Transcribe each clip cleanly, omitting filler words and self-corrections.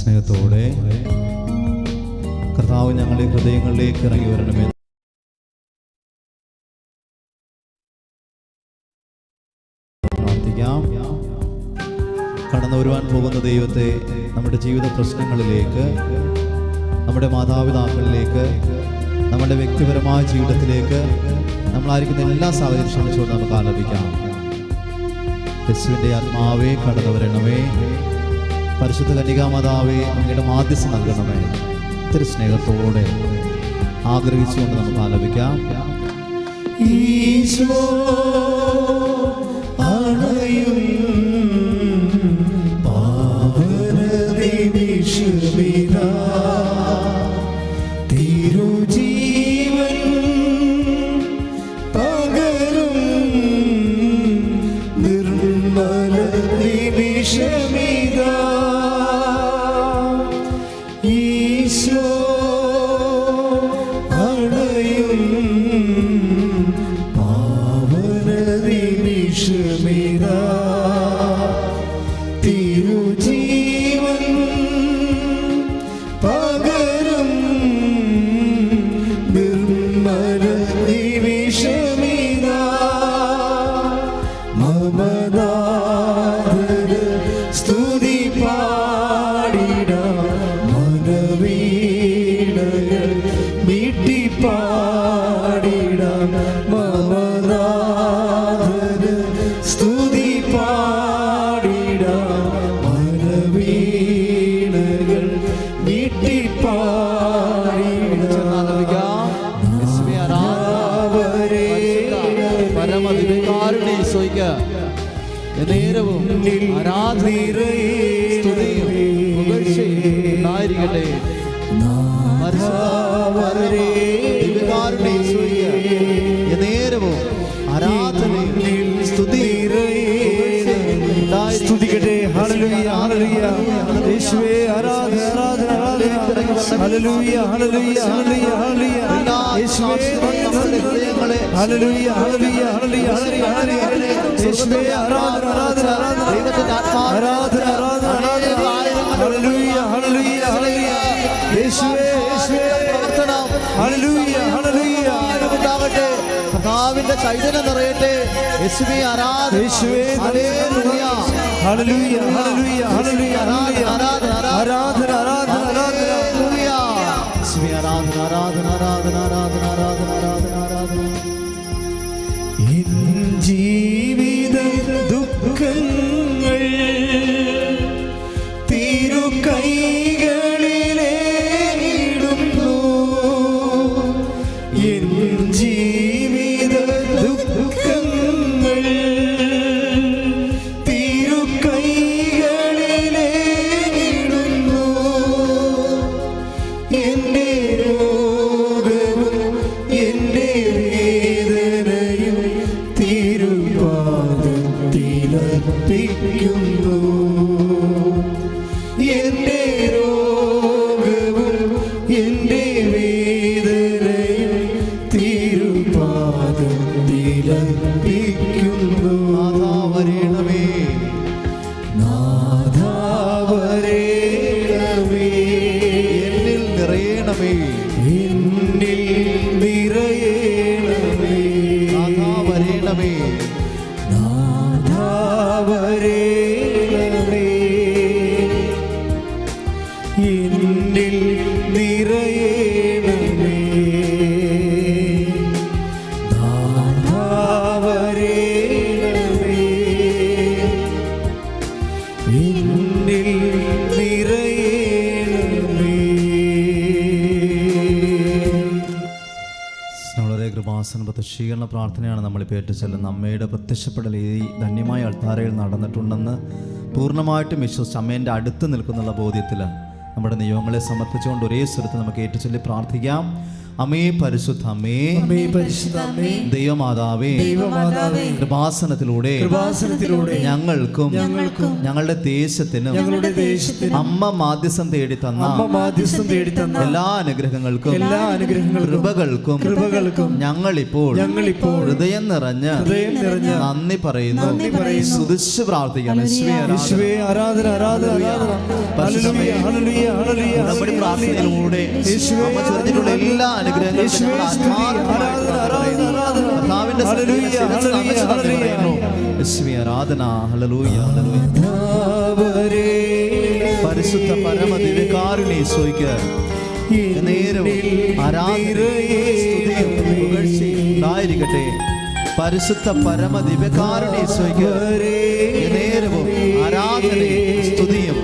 സ്നേഹത്തോടെ കർത്താവ് ഞങ്ങളുടെ ഹൃദയങ്ങളിലേക്ക് ഇറങ്ങി വരണമേ. പ്രാർത്ഥിക്കാം. കടന്നു വരുവാൻ പോകുന്ന ദൈവത്തെ നമ്മുടെ ജീവിത പ്രശ്നങ്ങളിലേക്ക്, നമ്മുടെ മാതാപിതാക്കളിലേക്ക്, നമ്മുടെ വ്യക്തിപരമായ ജീവിതത്തിലേക്ക്, നമ്മളായിരിക്കുന്ന എല്ലാ സാഹചര്യം ക്ഷണിച്ചുകൊണ്ട് നമുക്ക് ആലപിക്കാം. യേശുവിൻ്റെ ആത്മാവേ കടന്നു വരണമേ, പരിശുദ്ധ കന്യകാമാതാവേ അങ്ങയുടെ മാധ്യസ്ഥം നൽകണമേ. ഇത്തിരി സ്നേഹത്തോടെ ആഗ്രഹിച്ചുകൊണ്ട് നമുക്ക് ആലപിക്കാം. ഈശോ അണയും പാവനനിമിഷമിതാ, തിരുജീവൻ പകരും നിർമ്മല നിമിഷമിതാ. ഈശോ അണയും പാവനനിമിഷമിതാ, തിരുജീവൻ പകരും നിർമ്മല നിമിഷമിതാ. മമനാഥന സ്തുതി പാടിടാം, മനവീണകൾ മീട്ടി പാടിടാം. മമനാഥന സ്തുതി പാടിടാം, മനവീണകൾ മീട്ടി പാടിടാം. പരമദിവ്യകാരുണ്യ ഈശോയ്ക്ക് നേരവും ആരാധനയും സ്തുതിയും പുകഴ്ചയും ഉണ്ടായിരിക്കട്ടെ. ദിവ്യകാരുണ്യ ഈശോയ്ക്ക് നേരവും ആരാധനയും സ്തുതിക്കട്ടെ. ഹല്ലേലൂയ ഹല്ലേലൂയ യേശുവേ ആരാധന ആരാധന ആരാധന. ഹല്ലേലൂയ ഹല്ലേലൂയ ഹല്ലേലൂയ ഹല്ലേലൂയ യേശുവേ ഹല്ലേലൂയ ഹല്ലേലൂയ ഹല്ലേലൂയ ഹല്ലേലൂയ യേശുവേ ആരാധന ആരാധന ആരാധന ആരാധന ആരാധന ആരാധന. ഹല്ലേലൂയ ഹല്ലേലൂയ ഹല്ലേലൂയ യേശുവേ യേശുവേ ഹല്ലേലൂയ ഹല്ലേലൂയ ഉണ്ടാകട്ടെ. കർത്താവിന്റെ ചൈതന്യം നിറയട്ടെ. യേശുവേ ആരാധന, യേശുവേ ഹല്ലേലൂയ ഹല്ലേലൂയ ഹല്ലേലൂയ ഹല്ലേലൂയ ആരാധന ആരാധന ആരാധന ആരാധന. യേശുവേ ആരാധന ആരാധന ആരാധന ആരാധന ആരാധന ആരാധന ആരാധന. എൻ ജീവിത ദുഃഖങ്ങൾ തിരുകൈകളിലേടുന്നു. എൻ ജീവിത ദുഃഖങ്ങൾ തിരുകൈകളിലേടുന്നു. എൻ്റെ രോഗവും എൻ്റെ വേദനയും തിരുപാദത്തിലർപ്പിക്കുന്നു. എൻ്റെ രോഗവും എൻ്റെ വേദനയും തിരുപാദത്തിലർപ്പിക്കുന്നു. നാഥാ വരണമേ, നാഥാ വരണമേ, എന്നിൽ നിറയണമേ, എന്നിൽ നിറയണമേ. നാഥാ വരണമേ, നാഥാ വരണമേ, എന്നിൽ നിറയണമേ. നാഥാ വരണമേ, എന്നിൽ നിറയണമേ. വളരെ കൃപാസന പ്രത്യക്ഷീകരണ പ്രാർത്ഥനയാണ് നമ്മളിപ്പോൾ ഏറ്റുചൊല്ലുന്നത്. അമ്മയുടെ പ്രത്യക്ഷപ്പെടൽ ഈ ധന്യമായ അൾത്താരയിൽ നടന്നിട്ടുണ്ടെന്ന് പൂർണ്ണമായിട്ടും വിശ്വസിച്ച് അമ്മേൻ്റെ അടുത്ത് നിൽക്കുന്നുള്ള ബോധ്യത്തിൽ നമ്മുടെ നിയമങ്ങളെ സമർപ്പിച്ചുകൊണ്ട് ഒരേ സ്വരത്തിൽ നമുക്ക് ഏറ്റുചൊല്ലി പ്രാർത്ഥിക്കാം. അമ്മേ പരിശുദ്ധ അമ്മേ, അമ്മേ പരിശുദ്ധ അമ്മേ, ദൈവമാതാവേ, ദൈവമാതാവേ, കൃപാസനത്തിലൂടെ ഞങ്ങൾക്കും ഞങ്ങളുടെ ദേശത്തിനും അമ്മ മാധ്യസ്ഥം തേടി തന്ന എല്ലാ അനുഗ്രഹങ്ങൾക്കും കൃപകൾക്കും ഞങ്ങളിപ്പോൾ ഹൃദയം നിറഞ്ഞ് നന്ദി പറയുന്നു. സ്തുതിച്ച് പ്രാർത്ഥിക്കണം. ഉടമ്പടി പ്രാർത്ഥനയിലൂടെ അമ്മ ചൊരിഞ്ഞിട്ടുള്ള എല്ലാ അനുഗ്രഹങ്ങൾക്കും കർത്താവിന്റെ ആരാധന. ഹല്ലേലൂയ, ഹല്ലേലൂയ. പരിശുദ്ധ പരമ ദിവ്യകാരുണ്യേശോയ്ക്ക് നേരവും ആരാധനയും പുകഴ്ചയും ഉണ്ടായിരിക്കട്ടെ. പരിശുദ്ധ പരമ ദിവ്യകാരുണ്യേശോയ്ക്ക് നേരവും ആരാധനയും സ്തുതിയും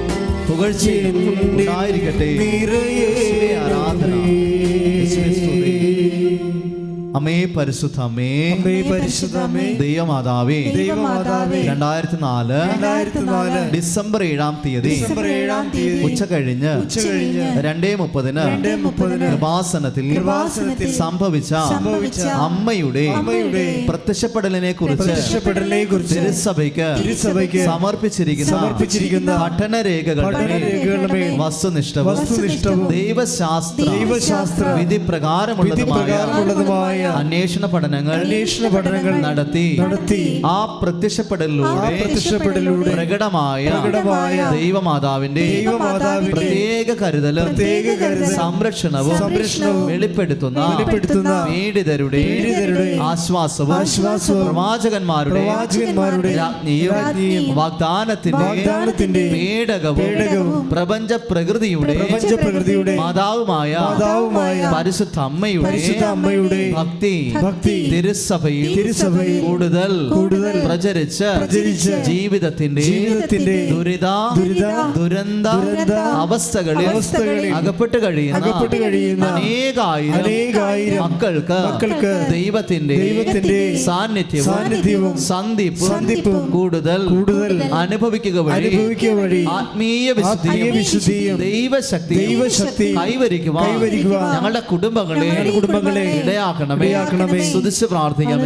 പുകഴ്ചയും ഉണ്ടായിരിക്കട്ടെ. ആരാധന. അമ്മേ പരിശുദ്ധ അമ്മേ, ദൈവമാതാവേ, 2004 ഡിസംബർ 7-ാം തീയതി ഉച്ച കഴിഞ്ഞ് 2:30 കൃപാസനത്തിൽ സംഭവിച്ച അമ്മയുടെ പ്രത്യക്ഷപ്പെടലിനെ കുറിച്ച് തിരുസഭയ്ക്ക് സമർപ്പിച്ചിരിക്കുന്ന പഠനരേഖകളുടെ വസ്തുനിഷ്ഠവും ദൈവശാസ്ത്ര വിധി പ്രകാരമുള്ളതുമായ അന്വേഷണ പഠനങ്ങൾ നടത്തി ആ പ്രത്യക്ഷപ്പെടലിലൂടെ പ്രകടമായ ദൈവമാതാവിന്റെ പ്രത്യേക കരുതലും സംരക്ഷണവും വെളിപ്പെടുത്തുന്ന പീഡിതരുടെ ആശ്വാസവും പ്രവാചകന്മാരുടെ രാജ്ഞിയും വാഗ്ദാനത്തിന്റെ പേടകവും പ്രപഞ്ച പ്രകൃതിയുടെ മാതാവുമായ പരിശുദ്ധ അമ്മയുടെ ഭക്തി തിരുസഭയിൽ കൂടുതൽ പ്രചരിച്ച് ജീവിതത്തിന്റെ ദുരന്ത അവസ്ഥകളിൽ അകപ്പെട്ട് കഴിയുന്ന അനേകായിരം മക്കൾക്ക് ദൈവത്തിന്റെ സാന്നിധ്യവും സന്ധിപ്പും കൂടുതൽ അനുഭവിക്കുക വഴി ആത്മീയ വിശുദ്ധിയും ദൈവശക്തി കൈവരിക്കുവാൻ ഞങ്ങളുടെ കുടുംബങ്ങളെ ഇടയാക്കണമേ. സ്തുതിച്ച് പ്രാർത്ഥിക്കാം.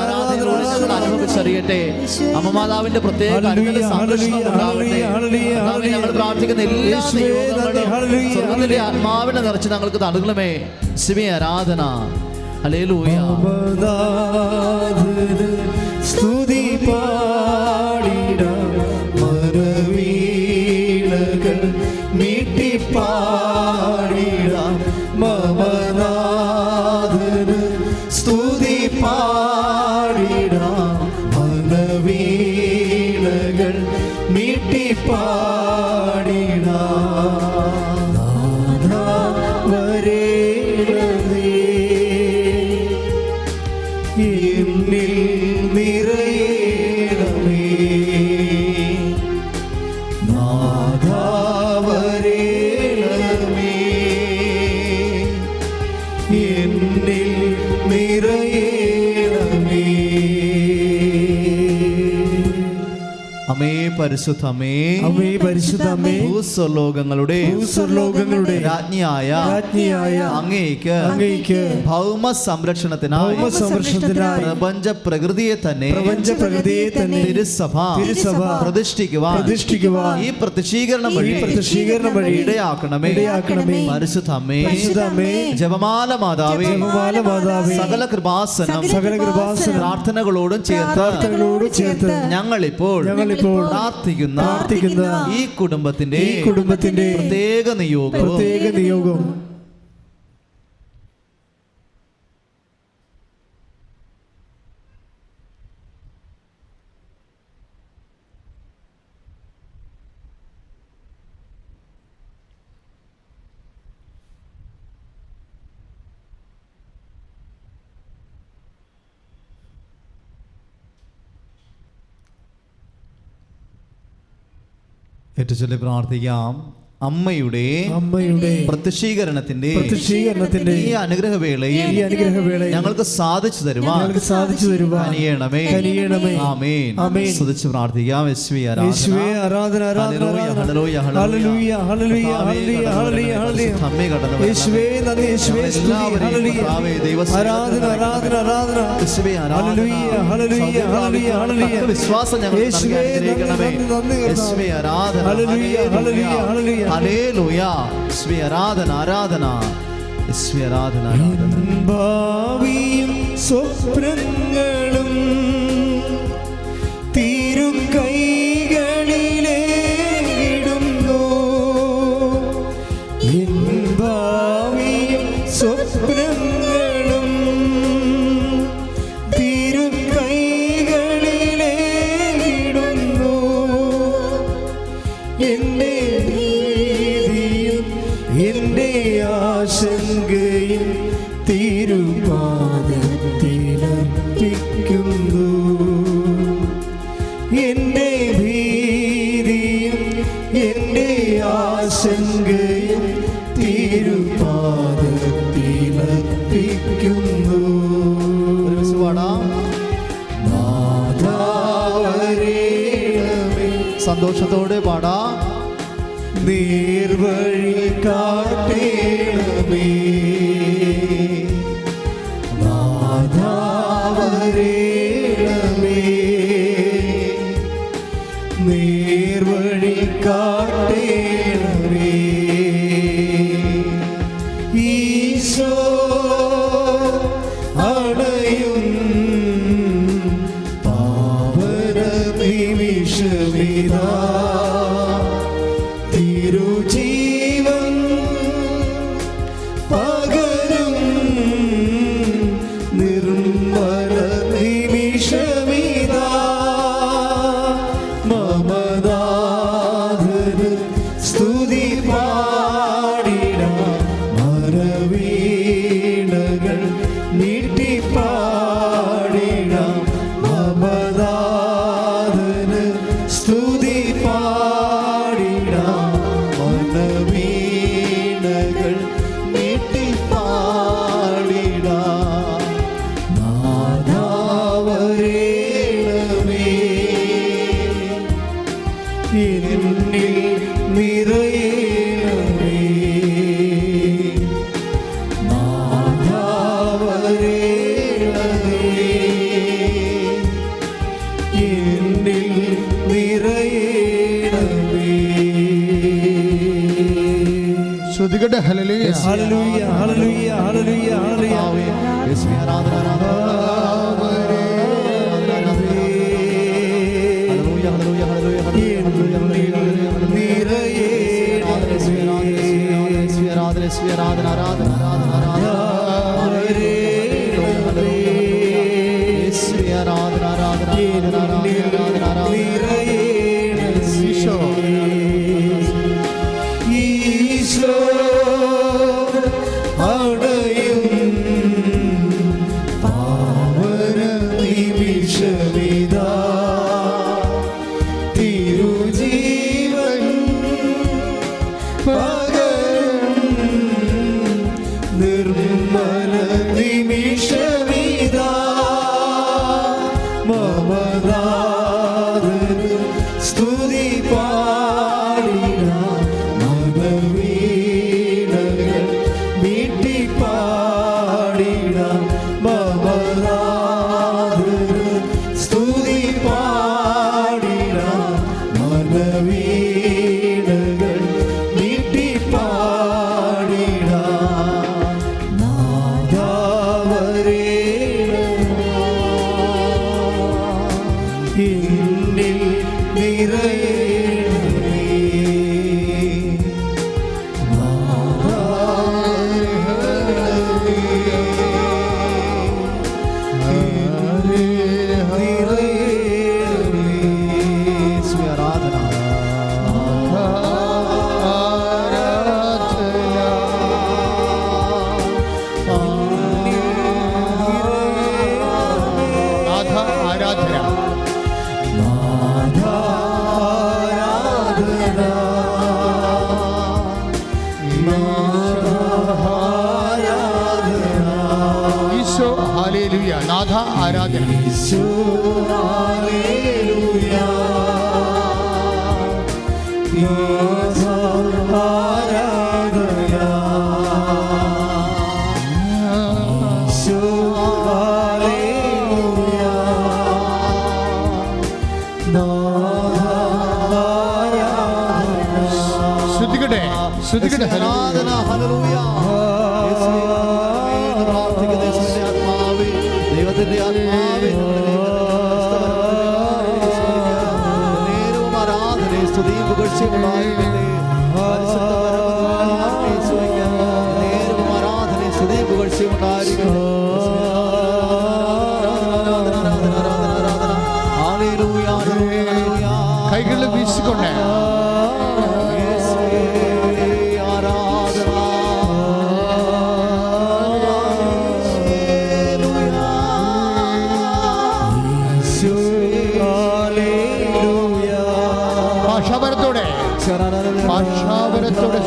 ആരാധനയിലൂടെ ഞങ്ങൾ അനുഭവിച്ചറിയട്ടെ. അമ്മമാതാവിന്റെ പ്രത്യേക ഞങ്ങൾ പ്രാർത്ഥിക്കുന്ന എല്ലാ സ്വർഗ്ഗത്തിലെ ആത്മാവിനെ നിറച്ച് ഞങ്ങൾക്ക് തടുകളമേ. ശിവേ ആരാധന. ഹല്ലേലൂയ. സ്തുതി പാടിടാം, മരവീണകൾ മീട്ടിപ്പാടിടാം, മമനാഥന് സ്തുതി പാടിടാം, മരവീണകൾ മീട്ടിപ്പാടിടാം. നാഥാ വരേണമേ, എന്നിൽ നിറയണമേ. നാഥാ വരേണമേ, എന്നിൽ നിറയണമേ. അമ്മേ പരിശുദ്ധ അമ്മേ, അമ്മേ പരിശുദ്ധ അമ്മേ, ഭൂസ്വർലോകങ്ങളുടെ രാജ്ഞിയായ അങ്ങേക്ക് ഭൗമ സംരക്ഷണത്തിനായി പ്രപഞ്ച പ്രകൃതിയെ തന്നെ തിരുസഭ പ്രതിഷ്ഠിക്കുവാൻ ഈ പ്രത്യക്ഷീകരണം വഴി ഇടയാക്കണമേ. പരിശുദ്ധ അമ്മേ, ജപമാല മാതാവേ, സകല കൃപാസനം പ്രാർത്ഥനകളോടും ചേർത്ത് ഞങ്ങളിപ്പോൾ പ്രാർത്ഥിക്കുന്ന ഈ കുടുംബത്തിന്റെ പ്രത്യേക നിയോഗം ഏറ്റുചൊല്ലി പ്രാർത്ഥിക്കാം. അമ്മയുടെ പ്രത്യക്ഷീകരണത്തിന്റെ ഈ അനുഗ്രഹവേളയിൽ ഞങ്ങൾക്ക് സാധിച്ചു തരുവാൻ കനിയണമേ. ആമേൻ. സ്തുതിച്ച് പ്രാർത്ഥിക്കാം. യേശുവേ ആരാധന. ഹല്ലേലൂയ, ഹല്ലേലൂയ, ഹല്ലേലൂയ, ഹല്ലേലൂയ, ഹല്ലേലൂയ. അമ്മേ കടന്നു യേശുവേ നന്ദി, യേശുവേ സ്തുതി, ഹല്ലേലൂയ, ദൈവം ആരാധന, ആരാധന, ആരാധന. യേശുവേ ഹല്ലേലൂയ, ഹല്ലേലൂയ, ഹല്ലേലൂയ, ഹല്ലേലൂയ. വിശ്വാസം ഞങ്ങൾക്ക് അനുഗ്രഹിക്കണമേ. യേശുവേ ആരാധന, ഹല്ലേലൂയ, ഹല്ലേലൂയ, ഹല്ലേലൂയ, ഹല്ലേലൂയ. യേശുവേ ആരാധന, ആരാധന, യേശുവേ ആരാധന, ആരാധന. ഭാവിയും സ്വപ്നങ്ങളും തിരുക്കൈകളിലേടുന്നു. എൻ ഭാവിയും സ്വപ്നങ്ങളും തിരുക്കൈകളിലേടുന്നു. എൻ്റെ ഭീതിയും എൻ്റെ ആശങ്കയും തിരുപാദത്തിലർപ്പിക്കുന്നു. എൻ്റെ ഭീതിയും എൻ്റെ ആശങ്കയും തിരുപാദത്തിലർപ്പിക്കുന്നു. സന്തോഷത്തോടെ പാടാം. നേർവഴി കാട്ടേണമേ, നാഥാ വരേണമേ. നേർവഴി കാട്ടേണമേ. ഈശോ അണയും പാവന നിമിഷമിതാ. തിരുജീവൻ പകരും നിർമ്മല നിമിഷമിതാ. മമനാഥന് സ്തുതി പാടിടാം. മരവീണകൾ നീട്ടി പാടിടാം. മമനാഥന് സ്തുതി പാടിടാം. വീണകൾ നീട്ടി പാടിടാം. നാഥാ വരേണമേ, എന്നിൽ നിറയേണമേ. നാഥാ വരേണമേ, എന്നിൽ നിറയേണമേ. ശ്രുതികട്ടെ. ഹല്ലേലൂയ, ഹല്ലേലൂയ, ഹല്ലേലൂയ, ഹല്ലേലൂയ, ഹല്ലേലൂയ. യേശുവേ ആരാധന, ആരാധന, ഹല്ലേലൂയ, ഹല്ലേലൂയ, ഹല്ലേലൂയ, ഹല്ലേലൂയ, ആരാധന, യേശുവേ ആരാധന, ആരാധന, ആരാധന, ആരാധന, യേശുവേ ആരാധന, ആരാധന, ആരാധന, ആരാധന, ആരാധന. ഈശോ ഈശോ അണയും പാവന നിമിഷമിതാ. തിരുജീവൻ പകരും നിർമ്മല നിമിഷമിതാ. മമനാഥന് സ്തുതി പാടിടാം. മരവീണകൾ നീട്ടി പാടിടാം. മമനാഥന് സ്തുതി പാടിടാം. മരവീണകൾ നീട്ടി പാടിടാം. നാഥാ വരേണമേ, എന്നിൽ നിറയേണമേ. നാഥാ വരേണമേ, എന്നിൽ നിറയേണമേ. യേശുവേ ആരാധന, ആരാധന. നാഥാ യേശു ഹല്ലേലൂയ നാഥ ആരാധന യേശു ഹല്ലേലൂയ നാഥ ആരാധന ശ്രദ്ധിക്കട്ടെ ശ്രദ്ധിക്കട്ടെ. ആരാധന ഹല്ലേലൂയ. യേശുവേ, വേണ്ടി പ്രാർത്ഥിക്കുന്ന യേശുവിന്റെ ആത്മാവേ, ദൈവത്തിന്റെ ആത്മാവേ, നേരവും ആരാധനയും സ്തുതിയും പുകഴ്ചയും ഉണ്ടായിരിക്കട്ടെ. പരിശുദ്ധ പരമദിവ്യനാമത്തിൽ യേശുവേ, നേരവും ആരാധനയും സ്തുതിയും പുകഴ്ചയും ഉണ്ടായിരിക്കട്ടെ. ആരാധന, ആരാധന, ആരാധന, ആരാധന. ഹല്ലേലൂയ, ഹല്ലേലൂയ, ഹല്ലേലൂയ. കൈകളിൽ വീശിക്കൊണ്ട് ഭാഷാപരത്തോടെ ഭാഷാപരത്തോടെ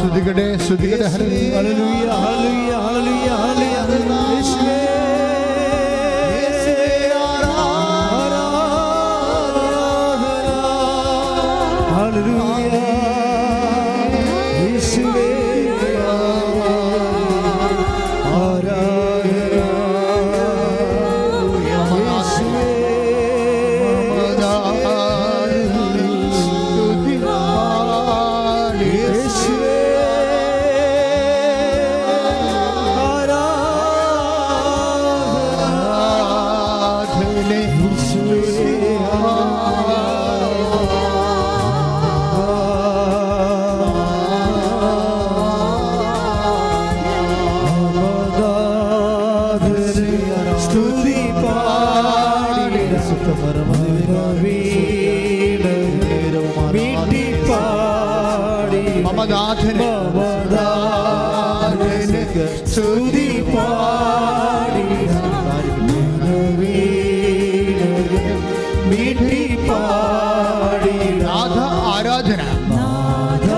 ശ്രദ്ധിക്കട്ടെ ശ്രദ്ധിക്കട്ടെ. ഹല്ലേലൂയ ഹല്ലേലൂയ ഹല്ലേലൂയ ഹല്ലേലൂയ. യേശുവേ ഹല്ലേലൂയ യേശുവേ മമനാഥന് സ്തുതി പാടി മീട്ടി പാടി നാഥ ആരാധന നാഥ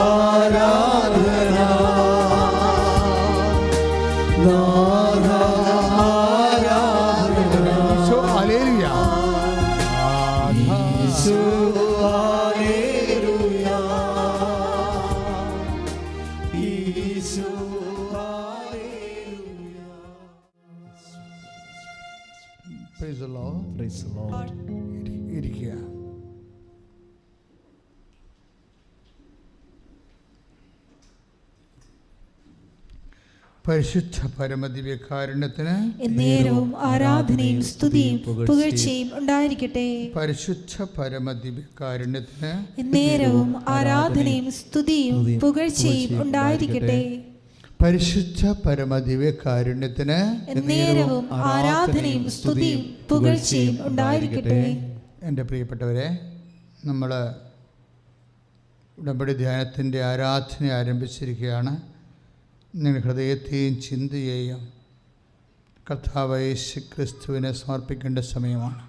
ആരാധന നാഥ ആരാധന. Hallelujah Praise the Lord. Praise the Lord. ഇരിക്കുക. പരിശുദ്ധ പരമദിവ്യകാരുണ്യത്തിന് എന്നേരവും ആരാധനയും സ്തുതിയും പുകഴ്ചയും ഉണ്ടായിരിക്കട്ടെ. പരിശുദ്ധ പരമദിവ്യകാരുണ്യത്തിന് എന്നേരവും ആരാധനയും സ്തുതിയും പുകഴ്ചയും ഉണ്ടായിരിക്കട്ടെ. പരിശുദ്ധ പരമദിവ്യകാരുണ്യത്തിന് എന്നേരവും ആരാധനയും സ്തുതിയും പുകഴ്ചയും ഉണ്ടായിരിക്കട്ടെ. എൻ്റെ പ്രിയപ്പെട്ടവരെ, നമ്മൾ ഉടമ്പടി ധ്യാനത്തിൻ്റെ ആരാധന ആരംഭിച്ചിരിക്കുകയാണ്. നിങ്ങളുടെ ഹൃദയത്തെയും ചിന്തയെയും കർത്താവായ യേശു ക്രിസ്തുവിനെ സമർപ്പിക്കേണ്ട സമയമാണ്.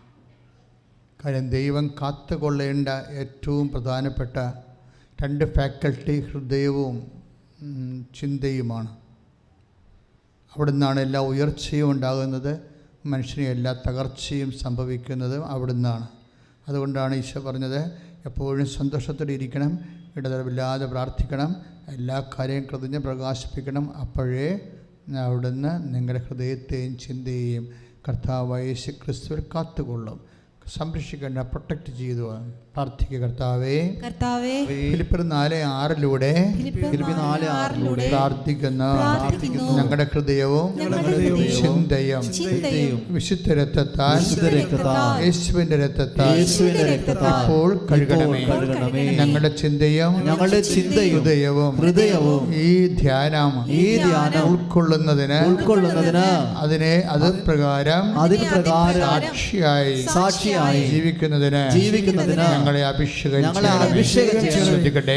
കാര്യം ദൈവം കാത്തുകൊള്ളേണ്ട ഏറ്റവും പ്രധാനപ്പെട്ട രണ്ട് ഫാക്കൽറ്റി ഹൃദയവും ചിന്തയുമാണ്. അവിടെ നിന്നാണ് എല്ലാ ഉയർച്ചയും ഉണ്ടാകുന്നത്, മനുഷ്യന് എല്ലാ തകർച്ചയും സംഭവിക്കുന്നത് അവിടെ നിന്നാണ്. അതുകൊണ്ടാണ് ഈശോ പറഞ്ഞത്, എപ്പോഴും സന്തോഷത്തോടെ ഇരിക്കണം, ഇടതടവില്ലാതെ പ്രാർത്ഥിക്കണം, എല്ലാ കാര്യവും കൃതജ്ഞ പ്രകാശിപ്പിക്കണം. അപ്പോഴേ അവിടുന്ന് നിങ്ങളുടെ ഹൃദയത്തെയും ചിന്തയെയും കർത്താവായ യേശു ക്രിസ്തുവിൽ കാത്തുകൊള്ളും. സംരക്ഷിക്കേണ്ട, പ്രൊട്ടക്റ്റ് ചെയ്തു പ്രാർത്ഥിക്കുക. കർത്താവേ, കർത്താവേ, ഫിലിപ്പിയർ 4:6 ഫിലിപ്പിയർ 4:6 പ്രാർത്ഥിക്കുന്ന ഞങ്ങളുടെ ഹൃദയവും ചിന്തയും വിശുദ്ധ രക്തത്താൽ യേശുവിന്റെ രക്തത്താൽ ഇപ്പോൾ കഴുകണമേ. ഞങ്ങളുടെ ചിന്തയും ഹൃദയവും ഈ ധ്യാനം ഉൾക്കൊള്ളുന്നതിന് അത് പ്രകാരം സാക്ഷിയായി ജീവിക്കുന്നതിന് ഞങ്ങളെ അഭിഷേകം ശ്രദ്ധിക്കട്ടെ.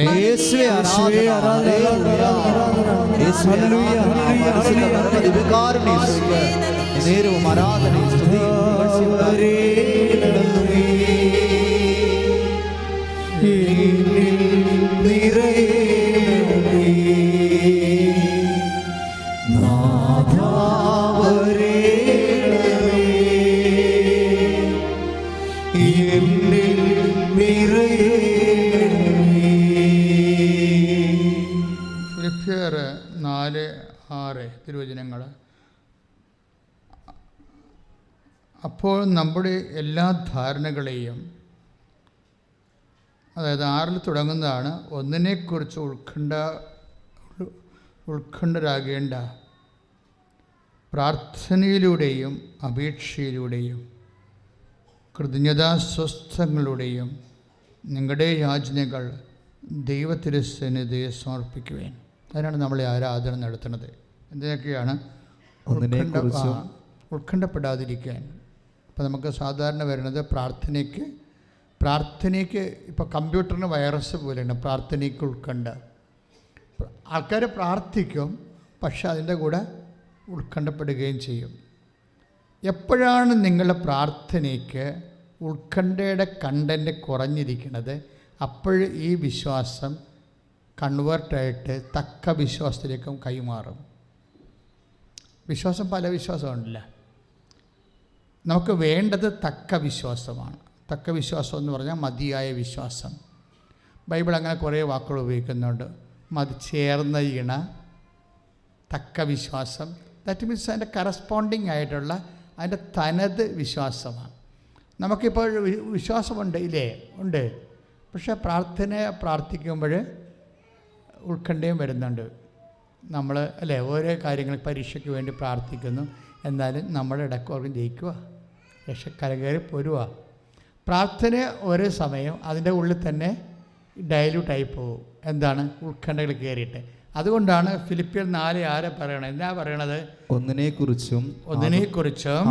നേരവും ആരാധന ഫിലിപ്പിയർ 4:6 തിരുവചനങ്ങൾ. അപ്പോൾ നമ്മുടെ എല്ലാ ധാരണകളെയും, അതായത് 6 തുടങ്ങുന്നതാണ്, ഒന്നിനെക്കുറിച്ച് ഉത്കണ്ഠരാകേണ്ട പ്രാർത്ഥനയിലൂടെയും അപേക്ഷയിലൂടെയും കൃതജ്ഞതാസ്വസ്ഥങ്ങളുടെയും നിങ്ങളുടെ യാചനകൾ ദൈവത്തിരുസന്നിധിയെ സമർപ്പിക്കുവാൻ. അതിനാണ് നമ്മളെ ആരാധന നടത്തുന്നത്. എന്തൊക്കെയാണ്? ഉത്കണ്ഠപ്പെടാതിരിക്കാൻ. അപ്പോൾ നമുക്ക് സാധാരണ വരുന്നത് പ്രാർത്ഥനയ്ക്ക് ഇപ്പോൾ കമ്പ്യൂട്ടറിന് വൈറസ് പോലെയാണ് പ്രാർത്ഥനയ്ക്ക് ഉത്കണ്ഠ. ആൾക്കാർ പ്രാർത്ഥിക്കും, പക്ഷെ അതിൻ്റെ കൂടെ ഉത്കണ്ഠപ്പെടുകയും ചെയ്യും. എപ്പോഴാണ് നിങ്ങളുടെ പ്രാർത്ഥനയ്ക്ക് ഉത്കണ്ഠയുടെ കണ്ടൻറ്റ് കുറഞ്ഞിരിക്കുന്നത്, അപ്പോൾ ഈ വിശ്വാസം കൺവേർട്ടായിട്ട് തക്ക വിശ്വാസത്തിലേക്കും കൈമാറും. വിശ്വാസം പല വിശ്വാസമുണ്ടല്ല. നമുക്ക് വേണ്ടത് തക്ക വിശ്വാസമാണ്. തക്ക വിശ്വാസം എന്ന് പറഞ്ഞാൽ മതിയായ വിശ്വാസം. ബൈബിൾ അങ്ങനെ കുറേ വാക്കുകൾ ഉപയോഗിക്കുന്നുണ്ട്. ചേർന്ന ഇണ, തക്ക വിശ്വാസം. ദാറ്റ് മീൻസ് അതിൻ്റെ കറസ്പോണ്ടിങ് ആയിട്ടുള്ള അതിൻ്റെ തനത് വിശ്വാസമാണ്. നമുക്കിപ്പോൾ വിശ്വാസമുണ്ട്, ഇല്ലേ? ഉണ്ട്. പക്ഷേ പ്രാർത്ഥിക്കുമ്പോൾ ഉത്കണ്ഠയും വരുന്നുണ്ട്. നമ്മൾ അല്ലേ ഓരോ കാര്യങ്ങൾ പരീക്ഷയ്ക്ക് വേണ്ടി പ്രാർത്ഥിക്കുന്നു, എന്നാലും നമ്മുടെ ഇടക്കോർക്കും ജയിക്കുക, കരകയറി പോരുക. പ്രാർത്ഥന ഒരേ സമയം അതിൻ്റെ ഉള്ളിൽ തന്നെ ഡയല്യൂട്ടായി പോകും. എന്താണ്? ഉത്കണ്ഠകൾ കയറിയിട്ട്. അതുകൊണ്ടാണ് ഫിലിപ്പിയർ 4:6 പറയണത്. എന്താ പറയണത്? ഒന്നിനെക്കുറിച്ചും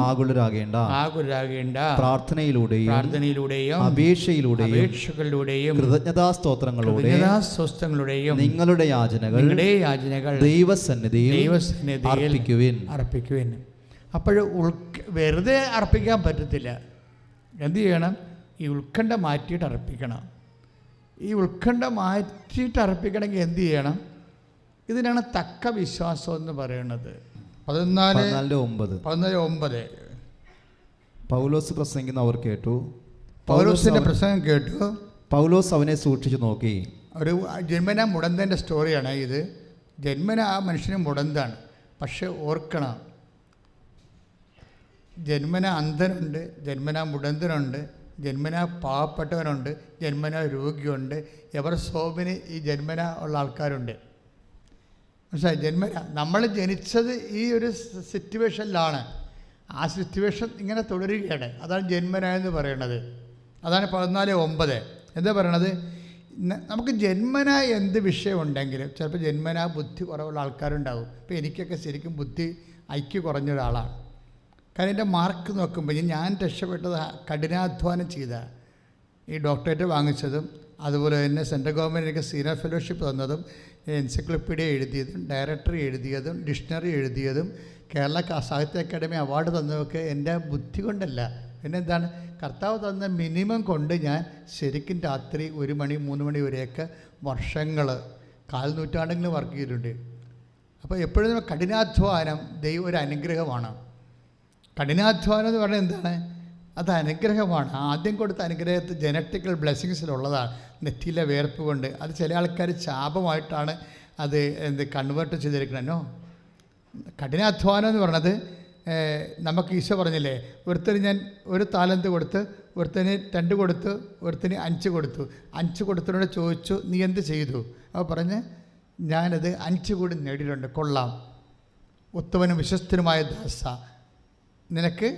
ആകുലരാകേണ്ട പ്രാർത്ഥനയിലൂടെയും അപേക്ഷകളിലൂടെയും കൃതജ്ഞതാസ്തോത്രങ്ങളുടെയും നിങ്ങളുടെ യാചനകൾ ദൈവസന്നിധിയിൽ അർപ്പിക്കുവിൻ. അപ്പോൾ വെറുതെ അർപ്പിക്കാൻ പറ്റത്തില്ല. എന്ത് ചെയ്യണം? ഈ ഉത്കണ്ഠ മാറ്റിയിട്ട് അർപ്പിക്കണം. ഈ ഉത്കണ്ഠ മാറ്റിയിട്ട് അർപ്പിക്കണമെങ്കിൽ എന്ത് ചെയ്യണം? ഇതിനാണ് തക്ക വിശ്വാസം എന്ന് പറയുന്നത്. 14:9 പൗലോസ് പ്രസംഗിക്കുന്ന അവർ കേട്ടു. പൗലോസിന്റെ പ്രസംഗം കേട്ടു. പൗലോസ് അവനെ സൂക്ഷിച്ചു നോക്കി. ഒരു ജന്മന മുടന്തൻ്റെ സ്റ്റോറിയാണ് ഇത്. ജന്മന ആ മനുഷ്യന് മുടന്താണ്. പക്ഷെ ഓർക്കണം, ജന്മന അന്ധനുണ്ട്, ജന്മന മുടന്തനുണ്ട്, ജന്മന പാവപ്പെട്ടവനുണ്ട്, ജന്മന രോഗിയുണ്ട്, എവർ സോബിന് ഈ ജന്മന ഉള്ള ആൾക്കാരുണ്ട്. മനസ്സിലായി? നമ്മൾ ജനിച്ചത് ഈ ഒരു സിറ്റുവേഷനിലാണ്. ആ സിറ്റുവേഷൻ ഇങ്ങനെ തുടരുകയാണ്. അതാണ് ജന്മന എന്ന് പറയുന്നത്. അതാണ് 14:9 എന്താ പറയണത്? നമുക്ക് ജന്മന എന്ത് വിഷയമുണ്ടെങ്കിലും ചിലപ്പോൾ ജന്മന ബുദ്ധി കുറവുള്ള ആൾക്കാരുണ്ടാവും. ഇപ്പോൾ എനിക്കൊക്കെ ശരിക്കും ബുദ്ധി ഐക്യ കുറഞ്ഞ ഒരാളാണ്. കാരണം എൻ്റെ മാർക്ക് നോക്കുമ്പോൾ ഞാൻ രക്ഷപ്പെട്ടത് കഠിനാധ്വാനം ചെയ്ത ഈ ഡോക്ടറേറ്റ് വാങ്ങിച്ചതും അതുപോലെ തന്നെ സെൻട്രൽ ഗവൺമെൻറ് എനിക്ക് സീനിയർ ഫെലോഷിപ്പ് തന്നതും എൻസൈക്ലോപ്പീഡിയ എഴുതിയതും ഡയറക്ടറി എഴുതിയതും ഡിക്ഷണറി എഴുതിയതും കേരള സാഹിത്യ അക്കാദമി അവാർഡ് തന്നതൊക്കെ എൻ്റെ ബുദ്ധി കൊണ്ടല്ല. പിന്നെ എന്താണ്? കർത്താവ് തന്ന മിനിമം കൊണ്ട് ഞാൻ ശരിക്കും രാത്രി 1 മണി 3 മണി വരെയൊക്കെ വർഷങ്ങൾ 4 നൂറ്റാണ്ടെങ്കിലും വർക്ക് ചെയ്തിട്ടുണ്ട്. അപ്പോൾ എപ്പോഴും കഠിനാധ്വാനം ദൈവം ഒരു അനുഗ്രഹമാണ്. കഠിനാധ്വാനം എന്ന് പറഞ്ഞാൽ എന്താണ്? അത് അനുഗ്രഹമാണ്. ആദ്യം കൊടുത്ത അനുഗ്രഹത്തിൽ ജനറ്റിക്കൽ ബ്ലെസ്സിങ്സിലുള്ളതാണ്. നെറ്റിയിലെ വേർപ്പ് കൊണ്ട് അത് ചില ആൾക്കാർ ശാപമായിട്ടാണ് അത് കൺവേർട്ട് ചെയ്തിരിക്കണോ. കഠിനാധ്വാനം എന്ന് പറഞ്ഞത് നമുക്ക് ഈശോ പറഞ്ഞില്ലേ, ഒരുത്തർ ഞാൻ 1 താലന്ത് കൊടുത്ത് ഒരുത്തന് 2 കൊടുത്തു, ഒരുത്തന് 5 കൊടുത്തു. 5 കൊടുത്തതിനോട് ചോദിച്ചു, നീ എന്ത് ചെയ്തു? അപ്പോൾ പറഞ്ഞ്, ഞാനത് 5 കൂടി നേടിയിട്ടുണ്ട്. കൊള്ളാം, ഉത്തമനും വിശ്വസ്തനുമായ ദാസ, നിനക്ക്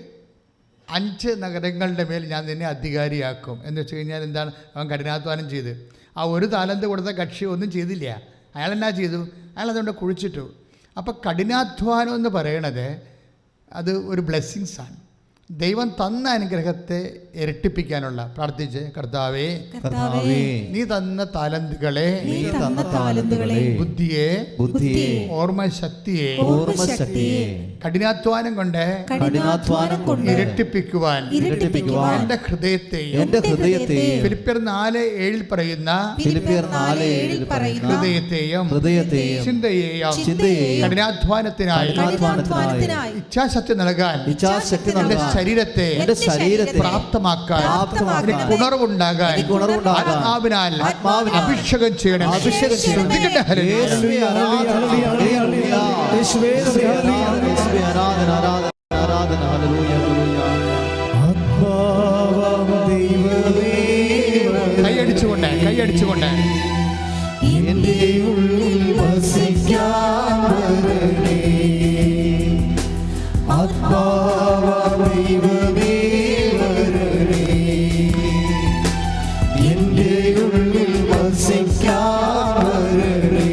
5 നഗരങ്ങളുടെ മേൽ ഞാൻ നിന്നെ അധികാരിയാക്കും. എന്ന് വെച്ച് കഴിഞ്ഞാൽ എന്താണ്? അവൻ കഠിനാധ്വാനം ചെയ്ത് ആ 1 താലന്ത് കൊടുത്ത കക്ഷി ഒന്നും ചെയ്തില്ല. അയാൾ എന്നാ ചെയ്തു? അയാൾ അതുകൊണ്ട് കുഴിച്ചിട്ടു. അപ്പോൾ കഠിനാധ്വാനം എന്ന് പറയണത് അത് ഒരു ബ്ലെസ്സിങ്സാണ്. ദൈവം തന്ന അനുഗ്രഹത്തെ ഇരട്ടിപ്പിക്കാനുള്ള. പ്രാർത്ഥിച്ച്, കർത്താവേ, നീ തന്ന താലന്തുകളെ, ബുദ്ധിയെ, ഓർമ്മശക്തിയെ കഠിനാധ്വാനം കൊണ്ട് ഇരട്ടിപ്പിക്കുവാൻ എന്റെ ഹൃദയത്തെയും ഫിലിപ്പിയർ 4:7 പറയുന്ന ഹൃദയത്തെയും ചിന്തയെയും കഠിനാധ്വാനത്തിനായി ഇച്ഛാശക്തി നൽകാൻ എന്റെ ശരീരത്തെ പ്രാപ്തമാക്കാൻ ഉണർവുണ്ടാകാൻ ആത്മാവിനാൽ അഭിഷേകം ചെയ്യണം. കൈയടിച്ചുകൊണ്ട് എന്റെ ഉള്ളിൽ വസിക്കാൻ വരണേ ദൈവമേ വരണേ, എന്റെ ഉള്ളിൽ വസിക്കാൻ വരണേ.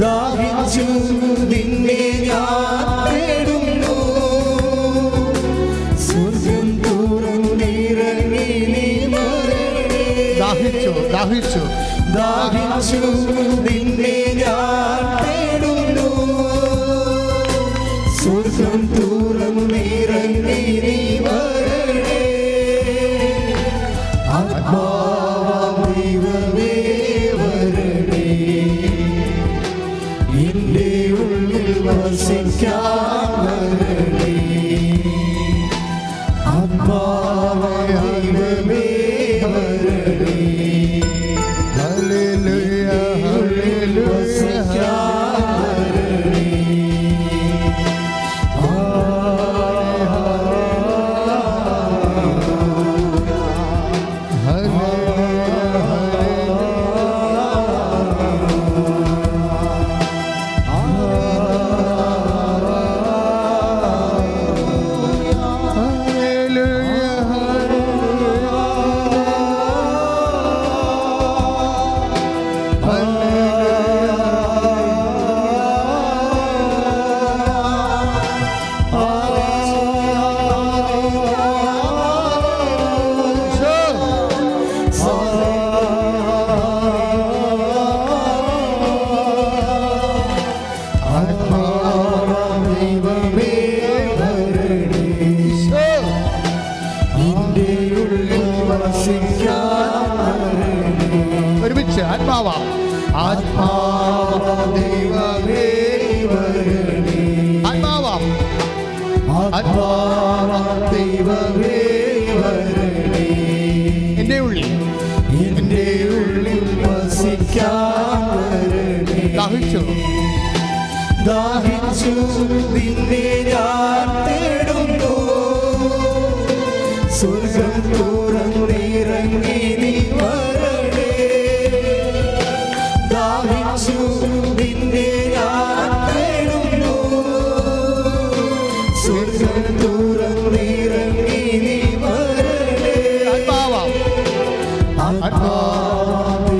ദാഹിച്ചു നിന്നെ ഞാൻ തേടുന്നു, സ്വർഗ്ഗം തുറന്നിറങ്ങി നീ വരണേ. ദാഹിച്ചു നിന്നെ ഞാൻ തേടുന്നു, സ്വർഗ്ഗം തുറന്നിറങ്ങി നീ വരണേ. ആത്മാവാം ദൈവമേ വരണേ, എന്റെ ഉള്ളിൽ വസിക്കാൻ വരണേ. ആത്മാവാം ദൈവമേ വരണേ, ഹല്ലേലൂയ വസിക്കാൻ വരണേ. ഒരുമിച്ച് ആത്മാവാം ദൈവമേ വരണേ, ആത്മാവാം ദൈവമേ വരണേ, എൻ്റെ ഉള്ളിൽ വസിക്കാൻ വരണേ. ദാഹിച്ചു നിന്നെ ഞാൻ തേടുന്നു, സ്വർഗ്ഗം തുറന്നിറങ്ങി നീ വരണേ. ദാഹിച്ചു നിന്നെ ഞാൻ തേടുന്നു, സ്വർഗ്ഗം തുറന്നിറങ്ങി നീ വരണേ. ആത്മാവാം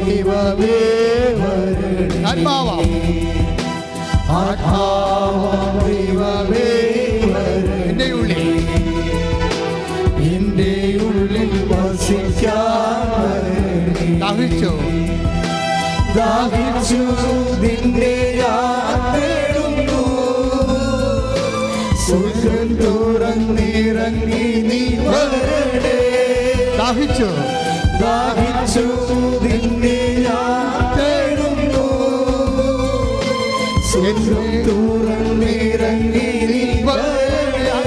ദൈവമേ വരണേ, ആത്മാവാം ദൈവമേ വരണേ, എന്റെ ഉള്ളിൽ വസിക്കാൻ വരണേ. ദാഹിച്ചു നിന്നെ ഞാൻ തേടുന്നു, സ്വർഗ്ഗം തുറന്നിറങ്ങി നീ വരണേ. ദാഹിച്ചു നിന്നെ ഞാൻ തേടുന്നു, സ്വർഗ്ഗം തുറന്നിറങ്ങി നീ വരണേ.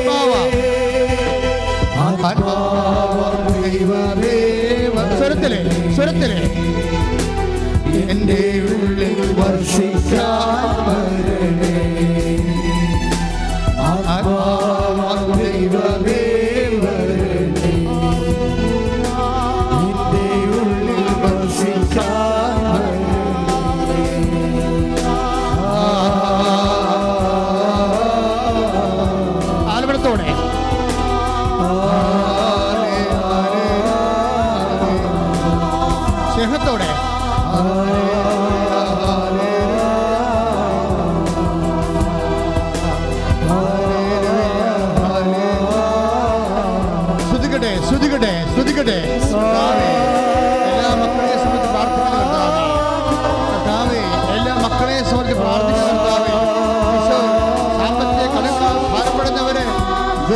ദൈവമേ സ്വരത്തിലെ എന്റെ ഉള്ളിൽ വർഷിക്കാൻ വരണേ. ദൈവമേ വരണേ,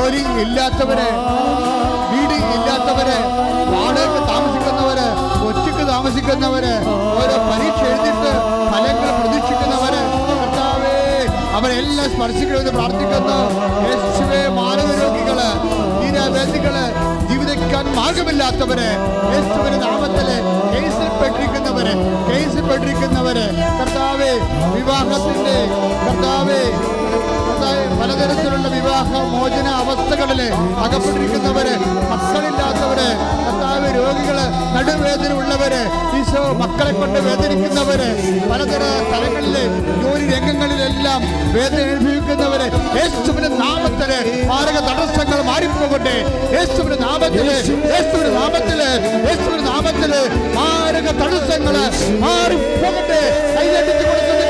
ജോലി ഇല്ലാത്തവര്, വീട് ഇല്ലാത്തവര്, വാടകയ്ക്ക് താമസിക്കുന്നവര്, ഒറ്റയ്ക്ക് താമസിക്കുന്നവര്, ഓരോ പരീക്ഷ എഴുതിയിട്ട് ഫലങ്ങൾ പ്രതീക്ഷിക്കുന്നവര്, കർത്താവേ അവരെല്ലാം സ്പർശിക്കണമെന്ന് പ്രാർത്ഥിക്കുന്നു. യേശുവേ, മാനവ രോഗികള്, ദീനവേദികള്, ജീവിക്കാൻ മാർഗമില്ലാത്തവര്, യേശുവിന്റെ നാമത്തില് കേസിൽപ്പെട്ടിരിക്കുന്നവര്, കർത്താവേ വിവാഹത്തിന്റെ കർത്താവേ പലതരത്തിലുള്ള വിവാഹ മോചന അവസ്ഥകളില് അകപ്പെട്ടിരിക്കുന്നവര്, മക്കളില്ലാത്തവര്, കർത്താവ് രോഗികള്, നടുവേദന ഉള്ളവര്, ഈശോ മക്കളെ കൊണ്ട് വേദനിക്കുന്നവര്, പലതര സ്ഥലങ്ങളിലെ ജോലി രംഗങ്ങളിലെല്ലാം വേദന അനുഭവിക്കുന്നവര്, യേശുവിന്റെ നാമത്തില് മാരക തടസ്സങ്ങൾ മാറിപ്പോകട്ടെ. യേശുവിന്റെ നാമത്തില്, യേശുവിന്റെ നാമത്തില്, യേശുവിന്റെ നാമത്തില് മാരക തടസ്സങ്ങള് മാറിപ്പോകട്ടെ. കൈയടിച്ച് കൊടുക്കട്ടെ.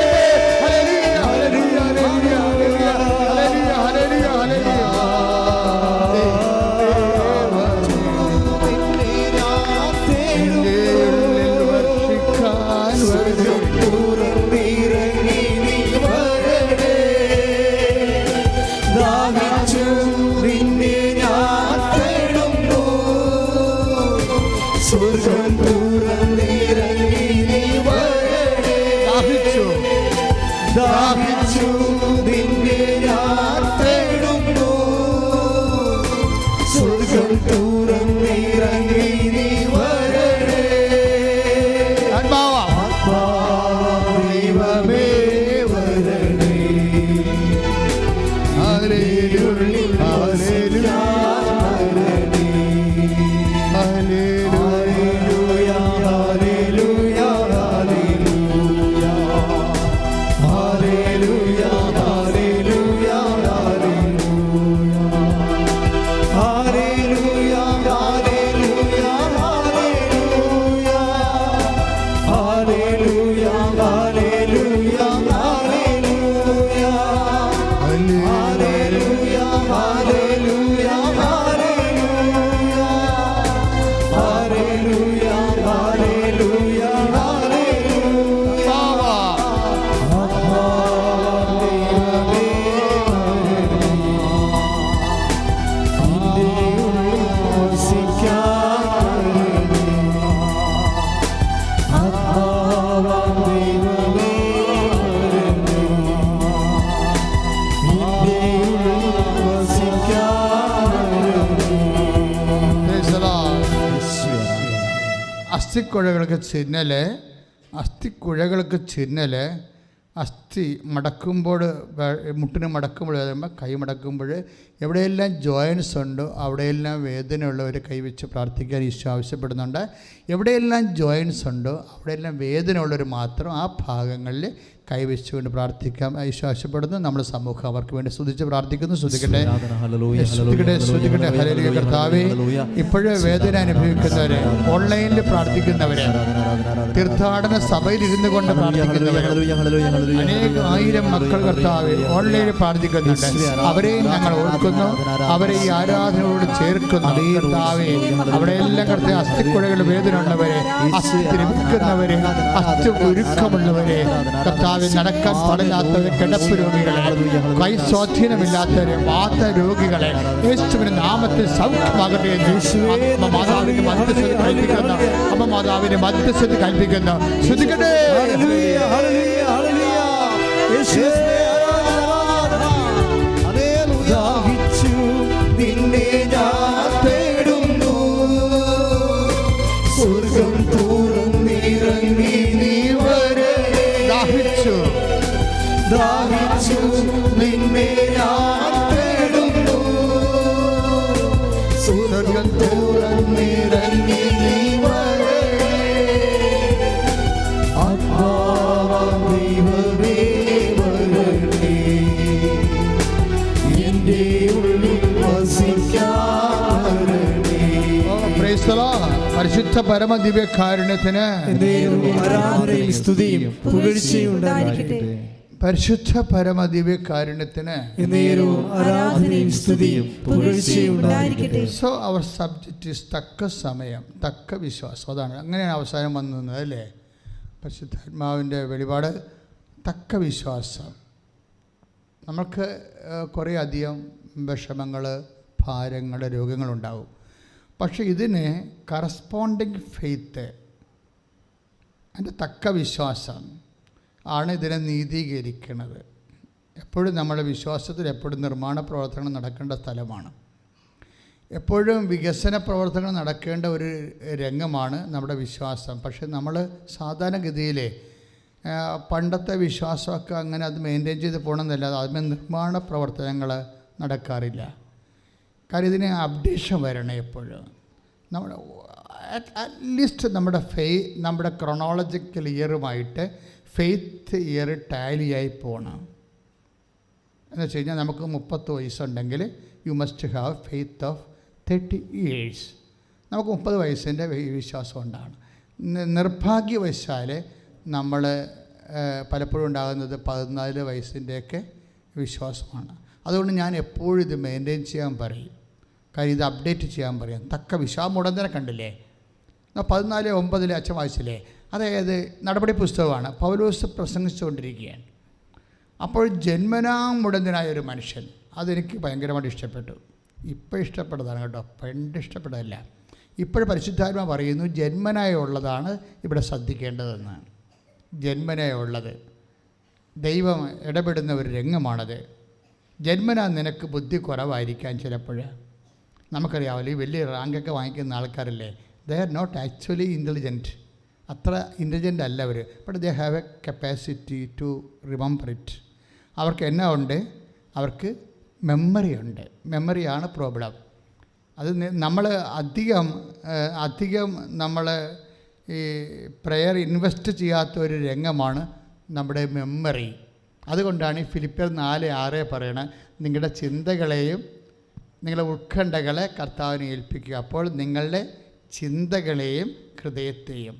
അസ്ഥിക്കുഴകൾക്ക് ചിന്നല്, അസ്ഥി മടക്കുമ്പോൾ, മുട്ടിന് മടക്കുമ്പോൾ വരുമ്പോൾ, കൈ മടക്കുമ്പോൾ എവിടെയെല്ലാം ജോയിൻസ് ഉണ്ടോ അവിടെയെല്ലാം വേദനയുള്ളവർ കൈവച്ച് പ്രാർത്ഥിക്കാൻ ഈശോ ആവശ്യപ്പെടുന്നുണ്ട്. എവിടെയെല്ലാം ജോയിൻസ് ഉണ്ടോ അവിടെയെല്ലാം വേദനയുള്ളവർ മാത്രം ആ ഭാഗങ്ങളിൽ കൈവച്ചുകൊണ്ട് പ്രാർത്ഥിക്കാം ഈശോ ആവശ്യപ്പെടുന്നു. നമ്മുടെ സമൂഹം അവർക്ക് വേണ്ടി സ്തുതിച്ച് പ്രാർത്ഥിക്കുന്നു. സ്തുതിക്കട്ടെ, സ്തുതിക്കട്ടെ, സ്തുതിക്കട്ടെ. ഹല്ലേലൂയ. കർത്താവേ, ഇപ്പോഴും വേദന അനുഭവിക്കുന്നവരെ, ഓൺലൈനിൽ പ്രാർത്ഥിക്കുന്നവരെ, തീർത്ഥാടന സഭയിൽ ഇരുന്നു കൊണ്ട് പ്രാർത്ഥിക്കുന്നവരെ, ആയിരം മക്കൾ കർത്താവേ ഓൺലൈനിൽ പ്രാർത്ഥിക്കുന്നുണ്ട്. അവരെയും ഞങ്ങൾ ഓർക്കുന്നു, അവരെ ഈ ആരാധനയോട് ചേർക്കുന്നു. കർത്താവേ, അവിടെയെല്ലാം കർത്താവ് അസ്ഥിക്കുഴകൾ വേദന ഉള്ളവരെ, അസ്ഥി ദ്രവിക്കുന്നവരെ, അസ്ഥി ഉരുക്കമുള്ളവരെ, കർത്താവ് നടക്കാൻ പാടില്ലാത്തവരെ, കിടപ്പ് രോഗികളെ, കൈ സ്വാധീനമില്ലാത്തവരെ, വാത രോഗികളെ യേശുവിന്റെ നാമത്തിൽ സൗഖ്യമാകട്ടെ എന്ന് അമ്മ മാതാവിന്റെ മധ്യസ്ഥത കൽപ്പിക്കുന്നു. അമ്മ മാതാവിന്റെ മധ്യസ്ഥത കൽപ്പിക്കുന്നു. ശ്രദ്ധിക്കട്ടെ. പരിശുദ്ധ പരമദിവ്യകാരുണ്യത്തിന് സ്തുതിയും പുകഴ്ചയും ഉണ്ടായിരിക്കട്ടെ. പരിശുദ്ധ പരമദിവ്യകാരുണ്യത്തിന് ആരാധനയും സ്തുതിയും പുകഴ്ചയും ഉണ്ടായിരിക്കട്ടെ. സോ അവർ സബ്ജക്റ്റ് ഈസ് തക്ക സമയം, തക്ക വിശ്വാസം. അതാണ് അങ്ങനെയാണ് അവസാനം വന്നത് അല്ലേ? പരിശുദ്ധാത്മാവിൻ്റെ വെളിപാട് തക്ക വിശ്വാസം. നമുക്ക് കുറേ അധികം വിഷമങ്ങൾ, ഭാരങ്ങൾ, രോഗങ്ങളുണ്ടാവും. പക്ഷേ ഇതിന് കറസ്പോണ്ടിങ് ഫെയ്ത്ത്, അതിൻ്റെ തക്ക വിശ്വാസം ആണ് ഇതിനെ നീതീകരിക്കുന്നത്. എപ്പോഴും നമ്മുടെ വിശ്വാസത്തിൽ എപ്പോഴും നിർമ്മാണ പ്രവർത്തനങ്ങൾ നടക്കേണ്ട സ്ഥലമാണ്. എപ്പോഴും വികസന പ്രവർത്തനങ്ങൾ നടക്കേണ്ട ഒരു രംഗമാണ് നമ്മുടെ വിശ്വാസം. പക്ഷേ നമ്മൾ സാധാരണഗതിയിൽ പണ്ടത്തെ വിശ്വാസമൊക്കെ അങ്ങനെ അത് മെയിൻറ്റെയിൻ ചെയ്ത് പോകണമെന്നല്ലാതെ അതിന് നിർമ്മാണ പ്രവർത്തനങ്ങൾ നടക്കാറില്ല. കാര്യം ഇതിന് അപ്ഡേഷൻ വരണം എപ്പോഴും. നമ്മുടെ അറ്റ്ലീസ്റ്റ് നമ്മുടെ ക്രൊണോളജിക്കൽ ഇയറുമായിട്ട് ഫെയ്ത്ത് ഇയർ ടാലിയായി പോകണം. എന്ന് വെച്ച് കഴിഞ്ഞാൽ നമുക്ക് 30 വയസ്സുണ്ടെങ്കിൽ you must have faith of 30 years. നമുക്ക് 30 വയസ്സിൻ്റെ വിശ്വാസം ഉണ്ടാണ്. നിർഭാഗ്യവശാൽ നമ്മൾ പലപ്പോഴും ഉണ്ടാകുന്നത് 14 വയസ്സിൻ്റെയൊക്കെ വിശ്വാസമാണ്. അതുകൊണ്ട് ഞാൻ എപ്പോഴും ഇത് മെയിൻറ്റെയിൻ ചെയ്യാൻ പറയും. കാര്യം ഇത് അപ്ഡേറ്റ് ചെയ്യാൻ പറയാം. തക്ക വിശ്വാസം മുടന്തനെ കണ്ടില്ലേ, 14:9 അച്ഛൻ വായിച്ചില്ലേ? അതായത് നടപടി പുസ്തകമാണ്. പൗലോസ് പ്രസംഗിച്ചുകൊണ്ടിരിക്കുകയാണ്. അപ്പോൾ ജന്മനാ മുടന്തനായൊരു മനുഷ്യൻ, അതെനിക്ക് ഭയങ്കരമായിട്ട് ഇഷ്ടപ്പെട്ടു. ഇപ്പോൾ ഇഷ്ടപ്പെട്ടതാണ് കേട്ടോ, പണ്ട് ഇഷ്ടപ്പെട്ടതല്ല. ഇപ്പോഴും പരിശുദ്ധാത്മ പറയുന്നു ജന്മനായുള്ളതാണ് ഇവിടെ ശ്രദ്ധിക്കേണ്ടതെന്ന്. ജന്മനായുള്ളത് ദൈവം ഇടപെടുന്ന ഒരു രംഗമാണത്. ജന്മനാ നിനക്ക് ബുദ്ധി കുറവായിരിക്കാൻ ചിലപ്പോൾ. നമുക്കറിയാമല്ലോ, ഈ വലിയ റാങ്കൊക്കെ വാങ്ങിക്കുന്ന ആൾക്കാരല്ലേ, they are not actually intelligent. അത്ര ഇൻ്റലിജൻ്റ് അല്ല അവർ. But they have a capacity to remember it. അവർക്ക് എന്നാ ഉണ്ട്? അവർക്ക് മെമ്മറി ഉണ്ട്. മെമ്മറിയാണ് പ്രോബ്ലം. അത് നമ്മൾ അധികം നമ്മൾ ഈ പ്രെയർ ഇൻവെസ്റ്റ് ചെയ്യാത്ത ഒരു രംഗമാണ് നമ്മുടെ മെമ്മറി. അതുകൊണ്ടാണ് ഈ ഫിലിപ്പിയർ 4:6 പറയണത്, നിങ്ങളുടെ ചിന്തകളെയും നിങ്ങളുടെ ഉത്കണ്ഠകളെ കർത്താവിനെ ഏൽപ്പിക്കുക, അപ്പോൾ നിങ്ങളുടെ ചിന്തകളെയും ഹൃദയത്തെയും.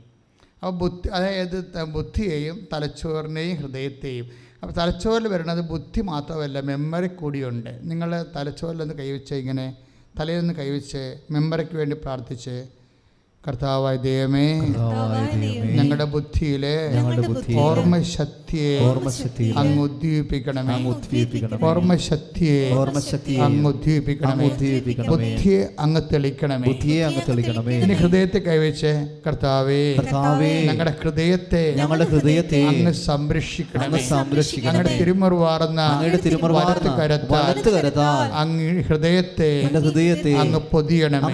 അപ്പോൾ അതായത് ബുദ്ധിയെയും തലച്ചോറിനെയും ഹൃദയത്തെയും. അപ്പോൾ തലച്ചോറിൽ വരുന്നത് ബുദ്ധി മാത്രമല്ല, മെമ്മറി കൂടിയുണ്ട്. നിങ്ങൾ തലച്ചോറിലൊന്ന് കൈവച്ച്, ഇങ്ങനെ തലയിലൊന്ന് കൈവച്ച് മെമ്മറിക്ക് വേണ്ടി പ്രാർത്ഥിച്ച്, കർത്താവായ ദൈവമേ, ഞങ്ങളുടെ ബുദ്ധിയിലെ ഓർമ്മശക്തിയെ അങ്ങ് ഉദ്ദീപിക്കണമേ. ഓർമ്മശക്തിയെ അങ്ങ് ഉദ്ദീപിക്കണമേ. ബുദ്ധിയെ അങ്ങ് തെളിക്കണമേ. ഇനി ഹൃദയത്തെ കൈവച്ച്, കർത്താവേ, ഞങ്ങളുടെ ഹൃദയത്തെ അങ്ങ് സംരക്ഷിക്കണമേ. ഞങ്ങളുടെ തിരുമുറുവാർന്ന കരത്താൽ അങ്ങ് ഹൃദയത്തെ അങ്ങ് പൊതിയണമേ.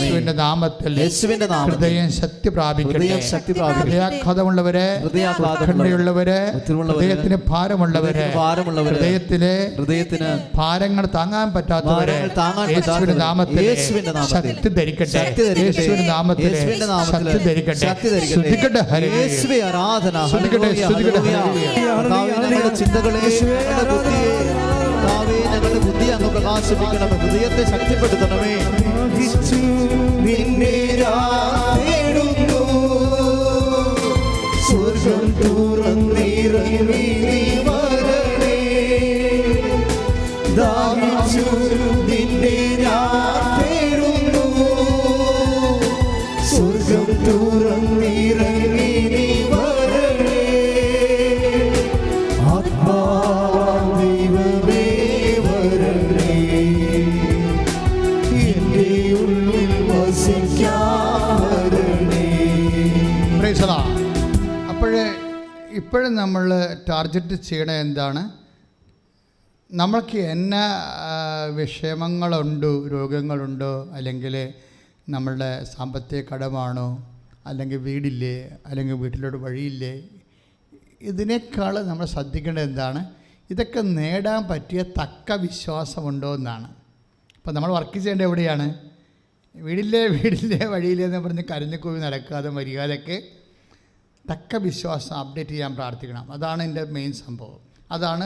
യേശുവിന്റെ നാമത്തിൽ ഹൃദയം ശക്തി പ്രാപിക്കട്ടെ. ഹൃദയാഘാതമുള്ളവരെ, ഉത്കണ്ഠയുള്ളവരെ, ഹൃദയത്തിന് ഭാരമുള്ളവരെ, ഹൃദയത്തിന് ഭാരങ്ങൾ താങ്ങാൻ പറ്റാത്തവരെ യേശുവിന്റെ നാമത്തിൽ ശക്തി ധരിക്കട്ടെ. യേശുവിന്റെ നാമത്തിൽ ശക്തി ധരിക്കട്ടെ. സ്തുതിക്കട്ടെ, യേശുവേ ആരാധന. സ്തുതിക്കട്ടെ, ചിന്തകളെ, ഞങ്ങളുടെ ബുദ്ധി അങ്ങ് പ്രകാശിപ്പിക്കണം. ഹൃദയത്തെ ശക്തിപ്പെടുത്തണമേ. സ്വർഗം തുറന്നിറങ്ങി വരണേ, ദാഹിച്ചു നിന്നെ ഞാൻ തേടുന്നു. സ്വർഗം തുറന്നിറങ്ങി വരണേ, ആത്മാവാം ദൈവമേ വരണേ, എന്റെ ഉള്ളിൽ വസിക്കാൻ വരണേ. ഇപ്പോഴും നമ്മൾ ടാർഗറ്റ് ചെയ്യണത് എന്താണ്? നമ്മൾക്ക് എന്നാ വിഷമങ്ങളുണ്ടോ, രോഗങ്ങളുണ്ടോ, അല്ലെങ്കിൽ നമ്മളുടെ സാമ്പത്തിക കടമാണോ, അല്ലെങ്കിൽ വീടില്ലേ, അല്ലെങ്കിൽ വീട്ടിലോട്ട് വഴിയില്ലേ, ഇതിനേക്കാൾ നമ്മൾ ശ്രദ്ധിക്കേണ്ടത് എന്താണ്? ഇതൊക്കെ നേടാൻ പറ്റിയ തക്ക വിശ്വാസമുണ്ടോ എന്നാണ്. അപ്പോൾ നമ്മൾ വർക്ക് ചെയ്യേണ്ടത് എവിടെയാണ്? വീടില്ലേ വഴിയില്ലേ എന്ന് പറഞ്ഞ് കരഞ്ഞുകൂവി നടക്കാതെ മര്യാദയ്ക്ക് തക്ക വിശ്വാസം അപ്ഡേറ്റ് ചെയ്യാൻ പ്രാർത്ഥിക്കണം. അതാണ് എൻ്റെ മെയിൻ സംഭവം. അതാണ്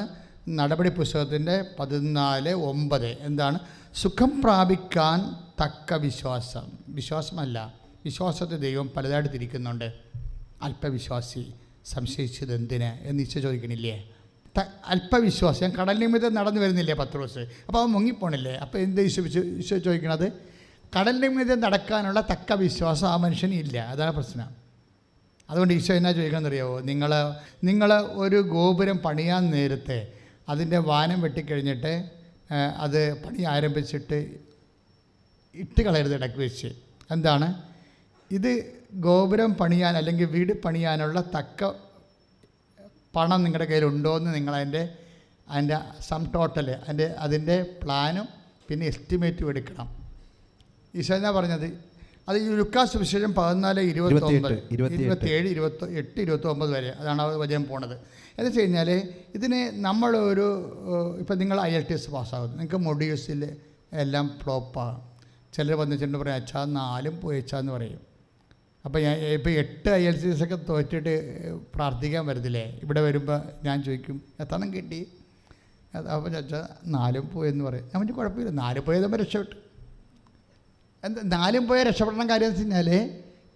നടപടി പുസ്തകത്തിൻ്റെ 14:9. എന്താണ്? സുഖം പ്രാപിക്കാൻ തക്ക വിശ്വാസം. വിശ്വാസമല്ല, വിശ്വാസത്തെ ദൈവം പലതായിട്ട് തിരിക്കുന്നുണ്ട്. അല്പവിശ്വാസി സംശയിച്ചത് എന്തിന് എന്ന് ഈശോ ചോദിക്കണില്ലേ? അല്പവിശ്വാസം. ഞാൻ കടൽ നിമിത്തം നടന്നു വരുന്നില്ലേ പത്രോസ്, അപ്പോൾ അവൻ മുങ്ങിപ്പോണില്ലേ? അപ്പോൾ എന്ത് ഈശോ ചോദിക്കണത്? കടൽ നിമിത്തം നടക്കാനുള്ള തക്ക വിശ്വാസം ആ മനുഷ്യന് ഇല്ല. അതാണ് പ്രശ്നം. അതുകൊണ്ട് ഈശോ എന്നാ ചോദിക്കാമെന്നറിയാമോ? നിങ്ങൾ ഒരു ഗോപുരം പണിയാൻ നേരത്തെ അതിൻ്റെ വാനം വെട്ടിക്കഴിഞ്ഞിട്ട് അത് പണി ആരംഭിച്ചിട്ട് ഇട്ട് കളയരുത് ഇടയ്ക്ക് വെച്ച്. എന്താണ് ഇത്? ഗോപുരം പണിയാൻ അല്ലെങ്കിൽ വീട് പണിയാനുള്ള തക്ക പണം നിങ്ങളുടെ കയ്യിലുണ്ടോ എന്ന് നിങ്ങളതിൻ്റെ സം ടോട്ടൽ അതിൻ്റെ പ്ലാനും പിന്നെ എസ്റ്റിമേറ്റും എടുക്കണം. ഈശോ എന്നാ പറഞ്ഞത്? അത് ലൂക്കാസ് സുവിശേഷം 14:27, 28-29 വരെ അതാണ് ആ വചനം പോണത്. എന്ന് വെച്ച് കഴിഞ്ഞാൽ ഇതിന് നമ്മളൊരു ഇപ്പം നിങ്ങൾ IELTS പാസ്സാകുന്നു, നിങ്ങൾക്ക് മൊഡ്യൂൾസിൽ എല്ലാം ഫ്ലോപ്പാകും. ചിലർ വന്നിട്ടുണ്ട് പറയും അച്ഛാ 4 പോയി അച്ഛാന്ന് പറയും. അപ്പോൾ ഞാൻ ഇപ്പോൾ 8 IELTS ഒക്കെ തോറ്റിട്ട് പ്രാർത്ഥിക്കാൻ വരത്തില്ലേ? ഇവിടെ വരുമ്പോൾ ഞാൻ ചോദിക്കും എത്രണ്ണം കിട്ടി? അപ്പോൾ അച്ഛാ 4 പോയെന്ന് പറയും. ഞാൻ പറ്റി കുഴപ്പമില്ല, 4 പോയതുമ്പോൾ രക്ഷപ്പെട്ടു. എന്താ 4 പോയ രക്ഷപ്പെടണ കാര്യം എന്ന് വെച്ച് കഴിഞ്ഞാൽ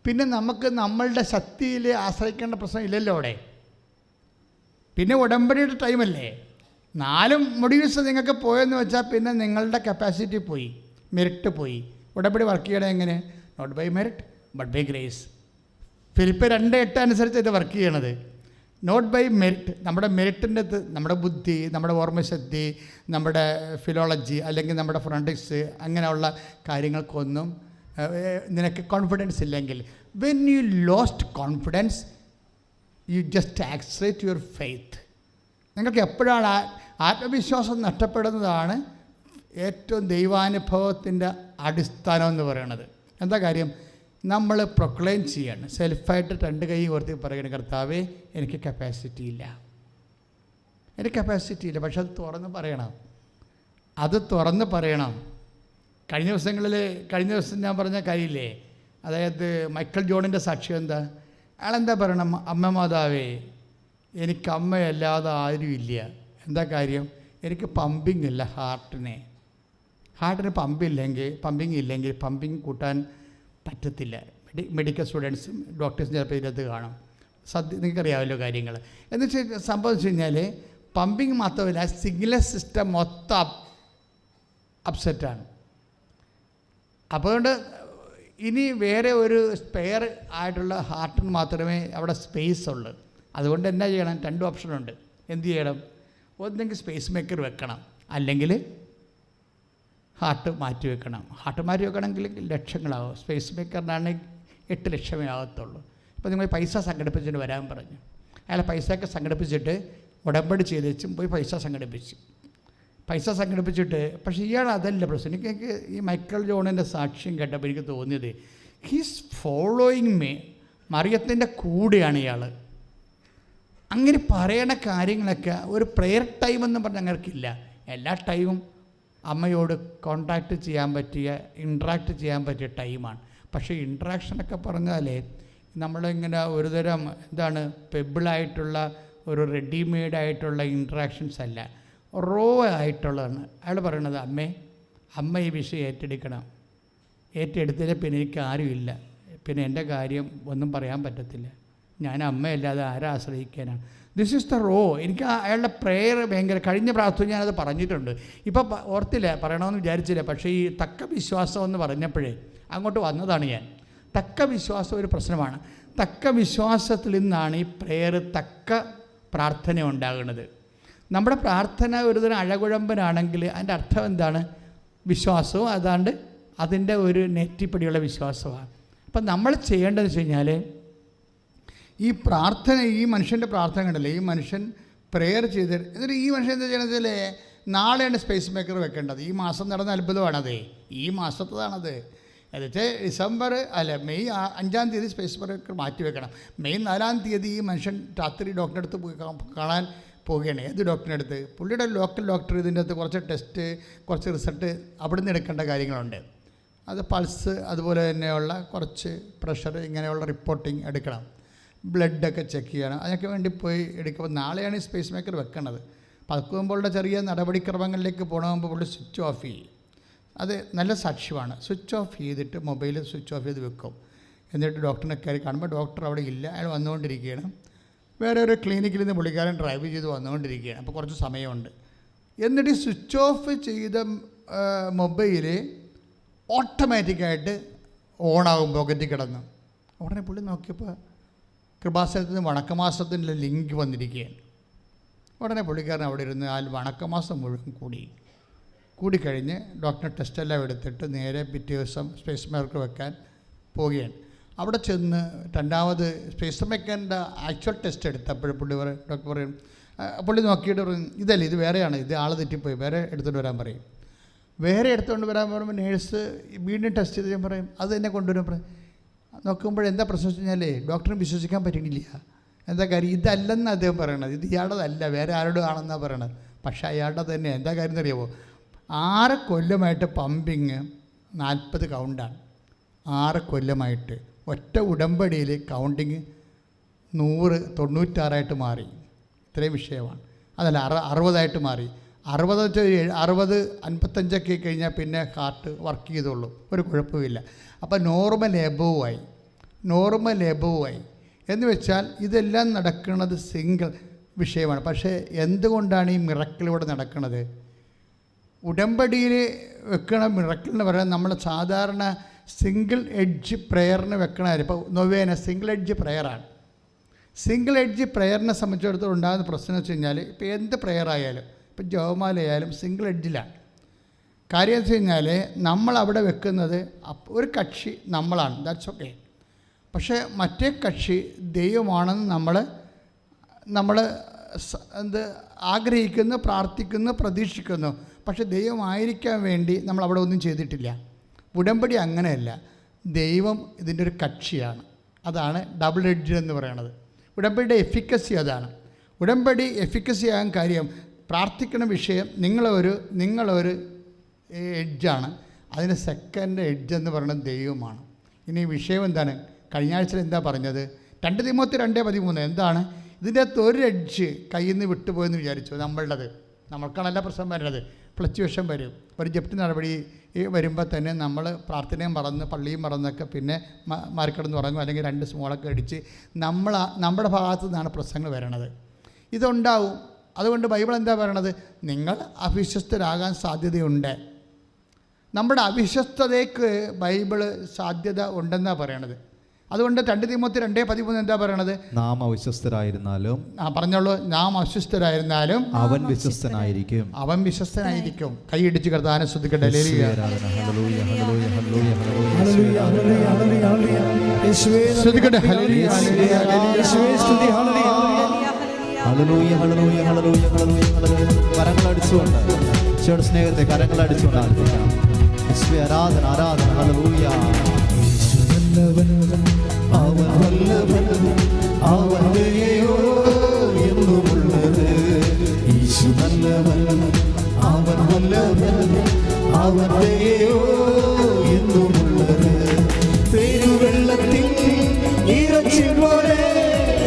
പിന്നെ നമുക്ക് നമ്മളുടെ ശക്തിയിൽ ആശ്രയിക്കേണ്ട പ്രശ്നം ഇല്ലല്ലോ അവിടെ. പിന്നെ ഉടമ്പടിയുടെ ടൈമല്ലേ. 4 മൊഡ്യൂൾസ് നിങ്ങൾക്ക് പോയെന്ന് വെച്ചാൽ പിന്നെ നിങ്ങളുടെ കപ്പാസിറ്റി പോയി, മെറിറ്റ് പോയി. ഉടമ്പടി വർക്ക് ചെയ്യണം എങ്ങനെ? Not by merit but by grace. Philip 2:8 അനുസരിച്ച് ഇത് വർക്ക് ചെയ്യണത്. Not by merit. നമ്മുടെ മെറിറ്റിൻ്റെ നമ്മുടെ ബുദ്ധി, നമ്മുടെ ഓർമ്മശക്തി, നമ്മുടെ ഫിലോളജി അല്ലെങ്കിൽ നമ്മുടെ ഫോണറ്റിക്സ് അങ്ങനെയുള്ള കാര്യങ്ങൾക്കൊന്നും നിനക്ക് കോൺഫിഡൻസ് ഇല്ലെങ്കിൽ, when you lost confidence you just accelerate your faith. നിങ്ങൾക്ക് എപ്പോഴാണ് ആത്മവിശ്വാസം നഷ്ടപ്പെടുന്നതാണ് ഏറ്റവും ദൈവാനുഭവത്തിൻ്റെ അടിസ്ഥാനം എന്ന് പറയുന്നത്. എന്താ കാര്യം? നമ്മൾ പ്രൊക്ലെയിം ചെയ്യാണ്, സെൽഫായിട്ട് 2 കൈ ഓർത്തി പറയുന്നത് കർത്താവേ എനിക്ക് കപ്പാസിറ്റി ഇല്ല, എനിക്ക് കപ്പാസിറ്റി ഇല്ല. പക്ഷെ അത് തുറന്ന് പറയണം, അത് തുറന്ന് പറയണം. കഴിഞ്ഞ ദിവസം ഞാൻ പറഞ്ഞ കാര്യമില്ലേ, അതായത് മൈക്കൽ ജോണിൻ്റെ സാക്ഷ്യം എന്താ? അയാളെന്താ പറയണം? അമ്മ മാതാവേ എനിക്ക് അമ്മയല്ലാതെ ആരുമില്ല. എന്താ കാര്യം? എനിക്ക് പമ്പിങ് ഇല്ല ഹാർട്ടിന് പമ്പിങ് ഇല്ലെങ്കിൽ പമ്പിങ് കൂട്ടാൻ പറ്റത്തില്ല. മെഡിക്കൽ സ്റ്റുഡൻസും ഡോക്ടേഴ്സും ചിലപ്പോൾ ഇതിനകത്ത് കാണും. നിങ്ങൾക്കറിയാമല്ലോ കാര്യങ്ങൾ. എന്ന് വെച്ചാൽ സംഭവം വെച്ച് കഴിഞ്ഞാൽ പമ്പിങ് മാത്രമല്ല, സിഗ്നൽ സിസ്റ്റം മൊത്തം അപ്സെറ്റാണ്. അതുകൊണ്ട് ഇനി വേറെ ഒരു സ്പെയർ ആയിട്ടുള്ള ഹാർട്ടിന് മാത്രമേ അവിടെ സ്പേസ് ഉള്ളൂ. അതുകൊണ്ട് എന്നാ ചെയ്യണം? 2 ഓപ്ഷനുണ്ട്. എന്ത് ചെയ്യണം? ഒന്നെങ്കിൽ സ്പേസ് മേക്കർ വെക്കണം, അല്ലെങ്കിൽ ഹാർട്ട് മാറ്റി വെക്കണം. ഹാർട്ട് മാറ്റി വെക്കണമെങ്കിൽ ലക്ഷങ്ങളാവും. സ്പേസ് മേക്കറിനാണെങ്കിൽ 8 ലക്ഷമേ ആകത്തുള്ളൂ. ഇപ്പോൾ നിങ്ങൾ പൈസ സംഘടിപ്പിച്ചിട്ട് വരാൻ പറഞ്ഞു. അയാൾ പൈസയൊക്കെ സംഘടിപ്പിച്ചിട്ട് ഉടമ്പടി ചെയ്ത് വെച്ചും പോയി പൈസ സംഘടിപ്പിച്ചിട്ട് പക്ഷേ ഇയാൾ അതല്ല പ്രശ്നം. എനിക്ക് ഈ മൈക്കൽ ജോണിൻ്റെ സാക്ഷ്യം കേട്ടപ്പോൾ എനിക്ക് തോന്നിയത് ഹീസ് ഫോളോയിങ് മീ. മറിയത്തിൻ്റെ കൂടെയാണ് ഇയാൾ. അങ്ങനെ പറയണ കാര്യങ്ങളൊക്കെ ഒരു പ്രെയർ ടൈം എന്ന് പറഞ്ഞാൽ ഞങ്ങൾക്കില്ല. എല്ലാ ടൈമും അമ്മയോട് കോണ്ടാക്റ്റ് ചെയ്യാൻ പറ്റിയ, ഇൻട്രാക്ട് ചെയ്യാൻ പറ്റിയ ടൈമാണ്. പക്ഷേ ഇൻട്രാക്ഷനൊക്കെ പറഞ്ഞാലേ നമ്മളിങ്ങനെ ഒരുതരം എന്താണ് പെബിളായിട്ടുള്ള ഒരു റെഡിമെയ്ഡായിട്ടുള്ള ഇൻട്രാക്ഷൻസ് അല്ല, റോ ആയിട്ടുള്ളതാണ്. അയാൾ പറയണത് അമ്മ ഈ വിഷയം ഏറ്റെടുത്തതിൽ പിന്നെ എനിക്ക് ആരുമില്ല, പിന്നെ എൻ്റെ കാര്യം ഒന്നും പറയാൻ പറ്റത്തില്ല, ഞാൻ അമ്മയല്ലാതെ ആരെ ആശ്രയിക്കാനാണ്. This is the row. എനിക്ക് അയാളുടെ പ്രെയർ ഭയങ്കര. കഴിഞ്ഞ പ്രാർത്ഥന ഞാനത് പറഞ്ഞിട്ടുണ്ട്, ഇപ്പം ഓർത്തില്ല, പറയണമെന്ന് വിചാരിച്ചില്ല. പക്ഷേ ഈ തക്ക വിശ്വാസം എന്ന് പറഞ്ഞപ്പോഴേ അങ്ങോട്ട് വന്നതാണ് ഞാൻ. തക്ക വിശ്വാസം ഒരു പ്രശ്നമാണ്. തക്ക വിശ്വാസത്തിൽ നിന്നാണ് ഈ പ്രെയർ, തക്ക പ്രാർത്ഥന ഉണ്ടാകുന്നത്. നമ്മുടെ പ്രാർത്ഥന ഒരുതരം അഴകുഴമ്പനാണെങ്കിൽ അതിൻ്റെ അർത്ഥം എന്താണ്? വിശ്വാസവും അതാണ്ട് അതിൻ്റെ ഒരു നെറ്റിപ്പടിയുള്ള വിശ്വാസമാണ്. അപ്പം നമ്മൾ ചെയ്യേണ്ടതെന്ന് വെച്ച് കഴിഞ്ഞാൽ ഈ പ്രാർത്ഥന, ഈ മനുഷ്യൻ്റെ പ്രാർത്ഥന കണ്ടല്ലേ, ഈ മനുഷ്യൻ പ്രെയർ ചെയ്ത് എന്നിട്ട് ഈ മനുഷ്യൻ എന്താ ചെയ്യണമെന്ന് വെച്ചാൽ നാളെയാണ് സ്പേസ് മേക്കർ വെക്കേണ്ടത്. ഈ മാസം നടന്ന അത്ഭുതമാണത്, ഈ മാസത്തതാണത്. എന്നുവെച്ചാൽ മെയ് 5-ാം തീയതി സ്പേസ് മേക്കർ മാറ്റി വെക്കണം. മെയ് 4-ാം തീയതി ഈ മനുഷ്യൻ രാത്രി ഡോക്ടറെ അടുത്ത് പോയി കാണാൻ പോവുകയാണ്. ഏത് ഡോക്ടറിൻ്റെ അടുത്ത്? പുള്ളിയുടെ ലോക്കൽ ഡോക്ടർ. ഇതിൻ്റെ അകത്ത് കുറച്ച് ടെസ്റ്റ്, കുറച്ച് റിസൾട്ട് അവിടെ നിന്ന് എടുക്കേണ്ട കാര്യങ്ങളുണ്ട്. അത് പൾസ്, അതുപോലെ തന്നെയുള്ള കുറച്ച് പ്രഷർ, ഇങ്ങനെയുള്ള റിപ്പോർട്ടിങ് എടുക്കണം. ബ്ലഡൊക്കെ ചെക്ക് ചെയ്യണം. അതിനൊക്കെ വേണ്ടി പോയി എടുക്കുമ്പോൾ നാളെയാണ് ഈ സ്പേസ് മേക്കർ വെക്കുന്നത്. പതുക്കുമ്പോഴുള്ള ചെറിയ നടപടിക്രമങ്ങളിലേക്ക് പോകണമെങ്കിൽ പുള്ളി സ്വിച്ച് ഓഫ് ചെയ്യും. അത് നല്ല സാക്ഷ്യമാണ്. സ്വിച്ച് ഓഫ് ചെയ്തിട്ട് മൊബൈൽ സ്വിച്ച് ഓഫ് ചെയ്ത് വെക്കും. എന്നിട്ട് ഡോക്ടറിനെ കയറി കാണുമ്പോൾ ഡോക്ടർ അവിടെ ഇല്ല, അയാൾ വന്നുകൊണ്ടിരിക്കുകയാണ്. വേറെ ഒരു ക്ലിനിക്കിൽ നിന്ന് പുള്ളിക്കാരൻ ഡ്രൈവ് ചെയ്ത് വന്നുകൊണ്ടിരിക്കുകയാണ്. അപ്പോൾ കുറച്ച് സമയമുണ്ട്. എന്നിട്ട് സ്വിച്ച് ഓഫ് ചെയ്ത മൊബൈൽ ഓട്ടോമാറ്റിക്കായിട്ട് ഓണാകും പോക്കറ്റിൽ കിടന്ന്. ഉടനെ പുള്ളി നോക്കിയപ്പോൾ കൃപാസനത്തിൽ നിന്ന് വണക്കമാസത്തിൻ്റെ ലിങ്ക് വന്നിരിക്കുകയാണ്. ഉടനെ പുള്ളിക്കാരൻ അവിടെ ഇരുന്ന് ആ വണക്കമാസം മുഴുവൻ കൂടി. കൂടിക്കഴിഞ്ഞ് ഡോക്ടർ ടെസ്റ്റെല്ലാം എടുത്തിട്ട് നേരെ പിറ്റേ ദിവസം സ്പേസ് മേക്കർ വെക്കാൻ പോവുകയാണ്. അവിടെ ചെന്ന് രണ്ടാമത് സ്പേസ് മേക്കറിൻ്റെ ആക്ച്വൽ ടെസ്റ്റ് എടുത്തപ്പോൾ ഡോക്ടർ പറയും, പുള്ളി നോക്കിയിട്ട് പറയും ഇതല്ല, ഇത് വേറെയാണ്, ഇത് ആൾ തെറ്റിപ്പോയി, വേറെ എടുത്തുകൊണ്ട് വരാൻ പറയും. വേറെ എടുത്തുകൊണ്ട് വരാൻ പറയുമ്പോൾ നേഴ്സ് വീണ്ടും ടെസ്റ്റ് ചെയ്ത് ഞാൻ പറയും അത് തന്നെ കൊണ്ടുവരാൻ പറയും. നോക്കുമ്പോഴെന്താ പ്രശ്നം വെച്ച് കഴിഞ്ഞാൽ ഡോക്ടറിന് വിശ്വസിക്കാൻ പറ്റുന്നില്ല. എന്താ കാര്യം, ഇതല്ലെന്ന് അദ്ദേഹം പറയണത്, ഇത് ഇയാളുടേതല്ല, വേറെ ആരോടും ആണെന്നാണ് പറയണത്. പക്ഷേ അയാളുടെ തന്നെ. എന്താ കാര്യം എന്നറിയാമോ, 6 കൊല്ലമായിട്ട് പമ്പിങ് 40 കൗണ്ടാണ്. 6 കൊല്ലമായിട്ട് ഒറ്റ ഉടമ്പടിയിൽ കൗണ്ടിങ് 100 96 മാറി. ഇത്രയും വിഷയമാണ്. അതല്ല 60 മാറി. 60 55 കഴിഞ്ഞാൽ പിന്നെ ഹാർട്ട് വർക്ക് ചെയ്തുള്ളൂ, ഒരു കുഴപ്പമില്ല. അപ്പോൾ നോർമൽ എബോവായി എന്ന് വെച്ചാൽ ഇതെല്ലാം നടക്കുന്നത് സിംഗിൾ വിഷയമാണ്. പക്ഷേ എന്തുകൊണ്ടാണ് ഈ മിറക്കിളിലൂടെ നടക്കുന്നത്? ഉടമ്പടിയിൽ വെക്കണ മിറക്കിൾ എന്ന് പറയുന്നത് നമ്മൾ സാധാരണ സിംഗിൾ എഡ്ജ് പ്രയറിന് വെക്കണമായിരുന്നു. ഇപ്പോൾ നൊവേന സിംഗിൾ എഡ്ജ് പ്രയറാണ്. സിംഗിൾ എഡ്ജ് പ്രയറിനെ സംബന്ധിച്ചിടത്തോളം ഉണ്ടാകുന്ന പ്രശ്നം വെച്ച് കഴിഞ്ഞാൽ ഇപ്പോൾ എന്ത് പ്രയർ ആയാലും, ഇപ്പോൾ ജപമാലയായാലും സിംഗിൾ എഡ്ജിലാണ്. കാര്യം വെച്ച് കഴിഞ്ഞാൽ നമ്മളവിടെ വെക്കുന്നത് ഒരു കക്ഷി നമ്മളാണ്, ദാറ്റ്സ് ഓക്കെ. പക്ഷേ മറ്റേ കക്ഷി ദൈവമാണെന്ന് നമ്മൾ ആഗ്രഹിക്കുന്നു, പ്രാർത്ഥിക്കുന്നു, പ്രതീക്ഷിക്കുന്നു. പക്ഷേ ദൈവമായിരിക്കാൻ വേണ്ടി നമ്മളവിടെ ഒന്നും ചെയ്തിട്ടില്ല. ഉടമ്പടി അങ്ങനെയല്ല, ദൈവം ഇതിൻ്റെ ഒരു കക്ഷിയാണ്. അതാണ് ഡബിൾ എഡ്ജ് എന്ന് പറയുന്നത്. ഉടമ്പടിയുടെ എഫിക്കസി അതാണ്. ഉടമ്പടി എഫിക്കസി ആകാൻ കാര്യം, പ്രാർത്ഥിക്കുന്ന വിഷയം നിങ്ങളൊരു എഡ്ജാണ്, അതിന് സെക്കൻഡ് എഡ്ജ് എന്ന് പറയുന്നത് ദൈവമാണ്. ഇനി വിഷയം എന്താണ്? കഴിഞ്ഞ ആഴ്ചയിൽ എന്താ പറഞ്ഞത്? 2 തിമോത്തി 2:13 എന്താണ്? ഇതിൻ്റെ അകത്ത് ഒരു എഡ്ജ് കയ്യിൽ നിന്ന് വിട്ടുപോയെന്ന് വിചാരിച്ചു. നമ്മൾക്കാണല്ല പ്രശ്നം വരുന്നത്, ഫ്ലക്ച്വേഷൻ വരും. ഒരു ജപ്തി നടപടി വരുമ്പോൾ തന്നെ നമ്മൾ പ്രാർത്ഥനയും മറന്ന് പള്ളിയും മറന്നൊക്കെ പിന്നെ മാറിക്കിടന്ന് ഉറങ്ങും, അല്ലെങ്കിൽ 2 സ്മോളൊക്കെ അടിച്ച് നമ്മുടെ ഭാഗത്തു നിന്നാണ് പ്രശ്നങ്ങൾ വരണത്. ഇതുണ്ടാവും. അതുകൊണ്ട് ബൈബിൾ എന്താ പറയണത്? നിങ്ങൾ അവിശ്വസ്തരാകാൻ സാധ്യതയുണ്ട്. നമ്മുടെ അവിശ്വസ്തതയ്ക്ക് ബൈബിള് സാധ്യത ഉണ്ടെന്നാണ് പറയണത്. അതുകൊണ്ട് 2 തിമോത്തി 2:13 എന്താ പറയണത്? നാം അവിശ്വസ്തരായിരുന്നാലും, പറഞ്ഞോളൂ, നാം അവിശ്വസ്തരായിരുന്നാലും അവൻ വിശ്വസ്തനായിരിക്കും. കൈയിടിച്ച് കർത്താവിനെ ശ്രദ്ധിക്കട്ടെ. കരങ്ങളടിച്ചുകൊണ്ട് സ്നേഹത്തെ കരങ്ങളടിച്ചുകൊണ്ട് ആരാധന ആരാധന. ഹല്ലേലൂയ. അവൻ വല്ലവൻ, അവൻ ദയയോ എന്നുമുള്ളത്. യേശു നല്ലവൻ, അവൻ വല്ലവൻ, അവൻ ദയയോ എന്നുമുള്ളത്. പെരുവെള്ളത്തിൽ ഇറച്ചി പോലെ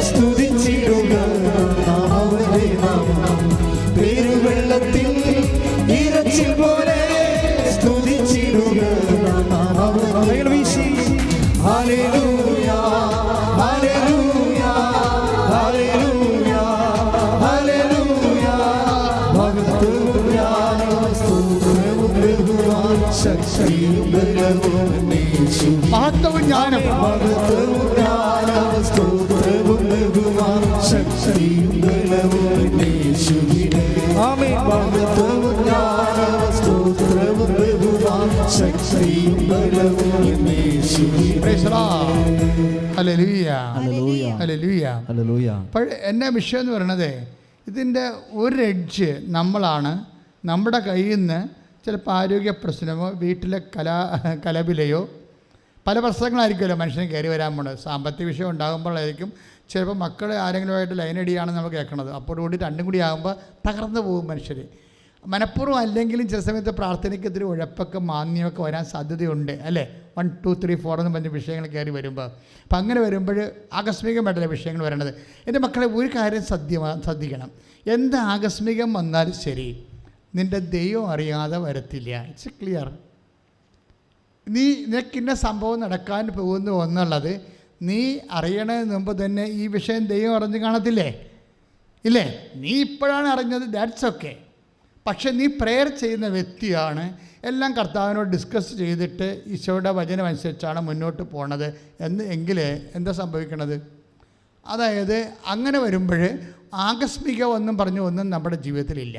സ്തുതിച്ചിടുക അവന്റെ നാമം. പെരുവെള്ളത്തിൽ ഇറച്ചി പോലെ സ്തുതിച്ചിടുക അവന്റെ വീശി. ഹല്ലേലൂയ, ഹല്ലേലൂയ, ഹല്ലേലൂയ, ഹല്ലേലൂയ. ഭക്തവും ജ്ഞാനവും സ്തോത്രവും ബഹുമാൻ ശക്തിയും ബലവും യേശുവേ. മഹത്വവും ജ്ഞാനം, ഭക്തവും ജ്ഞാനവും സ്തോത്രവും ബഹുമാൻ ശക്തിയും ബലവും യേശുവേ. ആമേൻ. ഭക്തവും ജ്ഞാനവും സ്തോത്രവും ബഹുമാൻ ശക്തിയും ബലവും യേശുവേ. അപ്പോൾ എന്നെ വിഷയം എന്ന് പറയണത്, ഇതിൻ്റെ ഒരു എഡ്ജ് നമ്മളാണ്. നമ്മുടെ കയ്യിൽ നിന്ന് ചിലപ്പോൾ ആരോഗ്യ പ്രശ്നമോ വീട്ടിലെ കലപിലയോ പല പ്രശ്നങ്ങളായിരിക്കുമല്ലോ മനുഷ്യന് കയറി വരാൻ പോകുന്നത്. സാമ്പത്തിക വിഷയം ഉണ്ടാകുമ്പോഴായിരിക്കും ചിലപ്പോൾ മക്കളെ ആരെങ്കിലുമായിട്ട് ലൈനടിയാണെന്ന് നമ്മൾ കേൾക്കണത്. അപ്പോഴുകൂടി രണ്ടും കൂടി ആകുമ്പോൾ തകർന്നു പോകും മനുഷ്യർ. മനഃപൂർവ്വം അല്ലെങ്കിലും ചില സമയത്ത് പ്രാർത്ഥനയ്ക്കെതിരെ ഉഴപ്പൊക്കെ മാന്യമൊക്കെ വരാൻ സാധ്യതയുണ്ട്, അല്ലേ? 1 2 3 4 എന്ന് പറഞ്ഞ വിഷയങ്ങൾ കയറി വരുമ്പോൾ. അപ്പം അങ്ങനെ വരുമ്പോൾ ആകസ്മികമായിട്ടല്ല വിഷയങ്ങൾ വരണത്. എൻ്റെ മക്കളെ ഒരു കാര്യം ശ്രദ്ധിക്കണം. എന്ത് ആകസ്മികം വന്നാലും ശരി, നിൻ്റെ ദൈവം അറിയാതെ വരത്തില്ല. It's clear. നിനക്കിന്ന സംഭവം നടക്കാൻ പോകുന്നു എന്നുള്ളത് നീ അറിയണതിന് മുമ്പ് തന്നെ ഈ വിഷയം ദൈവം അറിഞ്ഞ് കാണത്തില്ലേ? ഇല്ലേ? നീ ഇപ്പോഴാണ് അറിഞ്ഞത്, ദാറ്റ്സ് ഓക്കെ. പക്ഷെ നീ പ്രെയർ ചെയ്യുന്ന വ്യക്തിയാണ്. എല്ലാം കർത്താവിനോട് ഡിസ്കസ് ചെയ്തിട്ട് ഈശോയുടെ വചനം അനുസരിച്ചാണ് മുന്നോട്ട് പോണത് എങ്കിൽ എന്താ സംഭവിക്കണത്? അതായത് അങ്ങനെ വരുമ്പോൾ ആകസ്മികം ഒന്നും പറഞ്ഞു ഒന്നും നമ്മുടെ ജീവിതത്തിലില്ല.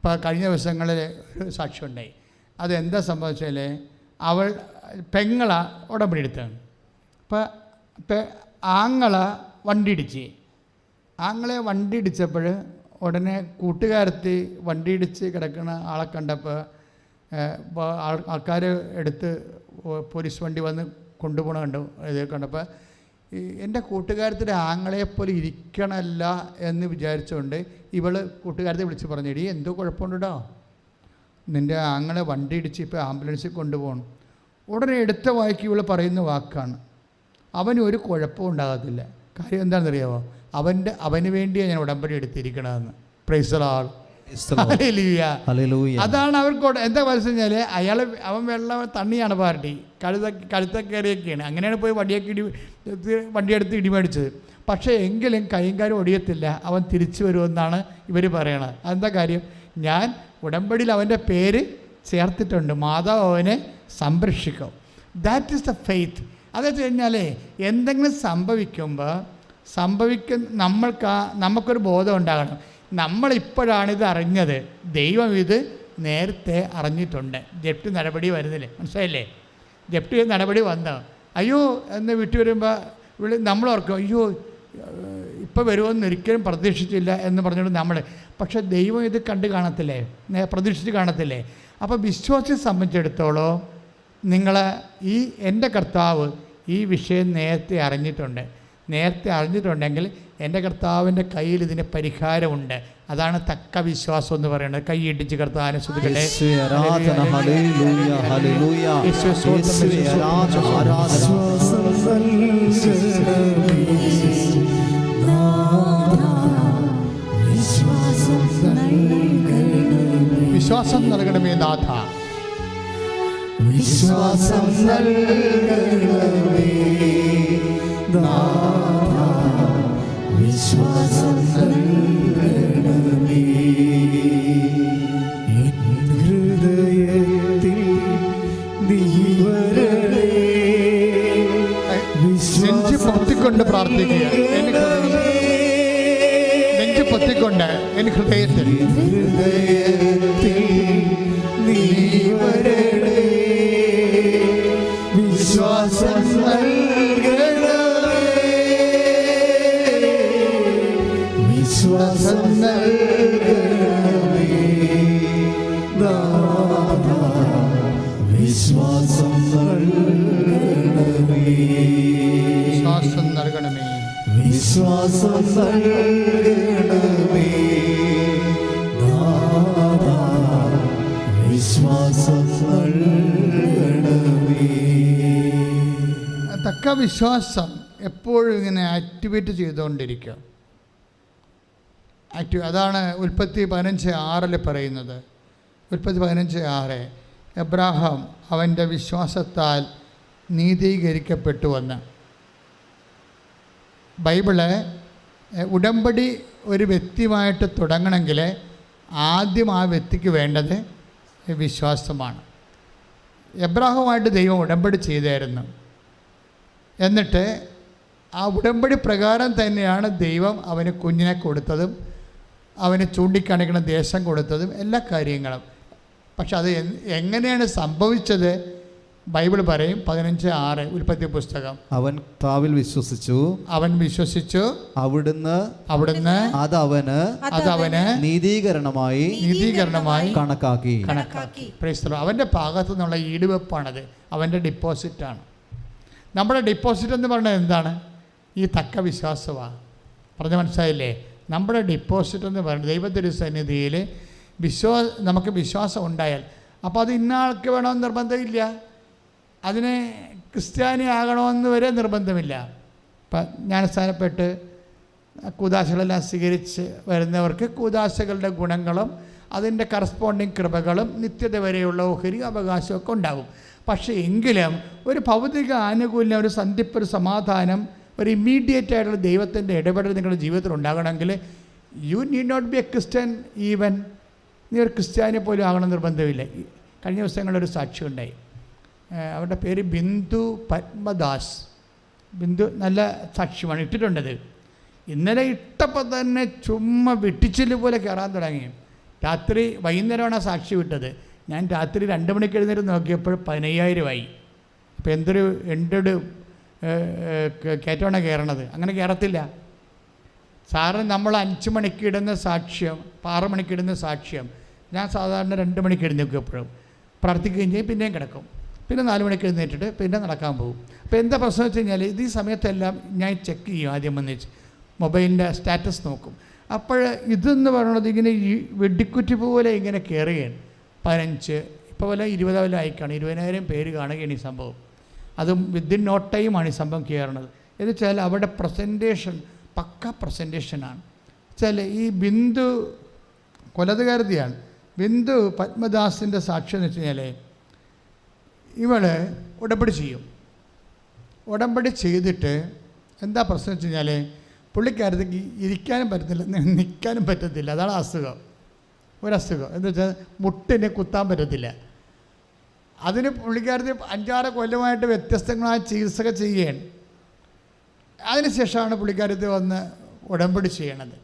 ഇപ്പോൾ കഴിഞ്ഞ ദിവസങ്ങളിൽ ഒരു സാക്ഷ്യമുണ്ടായി. അതെന്താ സംഭവിച്ചാൽ അവൾ പെങ്ങള ഉടമ്പടി എടുത്താണ്. അപ്പോൾ ആങ്ങള വണ്ടി ഇടിച്ച്, ആങ്ങളെ വണ്ടി ഇടിച്ചപ്പോൾ ഉടനെ കൂട്ടുകാരത്തി വണ്ടി ഇടിച്ച് കിടക്കുന്ന ആളെ കണ്ടപ്പോൾ ആൾക്കാർ എടുത്ത് പോലീസ് വണ്ടി വന്ന് കൊണ്ടുപോകണ കണ്ടു. ഇത് കണ്ടപ്പോൾ എൻ്റെ കൂട്ടുകാരത്തിൻ്റെ ആങ്ങളെപ്പോലെ ഇരിക്കണമല്ല എന്ന് വിചാരിച്ചുകൊണ്ട് ഇവൾ കൂട്ടുകാരത്തെ വിളിച്ച് പറഞ്ഞു, എടീ എന്തോ കുഴപ്പമുണ്ടോ, നിൻ്റെ ആങ്ങളെ വണ്ടി ഇടിച്ച് ഇപ്പോൾ ആംബുലൻസിൽ കൊണ്ടുപോകണം. ഉടനെ എടുത്ത വായിക്ക് ഇവൾ പറയുന്ന വാക്കാണ്, അവന് ഒരു കുഴപ്പവും ഉണ്ടാകത്തില്ല. കാര്യം എന്താണെന്നറിയാമോ, അവന് വേണ്ടിയാണ് ഞാൻ ഉടമ്പടി എടുത്തിരിക്കണമെന്ന്. Praise the Lord. അതാണ് അവർക്ക് എന്താ മനസ്സിലാൽ, അവൻ വെള്ളം തണ്ണിയാണ് പാർട്ടി, കഴുത്ത കയറിയൊക്കെയാണ്. അങ്ങനെയാണ് പോയി വണ്ടിയെടുത്ത് ഇടിമേടിച്ചത്. പക്ഷേ എങ്കിലും കൈയും കാര്യം ഒടിയത്തില്ല, അവൻ തിരിച്ചു വരുമെന്നാണ് ഇവർ പറയണത്. അതെന്താ കാര്യം, ഞാൻ ഉടമ്പടിയിൽ അവൻ്റെ പേര് ചേർത്തിട്ടുണ്ട്, മാതാവ് അവനെ സംരക്ഷിക്കും. That is the faith. അതെന്ന് വെച്ച് കഴിഞ്ഞാൽ എന്തെങ്കിലും നമുക്കൊരു ബോധം ഉണ്ടാകണം. നമ്മളിപ്പോഴാണിത് അറിഞ്ഞത്, ദൈവം ഇത് നേരത്തെ അറിഞ്ഞിട്ടുണ്ട്. ജപ്തി നടപടി വരുന്നില്ലേ, മനസ്സിലായില്ലേ? ജപ്തി നടപടി വന്നോ, അയ്യോ എന്ന് വിട്ടു വരുമ്പോൾ നമ്മളോർക്കും, അയ്യോ ഇപ്പോൾ വരുമെന്ന് ഒരിക്കലും പ്രതീക്ഷിച്ചില്ല എന്ന് പറഞ്ഞുകൊണ്ട് നമ്മൾ. പക്ഷേ ദൈവം ഇത് കണ്ട് കാണത്തില്ലേ, പ്രതീക്ഷിച്ച് കാണത്തില്ലേ? അപ്പോൾ വിശ്വാസിയെ സംബന്ധിച്ചിടത്തോളം എൻ്റെ കർത്താവ് ഈ വിഷയം നേരത്തെ അറിഞ്ഞിട്ടുണ്ടെങ്കിൽ എൻ്റെ കർത്താവിൻ്റെ കയ്യിൽ ഇതിന് പരിഹാരമുണ്ട്. അതാണ് തക്ക വിശ്വാസം എന്ന് പറയുന്നത്. കൈയിടിച്ച് കർത്താവിനെ സ്തുതിക്കട്ടെ. വിശ്വാസം നൽകണമേ നാഥ, വിശ്വാസം നൽകണമേ നാഥ, വിശ്വാസം നൽകണമേ. എൻ ഹൃദയത്തിൽ നീ വരണേ. നെഞ്ച് പൊത്തിക്കൊണ്ട് പ്രാർത്ഥിക്കുക. നെഞ്ച് പൊത്തിക്കൊണ്ട് എൻ ഹൃദയത്തിൽ നീ വരണേ. വിശ്വാസം നൽകണമേ, വിശ്വാസം നൽകണമേ നാഥ, വിശ്വാസം നൽകണമേ. വിശ്വാസം നൽകണമേ, വിശ്വാസം നൽകണമേ നാഥ, വിശ്വാസം നൽകണമേ. തക്ക വിശ്വാസം എപ്പോഴും ഇങ്ങനെ ആക്ടിവേറ്റ് ചെയ്തുകൊണ്ടിരിക്കുക. അതാണ് ഉൽപ്പത്തി 15:6 പറയുന്നത്. ഉൽപ്പത്തി 15:6 എബ്രാഹാം അവൻ്റെ വിശ്വാസത്താൽ നീതീകരിക്കപ്പെട്ടുവെന്ന്. ബൈബിള് ഉടമ്പടി ഒരു വ്യക്തിയുമായിട്ട് തുടങ്ങണമെങ്കിൽ ആദ്യം ആ വ്യക്തിക്ക് വേണ്ടത് വിശ്വാസമാണ്. എബ്രാഹുമായിട്ട് ദൈവം ഉടമ്പടി ചെയ്തായിരുന്നു. എന്നിട്ട് ആ ഉടമ്പടി പ്രകാരം തന്നെയാണ് ദൈവം അവന് കുഞ്ഞിനെ കൊടുത്തതും അവന് ചൂണ്ടിക്കാണിക്കുന്ന ദേശം കൊടുത്തതും എല്ലാ കാര്യങ്ങളും. പക്ഷെ അത് എങ്ങനെയാണ് സംഭവിച്ചത് ബൈബിൾ പറയും. 15:6 ഉൽപ്പത്തി പുസ്തകം. അവൻ കർത്താവിൽ വിശ്വസിച്ചു, അവിടുന്ന് അതവന് നീതീകരണമായി കണക്കാക്കി. Praise the Lord. അവൻ്റെ ഭാഗത്തു നിന്നുള്ള ഈടുവെപ്പാണത്, അവൻ്റെ ഡിപ്പോസിറ്റാണ്. നമ്മുടെ ഡിപ്പോസിറ്റ് എന്ന് പറയുന്നത് എന്താണ്? ഈ തക്ക വിശ്വാസമാണ്. പറഞ്ഞ് മനസ്സിലായില്ലേ? നമ്മുടെ ഡിപ്പോസിറ്റ് എന്ന് പറയുന്നത് ദൈവത്തിൻ്റെ സന്നിധിയിൽ നമുക്ക് വിശ്വാസം ഉണ്ടായാൽ, അപ്പോൾ അത് ഇന്ന ആൾക്ക് വേണമെന്ന് നിർബന്ധമില്ല, അതിന് ക്രിസ്ത്യാനി ആകണമെന്ന് വരെ നിർബന്ധമില്ല. ഇപ്പം ജ്ഞാനസ്ഥാനപ്പെട്ട് കൂദാശകളെല്ലാം സ്വീകരിച്ച് വരുന്നവർക്ക് കൂദാശകളുടെ ഗുണങ്ങളും അതിൻ്റെ കറസ്പോണ്ടിങ് കൃപകളും നിത്യത വരെയുള്ള ഓഹരി അവകാശമൊക്കെ ഉണ്ടാകും. പക്ഷേ എങ്കിലും ഒരു ഭൗതിക ആനുകൂല്യം, ഒരു സന്ധിപ്പ്, ഒരു സമാധാനം, ഒരു ഇമ്മീഡിയറ്റ് ആയിട്ടുള്ള ദൈവത്തിൻ്റെ ഇടപെടൽ നിങ്ങളുടെ ജീവിതത്തിൽ ഉണ്ടാകണമെങ്കിൽ you need not be a Christian. Even നീ ഒരു ക്രിസ്ത്യാനി പോലും ആകണം നിർബന്ധമില്ല. കഴിഞ്ഞ ദിവസങ്ങളൊരു സാക്ഷ്യം ഉണ്ടായി. അവരുടെ പേര് ബിന്ദു പത്മദാസ്. ബിന്ദു നല്ല സാക്ഷ്യമാണ്, ഇട്ടിട്ടുണ്ടത്. ഇന്നലെ ഇട്ടപ്പോൾ തന്നെ ചുമ്മാ വെട്ടിച്ചില് പോലെ കയറാൻ തുടങ്ങി. രാത്രി വൈകുന്നേരമാണ് ആ സാക്ഷി വിട്ടത്. ഞാൻ രാത്രി 2 മണിക്ക് എഴുന്നേറ്റ് നോക്കിയപ്പോൾ 15,000 ആയി. അപ്പോൾ എന്തൊരു കയറ്റമാണ് കയറണത്. അങ്ങനെ കയറത്തില്ല. സാറിന് നമ്മൾ 5 മണിക്ക് ഇടുന്ന സാക്ഷ്യം, 6 മണിക്ക് ഇടുന്ന സാക്ഷ്യം ഞാൻ സാധാരണ 2 മണിക്ക് എഴുന്നേൽക്കും. എപ്പോഴും പ്രാർത്ഥിക്കുകയും ചെയ്യും, പിന്നെയും കിടക്കും. പിന്നെ 4 മണിക്ക് എഴുന്നേറ്റിട്ട് പിന്നെ നടക്കാൻ പോകും. അപ്പോൾ എന്താ പ്രശ്നം വെച്ച് കഴിഞ്ഞാൽ ഈ സമയത്തെല്ലാം ഞാൻ ചെക്ക് ചെയ്യും. ആദ്യം വന്നിച്ച് മൊബൈലിൻ്റെ സ്റ്റാറ്റസ് നോക്കും. അപ്പോൾ ഇതെന്ന് പറയുന്നത് ഇങ്ങനെ ഈ വെടിക്കുറ്റി പോലെ ഇങ്ങനെ കയറുകയാണ്. 15 ഇപ്പോൾ വല്ല 20 വല്ല ആയിക്കാണ്, 20,000 പേര് കാണുകയാണ് ഈ സംഭവം. അതും വിത്തിൻ നോ ടൈമാണ് ഈ സംഭവം കയറണത്. എന്ന് വെച്ചാൽ അവിടെ പ്രസൻറ്റേഷൻ പക്ക പ്രസൻറ്റേഷനാണ്. വെച്ചാൽ ഈ ബിന്ദു കൊലതുകാരതിയാണ്. ബിന്ദു പത്മദാസിൻ്റെ സാക്ഷ്യം എന്ന് വെച്ച് കഴിഞ്ഞാൽ ഇവൾ ഉടമ്പടി ചെയ്യും. ഉടമ്പടി ചെയ്തിട്ട് എന്താ പ്രശ്നം വെച്ച് കഴിഞ്ഞാൽ പുള്ളിക്കാരത്തേക്ക് ഇരിക്കാനും പറ്റത്തില്ല, നിൽക്കാനും പറ്റത്തില്ല. അതാണ് അസുഖം. ഒരസുഖം എന്താ വെച്ചാൽ മുട്ടിനെ കുത്താൻ പറ്റത്തില്ല. അതിന് പുള്ളിക്കാരത്തി 5-6 കൊല്ലമായിട്ട് വ്യത്യസ്തങ്ങളായ ചികിത്സകൾ ചെയ്യുകയാണ്. അതിനുശേഷമാണ് പുള്ളിക്കാരത്തി വന്ന് ഉടമ്പടി ചെയ്യണത്.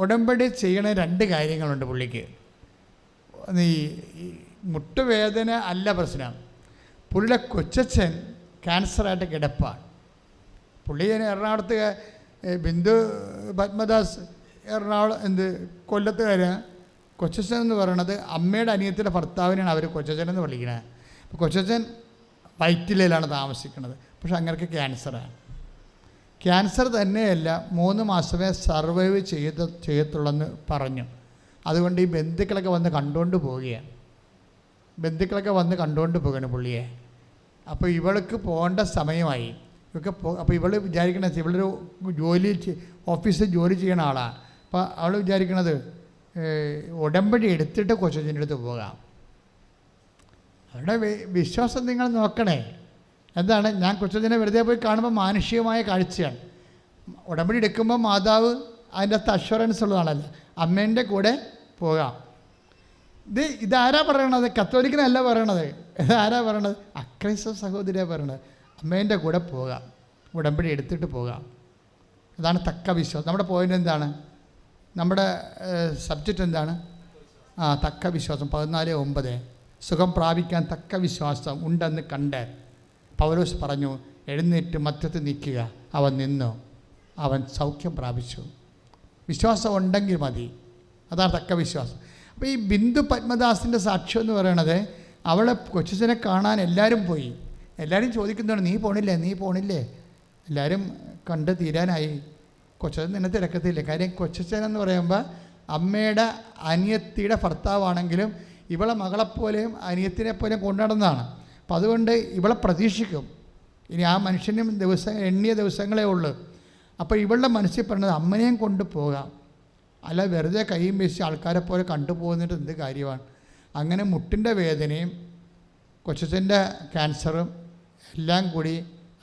ഉടമ്പടി ചെയ്യണ 2 കാര്യങ്ങളുണ്ട് പുള്ളിക്ക്. ഈ മുട്ടുവേദന അല്ല പ്രശ്നം. പുള്ളിയുടെ കൊച്ചച്ഛൻ ക്യാൻസറായിട്ട് കിടപ്പാണ്. പുള്ളി എറണാകുളത്ത് ബിന്ദു പത്മദാസ് കൊല്ലത്തുകാരാണ്. കൊച്ചച്ഛൻ എന്ന് പറയണത് അമ്മയുടെ അനിയത്തിൻ്റെ ഭർത്താവിനാണ് അവർ കൊച്ചച്ഛൻ എന്ന് വിളിക്കുന്നത്. അപ്പോൾ കൊച്ചച്ഛൻ വൈറ്റിലയിലാണ് താമസിക്കുന്നത്. പക്ഷെ അങ്ങനെയൊക്കെ ക്യാൻസറാണ്. ക്യാൻസർ തന്നെയല്ല 3 മാസമേ സർവൈവ് ചെയ്യത്തുള്ളെന്ന് പറഞ്ഞു. അതുകൊണ്ട് ഈ ബന്ധുക്കളൊക്കെ വന്ന് കണ്ടുകൊണ്ട് പോവുകയാണ്. ബന്ധുക്കളൊക്കെ വന്ന് കണ്ടുകൊണ്ട് പോവുകയാണ് പുള്ളിയെ. അപ്പോൾ ഇവൾക്ക് പോകേണ്ട സമയമായി. അപ്പോൾ ഇവൾ വിചാരിക്കണത് ഇവളൊരു ഓഫീസിൽ ജോലി ചെയ്യണ ആളാണ്. അപ്പോൾ അവൾ വിചാരിക്കണത് ഉടമ്പടി എടുത്തിട്ട് കൊച്ചച്ഛൻ്റെ അടുത്ത് പോകാം. അവരുടെ വിശ്വാസം നിങ്ങൾ നോക്കണേ. എന്താണ്, ഞാൻ കൊച്ചച്ഛനെ വെറുതെ പോയി കാണുമ്പോൾ മാനുഷികമായ കാഴ്ചയാണ്. ഉടമ്പടി എടുക്കുമ്പോൾ മാതാവ് അതിൻ്റെ അകത്ത് അഷ്വറൻസ് ഉള്ളതാണല്ലോ, അമ്മേൻ്റെ കൂടെ പോകാം. ഇതാരാ പറയണത്? കത്തോലിക്കനല്ല പറയണത്. ഇതാരാ പറയണത്? അക്രൈസ്തവ സഹോദരിയാണ് പറയണത്. അമ്മേൻ്റെ കൂടെ പോകാം, ഉടമ്പടി എടുത്തിട്ട് പോകാം. അതാണ് തക്ക വിശ്വാസം. നമ്മുടെ പോയിൻ്റ് എന്താണ്? നമ്മുടെ സബ്ജക്റ്റ് എന്താണ്? തക്ക വിശ്വാസം. 14:9 സുഖം പ്രാപിക്കാൻ തക്ക വിശ്വാസം ഉണ്ടെന്ന് കണ്ട് പൗലോസ് പറഞ്ഞു, എഴുന്നേറ്റ് മധ്യത്തിൽ നിൽക്കുക. അവൻ നിന്നു, അവൻ സൗഖ്യം പ്രാപിച്ചു. വിശ്വാസം ഉണ്ടെങ്കിൽ മതി. അതാണ് തക്ക വിശ്വാസം. അപ്പോൾ ഈ ബിന്ദു പത്മദാസിൻ്റെ സാക്ഷ്യം എന്ന് പറയണത്, അവളെ കൊച്ചച്ഛനെ കാണാൻ എല്ലാവരും പോയി. എല്ലാവരും ചോദിക്കുന്നതാണ്, നീ പോണില്ലേ? എല്ലാവരും കണ്ട് തീരാനായി. കൊച്ചച്ഛൻ നിന്നെ തിരക്കത്തില്ല. കാര്യം കൊച്ചച്ഛൻ എന്ന് പറയുമ്പോൾ അമ്മയുടെ അനിയത്തിയുടെ ഭർത്താവാണെങ്കിലും ഇവളെ മകളെപ്പോലെയും അനിയത്തിനെ പോലെയും കൊണ്ടുനടന്നതാണ്. അപ്പം അതുകൊണ്ട് ഇവളെ പ്രതീക്ഷിക്കും. ഇനി ആ മനുഷ്യനും എണ്ണിയ ദിവസങ്ങളേ ഉള്ളൂ. അപ്പോൾ ഇവളുടെ മനസ്സിൽ പറഞ്ഞത് അമ്മനെയും കൊണ്ട് പോകാം, അല്ല വെറുതെ കൈയും വീശി ആൾക്കാരെ പോലെ കണ്ടുപോകുന്നിട്ട് എന്ത് കാര്യമാണ്. അങ്ങനെ മുട്ടിൻ്റെ വേദനയും കൊച്ചച്ഛൻ്റെ ക്യാൻസറും എല്ലാം കൂടി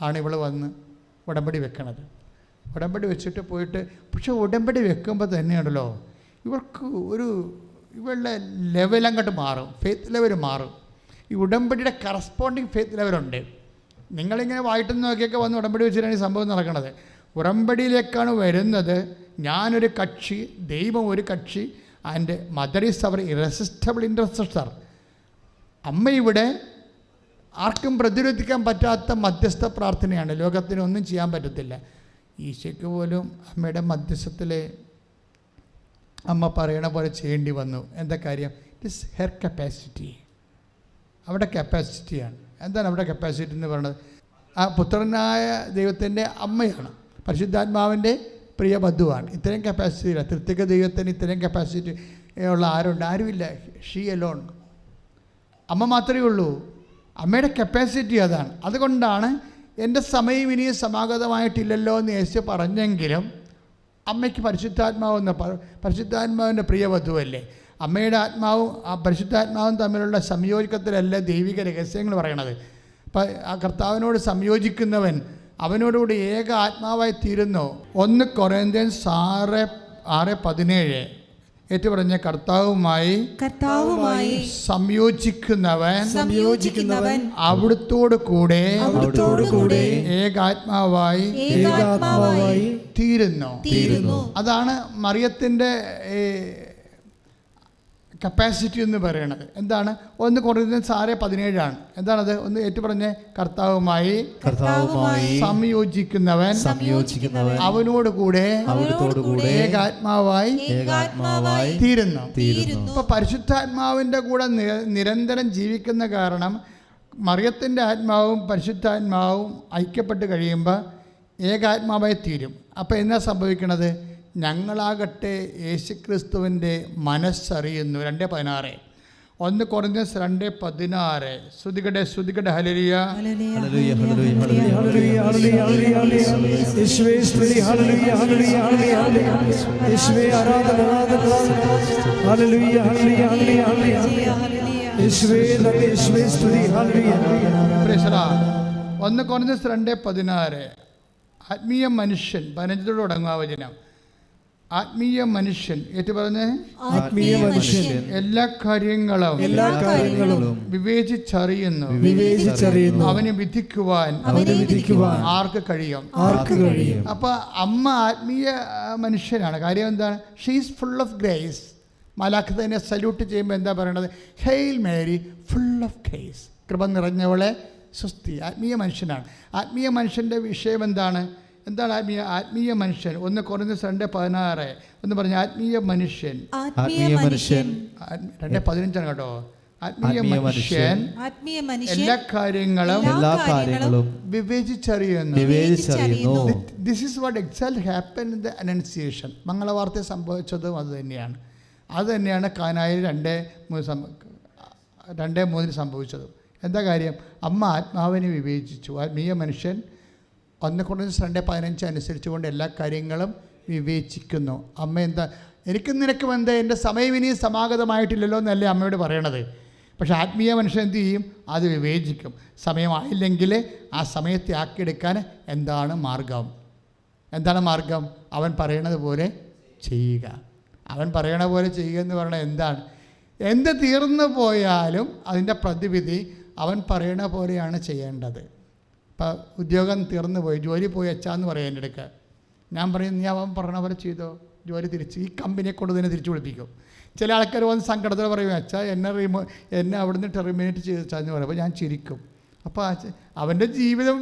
ആണ് ഇവൾ വന്ന് ഉടമ്പടി വെക്കണത്. ഉടമ്പടി വെച്ചിട്ട് പോയിട്ട്, പക്ഷെ ഉടമ്പടി വെക്കുമ്പോൾ തന്നെയാണല്ലോ ഇവർക്ക് ഇവളുടെ ലെവൽ അങ്ങോട്ട് മാറും, ഫെയ്ത്ത് ലെവൽ മാറും. ഈ ഉടമ്പടിയുടെ കറസ്പോണ്ടിങ് ഫെയ്ത്ത് ലെവലുണ്ട്. നിങ്ങളിങ്ങനെ വായിട്ട് നോക്കിയൊക്കെ വന്ന് ഉടമ്പടി വെച്ചിട്ടാണ് ഈ സംഭവം നടക്കുന്നത്. ഉടമ്പടിയിലേക്കാണ് വരുന്നത്. ഞാനൊരു കക്ഷി, ദൈവം ഒരു കക്ഷി, and mother is our irresistible intercessor. അമ്മ ഇവിടെ ആർക്കും പ്രതിരോധിക്കാൻ പറ്റാത്ത മധ്യസ്ഥ പ്രാർത്ഥനയാണ്. ലോകത്തിന് ഒന്നും ചെയ്യാൻ പറ്റത്തില്ല. ഈശോയ്ക്ക് പോലും അമ്മയുടെ മധ്യസ്ഥത്തിൽ അമ്മ പറയണ പോലെ ചെയ്യേണ്ടി വന്നു. എന്താ കാര്യം? It is her capacity. അവിടെ കപ്പാസിറ്റിയാണ്. എന്താണ് അവിടെ കപ്പാസിറ്റി എന്ന് പറയുന്നത്? ആ പുത്രനായ ദൈവത്തിൻ്റെ അമ്മയാണ്, പരിശുദ്ധാത്മാവിൻ്റെ പ്രിയ ബന്ധുവാണ്. ഇത്രയും കപ്പാസിറ്റി ഇല്ല. തൃത്വിക ദൈവത്തിന് ഇത്രയും കപ്പാസിറ്റി ഉള്ള ആരുണ്ട്? ആരുമില്ല. She alone. അമ്മ മാത്രമേ ഉള്ളൂ. അമ്മയുടെ കപ്പാസിറ്റി അതാണ്. അതുകൊണ്ടാണ് എൻ്റെ സമയം ഇനിയും സമാഗതമായിട്ടില്ലല്ലോ എന്ന് യേശു പറഞ്ഞെങ്കിലും അമ്മയ്ക്ക് പരിശുദ്ധാത്മാവിൻ്റെ പ്രിയ വധുവല്ലേ. അമ്മയുടെ ആത്മാവും ആ പരിശുദ്ധാത്മാവും തമ്മിലുള്ള സംയോജനത്തിലല്ല ദൈവിക രഹസ്യങ്ങൾ പറയണത്. അപ്പം ആ കർത്താവിനോട് സംയോജിക്കുന്നവൻ അവനോടുകൂടി ഏക ആത്മാവായി തീരുന്നു. 1 കൊറിന്ത്യൻസ് 6:17 ഏറ്റുപറഞ്ഞ കർത്താവുമായി സംയോജിക്കുന്നവൻ അവിടുത്തോട് കൂടെ ഏകാത്മാവായി തീരുന്നു. അതാണ് മറിയത്തിൻ്റെ കപ്പാസിറ്റി എന്ന് പറയണത് എന്താണ്? 1 കൊരിന്ത്യൻസ് 6:17 എന്താണത്? ഒന്ന് ഏറ്റു പറഞ്ഞേ. കർത്താവുമായി സംയോജിക്കുന്നവൻ അവനോട് കൂടെ ഏകാത്മാവായി തീരുന്നു. ഇപ്പൊ പരിശുദ്ധാത്മാവിൻ്റെ കൂടെ നിരന്തരം ജീവിക്കുന്ന കാരണം മറിയത്തിൻ്റെ ആത്മാവും പരിശുദ്ധാത്മാവും ഐക്യപ്പെട്ട് കഴിയുമ്പോൾ ഏകാത്മാവായി തീരും. അപ്പോൾ എന്നാ സംഭവിക്കണത്? ഞങ്ങളാകട്ടെ യേശുക്രിസ്തുവിൻ്റെ മനസ്സറിയുന്നു. 2:16. 1 കൊരിന്ത്യൻസ് 2:16. ശ്രുതികടെ ശ്രുതികടെ ഹല്ലേലൂയ. ഒന്ന് കൊരിന്ത്യൻസ് 2:16. ആത്മീയ മനുഷ്യൻ 15 തുടങ്ങുക വചനം. ആത്മീയ മനുഷ്യൻ ഏറ്റു പറഞ്ഞ് ആത്മീയ മനുഷ്യൻ എല്ലാ കാര്യങ്ങളും വിവേചിച്ചറിയുന്നു. അവന് വിധിക്കുവാൻ ആർക്ക് കഴിയും? അപ്പൊ അമ്മ ആത്മീയ മനുഷ്യനാണ്. കാര്യം എന്താണ്? She's full of grace. മലാഖ് തന്നെ സല്യൂട്ട് ചെയ്യുമ്പോൾ എന്താ പറയണത്? Hail Mary full of grace, കൃപ നിറഞ്ഞവളെ സ്വസ്തി. ആത്മീയ മനുഷ്യനാണ്. ആത്മീയ മനുഷ്യൻ്റെ വിഷയം എന്താണ്? ആത്മീയ മനുഷ്യൻ? 1 കൊരിന്ത്യൻസ് 2:16 എന്ന് പറഞ്ഞ ആത്മീയ മനുഷ്യൻ 2:15 കേട്ടോ. ആത്മീയ മനുഷ്യൻ എല്ലാ കാര്യങ്ങളും വിവേചിച്ചറിയുന്നു. This is what exactly happen in the annunciation. മംഗളവാർത്ത സംഭവിച്ചതും അത് തന്നെയാണ് കാനായിൽ 2:3 സംഭവിച്ചതും. എന്താ കാര്യം? അമ്മ ആത്മാവിനെ വിവേചിച്ചു. ആത്മീയ മനുഷ്യൻ 1 കൊരിന്ത്യൻസ് 2:15 അനുസരിച്ചുകൊണ്ട് എല്ലാ കാര്യങ്ങളും വിവേചിക്കുന്നു. അമ്മ എന്താ? എനിക്കും നിനക്കും എന്താ? എൻ്റെ സമയം ഇനിയും സമാഗതമായിട്ടില്ലല്ലോ എന്നല്ലേ അമ്മയോട് പറയണത്. പക്ഷേ ആത്മീയ മനുഷ്യൻ എന്ത് ചെയ്യും? അത് വിവേചിക്കും. സമയമായില്ലെങ്കിൽ ആ സമയത്തെ ആക്കിയെടുക്കാൻ എന്താണ് മാർഗം? അവൻ പറയണത് പോലെ ചെയ്യുക. അവൻ പറയണ പോലെ ചെയ്യുക എന്ന് പറഞ്ഞാൽ എന്താണ്? എന്ത് തീർന്നു പോയാലും അതിൻ്റെ പ്രതിവിധി അവൻ പറയണ പോലെയാണ് ചെയ്യേണ്ടത്. ഇപ്പം ഉദ്യോഗം തീർന്നു പോയി, ജോലി പോയി അച്ഛാന്ന് പറയാം എൻ്റെ അടുക്ക. ഞാൻ പറയും നീ അവൻ പറഞ്ഞ പോലെ ചെയ്തോ, ജോലി തിരിച്ച് ഈ കമ്പനിയെ കൊണ്ട് തന്നെ തിരിച്ചു വിളിപ്പിക്കും. ചില ആൾക്കാർ വന്ന് സങ്കടത്തിൽ പറയും അച്ഛാ എന്നെ അവിടുന്ന് ടെർമിനേറ്റ് ചെയ്തച്ചാന്ന് പറയും. അപ്പോൾ ഞാൻ ചിരിക്കും. അപ്പോൾ അവൻ്റെ ജീവിതം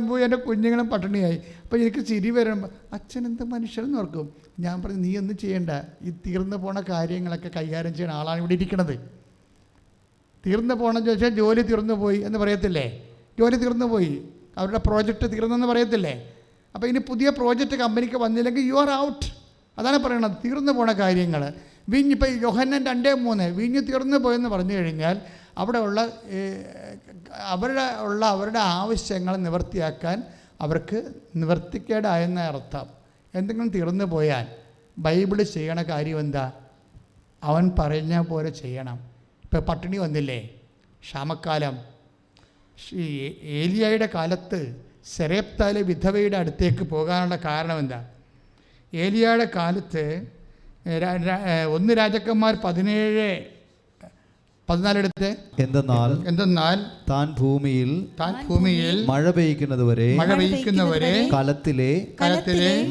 പോയി, എൻ്റെ കുഞ്ഞുങ്ങളും പട്ടിണിയായി. അപ്പോൾ എനിക്ക് ചിരി വരുമ്പോൾ അച്ഛൻ എന്ത് മനുഷ്യനെന്ന് ഓർക്കും. ഞാൻ പറഞ്ഞു നീ ഒന്നും ചെയ്യണ്ട, ഈ തീർന്നു പോണ കാര്യങ്ങളൊക്കെ കൈകാര്യം ചെയ്യുന്ന ആളാണ് ഇവിടെ ഇരിക്കണത്. തീർന്നു പോകണമെന്ന് ചോദിച്ചാൽ ജോലി തീർന്നു പോയി എന്ന് പറയത്തില്ലേ? ജോലി തീർന്നു പോയി, അവരുടെ പ്രോജക്റ്റ് തീർന്നെന്ന് പറയത്തില്ലേ? അപ്പോൾ ഇനി പുതിയ പ്രോജക്റ്റ് കമ്പനിക്ക് വന്നില്ലെങ്കിൽ യു ആർ ഔട്ട്. അതാണ് പറയണത്, തീർന്നു പോണ കാര്യങ്ങൾ. ഇപ്പോൾ യോഹന്നാൻ 2:3 വീഞ്ഞ് തീർന്നു പോയെന്ന് പറഞ്ഞു കഴിഞ്ഞാൽ അവരുടെ ആവശ്യങ്ങൾ നിവർത്തിയാക്കാൻ അവർക്ക് നിവർത്തിക്കേടായെന്ന അർത്ഥം. എന്തെങ്കിലും തീർന്നു പോയാൽ ബൈബിൾ ചെയ്യണ കാര്യം എന്താ? അവൻ പറഞ്ഞ പോലെ ചെയ്യണം. ഇപ്പോൾ പട്ടിണി വന്നില്ലേ, ക്ഷാമക്കാലം. ഏലിയായുടെ കാലത്ത് സെരേപ്തായിലെ വിധവയുടെ അടുത്തേക്ക് പോകാനുള്ള കാരണം എന്താ? ഏലിയായുടെ കാലത്ത് 1 രാജാക്കന്മാർ 17:14 എന്തെന്നാൽ താൻ ഭൂമിയിൽ മഴ പെയ്യ്ക്കുന്നതുവരെ കലത്തിലെ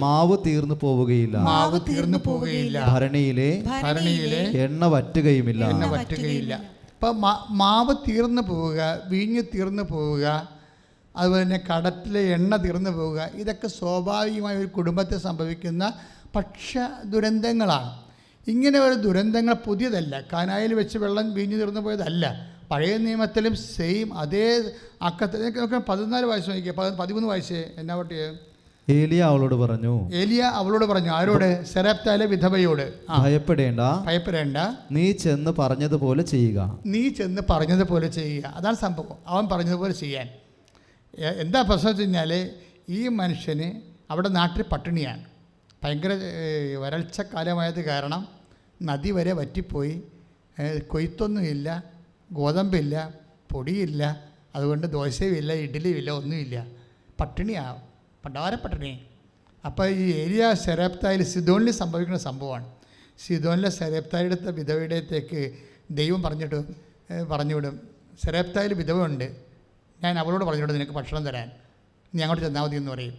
മാവ് തീർന്നു പോവുകയില്ല, ഭരണിയിലെ എണ്ണ വറ്റുകയുമില്ല. അപ്പം മാവ് തീർന്നു പോവുക, വീഞ്ഞ് തീർന്നു പോവുക, അതുപോലെ തന്നെ കടത്തിലെ എണ്ണ തീർന്നു പോവുക, ഇതൊക്കെ സ്വാഭാവികമായ ഒരു കുടുംബത്തെ സംഭവിക്കുന്ന പക്ഷ ദുരന്തങ്ങളാണ്. ഇങ്ങനെ ഒരു ദുരന്തങ്ങൾ പുതിയതല്ല. കാനായിൽ വെച്ച് വെള്ളം വീഞ്ഞു തീർന്നു പോയതല്ല. പഴയ നിയമത്തിലും സെയിം അതേ അക്കത്തിൽ 14 വയസ്സ് നോക്കിയ 13 വയസ്സ് എന്നാ പറ്റിയ ഏലിയ അവളോട് പറഞ്ഞു. ആരോട്? സെരപ്തായിലെ വിധവയോട്. ഭയപ്പെടേണ്ട, നീ ചെന്ന് പറഞ്ഞതുപോലെ ചെയ്യുക. അതാണ് സംഭവം. അവൻ പറഞ്ഞതുപോലെ ചെയ്യാൻ. എന്താ പ്രശ്നം വെച്ച് കഴിഞ്ഞാൽ ഈ മനുഷ്യന് അവിടെ നാട്ടിൽ പട്ടിണിയാണ്. ഭയങ്കര വരൾച്ച കാലമായത് കാരണം നദി വരെ വറ്റിപ്പോയി. കൊയ്ത്തൊന്നുമില്ല, ഗോതമ്പില്ല, പൊടിയില്ല, അതുകൊണ്ട് ദോശയുമില്ല, ഇഡ്ഡലിയുമില്ല, ഒന്നുമില്ല. പട്ടിണിയാവും, പണ്ടാരപ്പട്ടിണി. അപ്പോൾ ഈ ഏലിയ സെരപ്തായിൽ സിദോനിൽ സംഭവിക്കുന്ന സംഭവമാണ്. സിദോനിലെ സെരപ്തായുടെ വിധവയുടെ അടുത്തേക്ക് ദൈവം പറഞ്ഞുവിടും, സെരപ്തായിൽ വിധവയുണ്ട്, ഞാൻ അവളോട് പറഞ്ഞുവിടും നിനക്ക് ഭക്ഷണം തരാൻ, നീ അങ്ങോട്ട് ചെന്നാൽ മതി എന്ന് പറയും.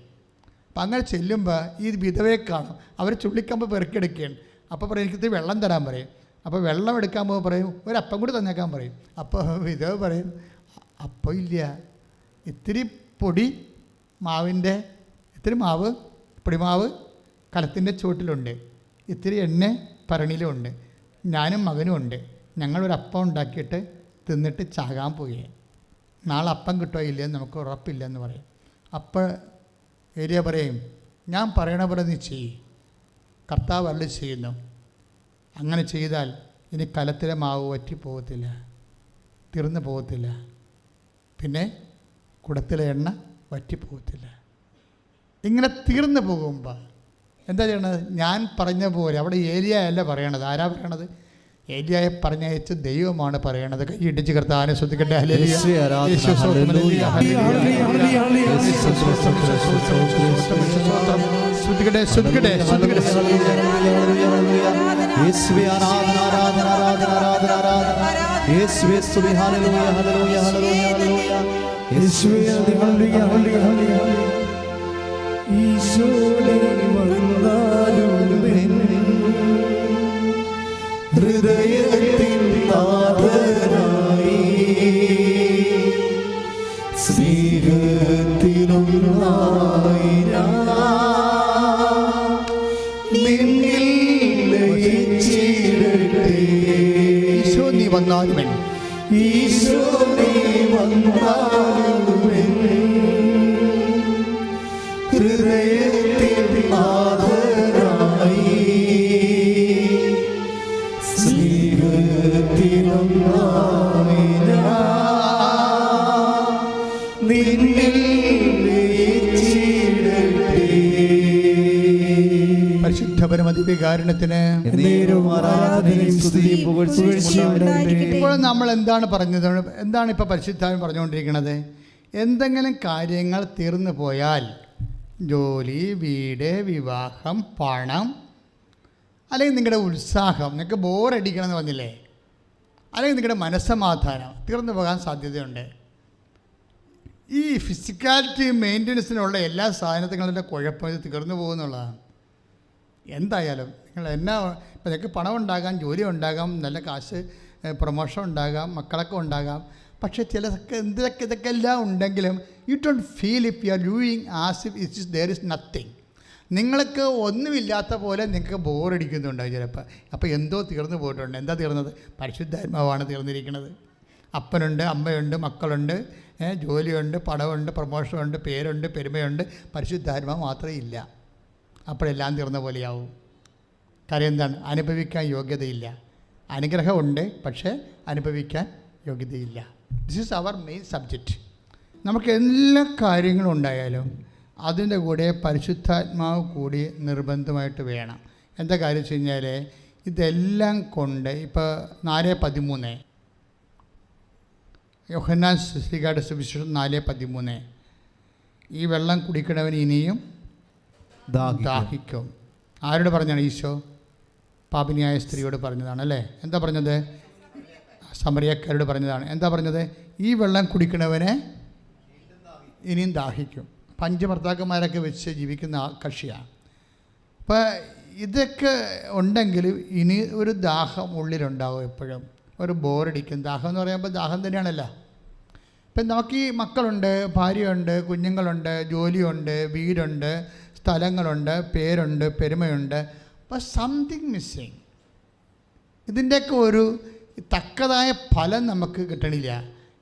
അപ്പം അങ്ങനെ ചെല്ലുമ്പോൾ ഈ വിധവയെ കാണും. അവർ ചുള്ളിക്കമ്പ് പെറുക്കിയെടുക്കുകയാണ്. അപ്പോൾ പറയും എനിക്കിത് വെള്ളം തരാൻ പറയും. അപ്പോൾ വെള്ളം എടുക്കാൻ പോകുമ്പോൾ പറയും ഒരപ്പം കൂടി തന്നേക്കാൻ പറയും. അപ്പോൾ വിധവ പറയും അപ്പം ഇല്ല, ഇത്തിരി പൊടി മാവിൻ്റെ ഇത്തിരി മാവ് പൊടിമാവ് കലത്തിൻ്റെ ചുവട്ടിലുണ്ട്, ഇത്തിരി എണ്ണ ഭരണിയിലുമുണ്ട്, ഞാനും മകനും ഉണ്ട്, ഞങ്ങളൊരപ്പം ഉണ്ടാക്കിയിട്ട് തിന്നിട്ട് ചാകാൻ പോയി, നാളെ അപ്പം കിട്ടുമോ ഇല്ലയെന്ന് നമുക്ക് ഉറപ്പില്ലെന്ന് പറയും. അപ്പോൾ ഏരിയ പറയും ഞാൻ പറയണ പോലെ നീ ചെയ്യ്, കർത്താവ് അരുളി ചെയ്യുന്നു. അങ്ങനെ ചെയ്താൽ ഇനി കലത്തിലെ മാവ് വറ്റിപ്പോകത്തില്ല, തീർന്നു പോകത്തില്ല, പിന്നെ കുടത്തിലെ എണ്ണ വറ്റിപ്പോകത്തില്ല. ഇങ്ങനെ തീർന്നു പോകുമ്പോൾ എന്താ ചെയ്യണത്? ഞാൻ പറഞ്ഞ പോലെ അവിടെ ഏലിയ അല്ല പറയണത്. ആരാ പറയണത്? ഏലിയായെ പറഞ്ഞയച്ച് ദൈവമാണ് പറയണത്. കൈ ഇടിച്ച് കർത്താവിനെ ശ്രദ്ധിക്കട്ടെ. ഹൃദയത്തിൽ നാഥനായി സ്നേഹത്തിലൊന്നായി നിന്നിൽ ലയിച്ചിടട്ടെ. ഈശോ നീ വന്നാലുമേ, ഈശോ നീ വന്നാലുമേ ഹൃദയത്തിൽ നാഥനായി പരിശുദ്ധപരമദിവ്യകാരുണ്യത്തിന് ഇപ്പോൾ നമ്മൾ എന്താണ് പറഞ്ഞത്? എന്താണ് ഇപ്പോൾ പരിശുദ്ധാത്മ പറഞ്ഞുകൊണ്ടിരിക്കുന്നത്? എന്തെങ്കിലും കാര്യങ്ങൾ തീർന്നു പോയാൽ, ജോലി, വീട്, വിവാഹം, പണം, അല്ലെങ്കിൽ നിങ്ങളുടെ ഉത്സാഹം, നിങ്ങൾക്ക് ബോറടിക്കണമെന്ന് പറഞ്ഞില്ലേ, അല്ലെങ്കിൽ നിങ്ങളുടെ മനസ്സമാധാനം തീർന്നു പോകാൻ സാധ്യതയുണ്ട്. ഈ ഫിസിക്കാലിറ്റി മെയിൻ്റനൻസിനുള്ള എല്ലാ സാധനങ്ങളുടെ കുഴപ്പം ഇത് തീർന്നു പോകുന്നുള്ളതാണ്. എന്തായാലും നിങ്ങൾ ഇപ്പം നിങ്ങൾക്ക് പണം ഉണ്ടാകാം, ജോലി ഉണ്ടാകാം, നല്ല കാശ് പ്രൊമോഷൻ ഉണ്ടാകാം, മക്കളൊക്കെ ഉണ്ടാകാം. പക്ഷേ ഇതൊക്കെ എല്ലാം ഉണ്ടെങ്കിലും you don't feel if you are doing as if it is there is nothing. നിങ്ങൾക്ക് ഒന്നുമില്ലാത്ത പോലെ നിങ്ങൾക്ക് ബോറടിക്കുന്നുണ്ടാവും ചിലപ്പോൾ. അപ്പോൾ എന്തോ തീർന്നു പോയിട്ടുണ്ട്. എന്താ തീർന്നത്? പരിശുദ്ധാത്മാവാണ് തീർന്നിരിക്കുന്നത്. അപ്പനുണ്ട്, അമ്മയുണ്ട്, മക്കളുണ്ട്, ജോലിയുണ്ട്, പണമുണ്ട്, പ്രൊമോഷനുണ്ട്, പേരുണ്ട്, പെരുമയുണ്ട്. പരിശുദ്ധാത്മാവ് മാത്രമേ ഇല്ല. അപ്പോഴെല്ലാം തീർന്ന പോലെയാവും. കാര്യം എന്താണ്? അനുഭവിക്കാൻ യോഗ്യതയില്ല. അനുഗ്രഹമുണ്ട്, പക്ഷേ അനുഭവിക്കാൻ യോഗ്യതയില്ല. This is our main subject. നമുക്ക് എല്ലാ കാര്യങ്ങളും ഉണ്ടായാലും അതിൻ്റെ കൂടെ പരിശുദ്ധാത്മാവ് കൂടി നിർബന്ധമായിട്ട് വേണം. എന്താ കാര്യം വെച്ച് കഴിഞ്ഞാൽ ഇതെല്ലാം കൊണ്ട് ഇപ്പോൾ 4:13 യോഹന്നാൻ ശ്രീകാട് സുവിശേഷം 4:13 ഈ വെള്ളം കുടിക്കണവൻ ഇനിയും ദാഹിക്കും. ആരോട് പറഞ്ഞാണ്? ഈശോ പാപിനിയായ സ്ത്രീയോട് പറഞ്ഞതാണ് അല്ലേ? എന്താ പറഞ്ഞത്? സമറിയക്കാരോട് പറഞ്ഞതാണ്. എന്താ പറഞ്ഞത്? ഈ വെള്ളം കുടിക്കണവനെ ഇനിയും ദാഹിക്കും. പഞ്ചഭർത്താക്കന്മാരൊക്കെ വെച്ച് ജീവിക്കുന്ന കക്ഷിയാണ്. അപ്പോൾ ഇതൊക്കെ ഉണ്ടെങ്കിൽ ഇനി ഒരു ദാഹം ഉള്ളിലുണ്ടാവും. എപ്പോഴും ഒരു ബോറടിക്കും. ദാഹം എന്ന് പറയുമ്പോൾ ദാഹം തന്നെയാണല്ലോ. ഇപ്പം നമുക്ക് ഈ മക്കളുണ്ട്, ഭാര്യയുണ്ട്, കുഞ്ഞുങ്ങളുണ്ട്, ജോലിയുണ്ട്, വീടുണ്ട്, സ്ഥലങ്ങളുണ്ട്, പേരുണ്ട്, പെരുമയുണ്ട്. അപ്പോൾ സംതിങ് മിസ്സിങ്. ഇതിൻ്റെയൊക്കെ ഒരു തക്കതായ ഫലം നമുക്ക് കിട്ടണില്ല.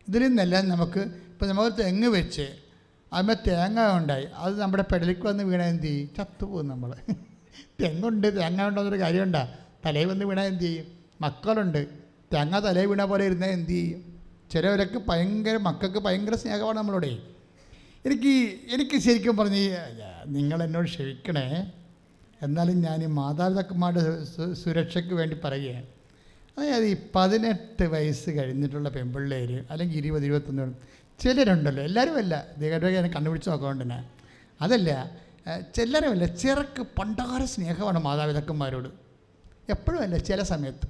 ഇതിൽ നിന്നെല്ലാം നമുക്ക് ഇപ്പം നമുക്ക് തെങ്ങ് വെച്ച് അതിന്മേൽ തേങ്ങ ഉണ്ടായി, അത് നമ്മുടെ പെടലിക്ക് വന്ന് വീണാൽ എന്ത് ചെയ്യും? ചത്തുപോകും നമ്മൾ. തെങ്ങുണ്ട്, തേങ്ങ ഉണ്ടോന്നൊരു കാര്യമുണ്ടോ? തലയിൽ വന്ന് വീണാൽ എന്ത് ചെയ്യും? മക്കളുണ്ട്, തേങ്ങ തലയിൽ വീണ പോലെ ഇരുന്നാൽ എന്ത് ചെയ്യും? ചിലവരൊക്കെ മക്കൾക്ക് ഭയങ്കര സ്നേഹമാണ് നമ്മളോടെ. എനിക്ക് ശരിക്കും പറഞ്ഞ് നിങ്ങളെന്നോട് ക്ഷമിക്കണേ, എന്നാലും ഞാൻ ഈ മാതാപിതാക്കന്മാരുടെ സുരക്ഷയ്ക്ക് വേണ്ടി പറയുകയാണ്. അതായത് ഈ 18 വയസ്സ് കഴിഞ്ഞിട്ടുള്ള പെൺപിള്ളേർ അല്ലെങ്കിൽ 20, 21 ചിലരുണ്ടല്ലോ, എല്ലാവരും അല്ല, ദേഹത്തൊക്കെ ഞാൻ കണ്ടുപിടിച്ച് നോക്കാറുണ്ട്. അതല്ല, ചിലരുമല്ല, ചിറക്ക് പണ്ടാര സ്നേഹമാണ് മാതാപിതാക്കന്മാരോട്. എപ്പോഴും അല്ല, ചില സമയത്ത്.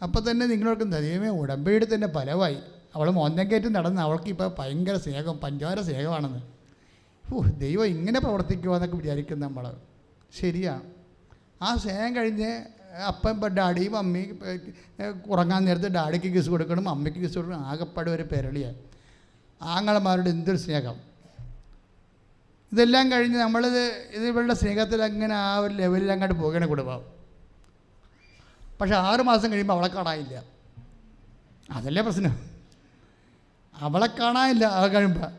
അപ്പോൾ തന്നെ നിങ്ങളോർക്കും ദൈവമേ ഉടമ്പടിയുടെ തന്നെ ഫലമായി അവൾ മോന്തം കയറ്റി നടന്ന് അവൾക്കിപ്പോൾ ഭയങ്കര സ്നേഹം, പഞ്ചാര സ്നേഹമാണെന്ന്. ദൈവം ഇങ്ങനെ പ്രവർത്തിക്കുമോ എന്നൊക്കെ വിചാരിക്കും നമ്മൾ. ശരിയാണ്. ആ സ്നേഹം കഴിഞ്ഞ് അപ്പം ഇപ്പം ഡാഡി മമ്മി ഉറങ്ങാൻ നേരത്ത് ഡാഡിക്ക് കിസ് കൊടുക്കണം, മമ്മിക്ക് കിസ് കൊടുക്കണം. ആകെപ്പാട് ഒരു പെരളിയാണ്. ആങ്ങളമാരുടെ എന്തൊരു സ്നേഹം. ഇതെല്ലാം കഴിഞ്ഞ് ഇവരുടെ സ്നേഹത്തിൽ അങ്ങനെ ആ ഒരു ലെവലിൽ അങ്ങോട്ട് പോകണ കുടുംബം. പക്ഷെ 6 മാസം കഴിയുമ്പോൾ അവളെ കാണാനില്ല. അതല്ലേ പ്രശ്നം. അവളെ കാണാനില്ല. അത് കഴിയുമ്പോൾ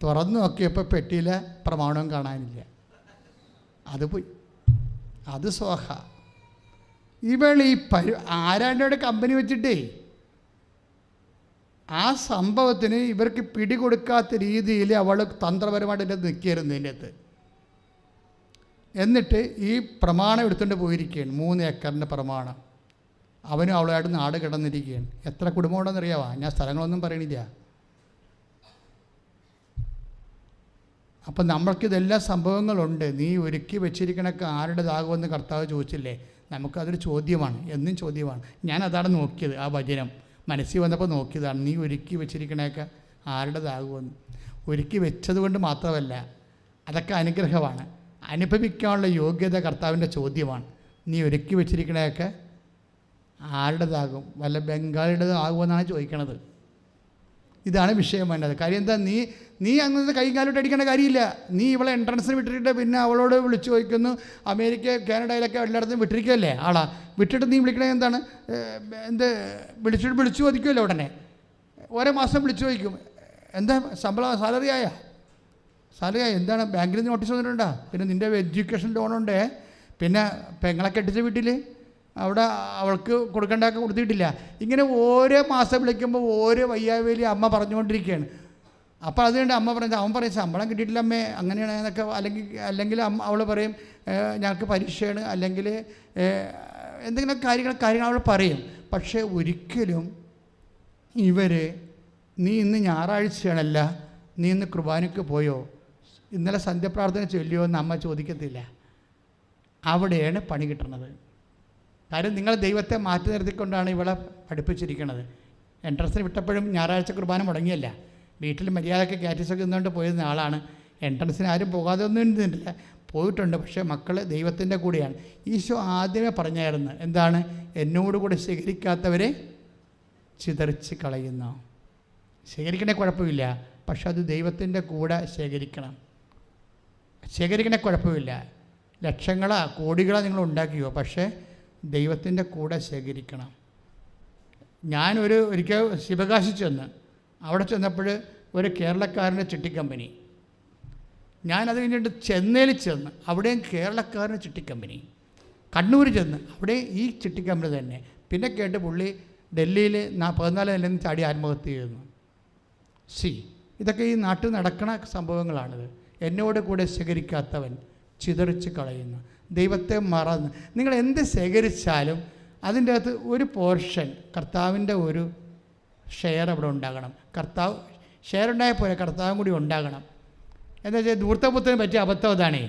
തുറന്നു നോക്കിയപ്പോൾ പെട്ടിയിലെ പ്രമാണവും കാണാനില്ല. അത് പോയി. അത് സോഹ. ഇവൾ ഈ ആരാണ്ടോടെ കമ്പനി വെച്ചിട്ടേ ആ സംഭവത്തിന് ഇവർക്ക് പിടികൊടുക്കാത്ത രീതിയിൽ അവൾ തന്ത്രപരമായിട്ട് എൻ്റെ നിൽക്കുകയായിരുന്നു ഇതിൻ്റെ അകത്ത്. എന്നിട്ട് ഈ പ്രമാണം എടുത്തുകൊണ്ട് പോയിരിക്കുകയാണ്. 3 ഏക്കറിൻ്റെ പ്രമാണം. അവനും അവളായിട്ട് നാട് കിടന്നിരിക്കുകയാണ്. എത്ര കുടുംബം ഉണ്ടെന്നറിയാവാ? ഞാൻ സ്ഥലങ്ങളൊന്നും പറയണില്ല. അപ്പം നമ്മൾക്കിതെല്ലാം സംഭവങ്ങളുണ്ട്. നീ ഒരുക്കി വെച്ചിരിക്കണൊക്കെ ആരുടേതാകുമെന്ന് കർത്താവ് ചോദിച്ചില്ലേ? നമുക്കതൊരു ചോദ്യമാണ്, എന്നും ചോദ്യമാണ്. ഞാനതാണ് നോക്കിയത്. ആ വചനം മനസ്സിൽ വന്നപ്പോൾ നോക്കിയതാണ്. നീ ഒരുക്കി വെച്ചിരിക്കണൊക്കെ ആരുടേതാകുമെന്ന്. ഒരുക്കി വെച്ചത് കൊണ്ട് മാത്രമല്ല, അതൊക്കെ അനുഗ്രഹമാണ്. അനുഭവിക്കാനുള്ള യോഗ്യത കർത്താവിൻ്റെ ചോദ്യമാണ്. നീ ഒരുക്കി വെച്ചിരിക്കണതൊക്കെ ആരുടേതാകും? വല്ല ബംഗാളിയുടേതാകുമെന്നാണ് ചോദിക്കണത്. ഇതാണ് വിഷയം വേണ്ടത്. കാര്യം എന്താ? നീ അന്നത്തെ കൈ കാലോട്ട് അടിക്കേണ്ട കാര്യമില്ല. നീ ഇവളെ എൻട്രൻസിന് വിട്ടിട്ട് പിന്നെ അവളോട് വിളിച്ചു ചോദിക്കുന്നു. അമേരിക്ക, കാനഡയിലൊക്കെ എല്ലായിടത്തും വിട്ടിരിക്കുകയല്ലേ ആളാ. വിട്ടിട്ട് നീ വിളിക്കണത് എന്താണ്? വിളിച്ചു ചോദിക്കുമല്ലോ ഉടനെ. ഓരോ മാസം വിളിച്ചു ചോദിക്കും, എന്താ ശമ്പളം, സാലറി ആയ എന്താണ്, ബാങ്കിൽ നിന്ന് നോട്ടീസ് വന്നിട്ടുണ്ടോ? പിന്നെ നിൻ്റെ എഡ്യൂക്കേഷൻ ലോണുണ്ട്. പിന്നെ പെങ്ങളെ കെട്ടിച്ച വീട്ടിൽ അവിടെ അവൾക്ക് കൊടുക്കേണ്ടതൊക്കെ കൊടുത്തിട്ടില്ല. ഇങ്ങനെ ഓരോ മാസം വിളിക്കുമ്പോൾ ഓരോ വയ്യാവേലി അമ്മ പറഞ്ഞുകൊണ്ടിരിക്കുകയാണ്. അപ്പോൾ അതുകൊണ്ട് അവൻ പറയും ശമ്പളം കിട്ടിയിട്ടില്ല അമ്മേ, അങ്ങനെയാണ് എന്നൊക്കെ. അല്ലെങ്കിൽ അവൾ പറയും ഞങ്ങൾക്ക് പരീക്ഷയാണ്, അല്ലെങ്കിൽ എന്തെങ്കിലും കാര്യങ്ങൾ അവൾ പറയും. പക്ഷേ ഒരിക്കലും നീ ഇന്ന് ഞായറാഴ്ചയാണല്ല, നീ ഇന്ന് കുർബാനയ്ക്ക് പോയോ, ഇന്നലെ സന്ധ്യപ്രാർത്ഥന ചൊല്ലിയോ എന്ന് അമ്മ ചോദിക്കത്തില്ല. അവിടെയാണ് പണി കിട്ടുന്നത്. കാര്യം നിങ്ങൾ ദൈവത്തെ മാറ്റി നിർത്തിക്കൊണ്ടാണ് ഇവളെ പഠിപ്പിച്ചിരിക്കുന്നത്. എൻട്രൻസിന് വിട്ടപ്പോഴും ഞായറാഴ്ച കുർബാന മുടങ്ങിയല്ല. വീട്ടിൽ മര്യാദയ്ക്ക് കാറ്റീസൊക്കെ നിന്നുകൊണ്ട് പോയിരുന്ന ആളാണ്. എൻട്രൻസിന് ആരും പോകാതെ ഒന്നും ഇരുന്നിട്ടില്ല, പോയിട്ടുണ്ട്. പക്ഷേ മക്കൾ ദൈവത്തിൻ്റെ കൂടെയാണ്. ഈശോ ആദ്യമേ പറഞ്ഞായിരുന്നു, എന്താണ്? എന്നോടുകൂടെ ശേഖരിക്കാത്തവരെ ചിതറിച്ച് കളയുന്നു. ശേഖരിക്കണേ കുഴപ്പമില്ല, പക്ഷെ അത് ദൈവത്തിൻ്റെ കൂടെ ശേഖരിക്കണേ കുഴപ്പമില്ല. ലക്ഷങ്ങളോ കോടികളോ നിങ്ങൾ ഉണ്ടാക്കിയോ, പക്ഷേ ദൈവത്തിൻ്റെ കൂടെ ശേഖരിക്കണം. ഒരിക്കൽ ശിവകാശി ചെന്ന് അവിടെ ചെന്നപ്പോൾ ഒരു കേരളക്കാരൻ്റെ ചിട്ടിക്കമ്പനി. ഞാനത് കഴിഞ്ഞിട്ട് ചെന്നൈയിൽ ചെന്ന് അവിടെയും കേരളക്കാരൻ്റെ ചിട്ടിക്കമ്പനി. കണ്ണൂർ ചെന്ന് അവിടെ ഈ ചിട്ടിക്കമ്പനി തന്നെ. പിന്നെ കേട്ട് പുള്ളി ഡൽഹിയിൽ 14 നിലയിൽ നിന്ന് ചാടി ആത്മഹത്യ ചെയ്യുന്നു. ഇതൊക്കെ ഈ നാട്ടിൽ നടക്കുന്ന സംഭവങ്ങളാണിത്. എന്നോട് കൂടെ ശേഖരിക്കാത്തവൻ ചിതറിച്ച് കളയുന്നു. ദൈവത്തെ മറന്ന് നിങ്ങൾ എന്ത് ശേഖരിച്ചാലും അതിൻ്റെ അകത്ത് ഒരു പോർഷൻ കർത്താവിൻ്റെ ഒരു ഷെയർ അവിടെ ഉണ്ടാകണം. കർത്താവ് ഷെയർ ഉണ്ടായാൽ പോലെ കർത്താവും കൂടി ഉണ്ടാകണം. എന്താ വെച്ചാൽ ധൂർത്തപുത്രന് പറ്റിയ അബദ്ധം അതാണ്.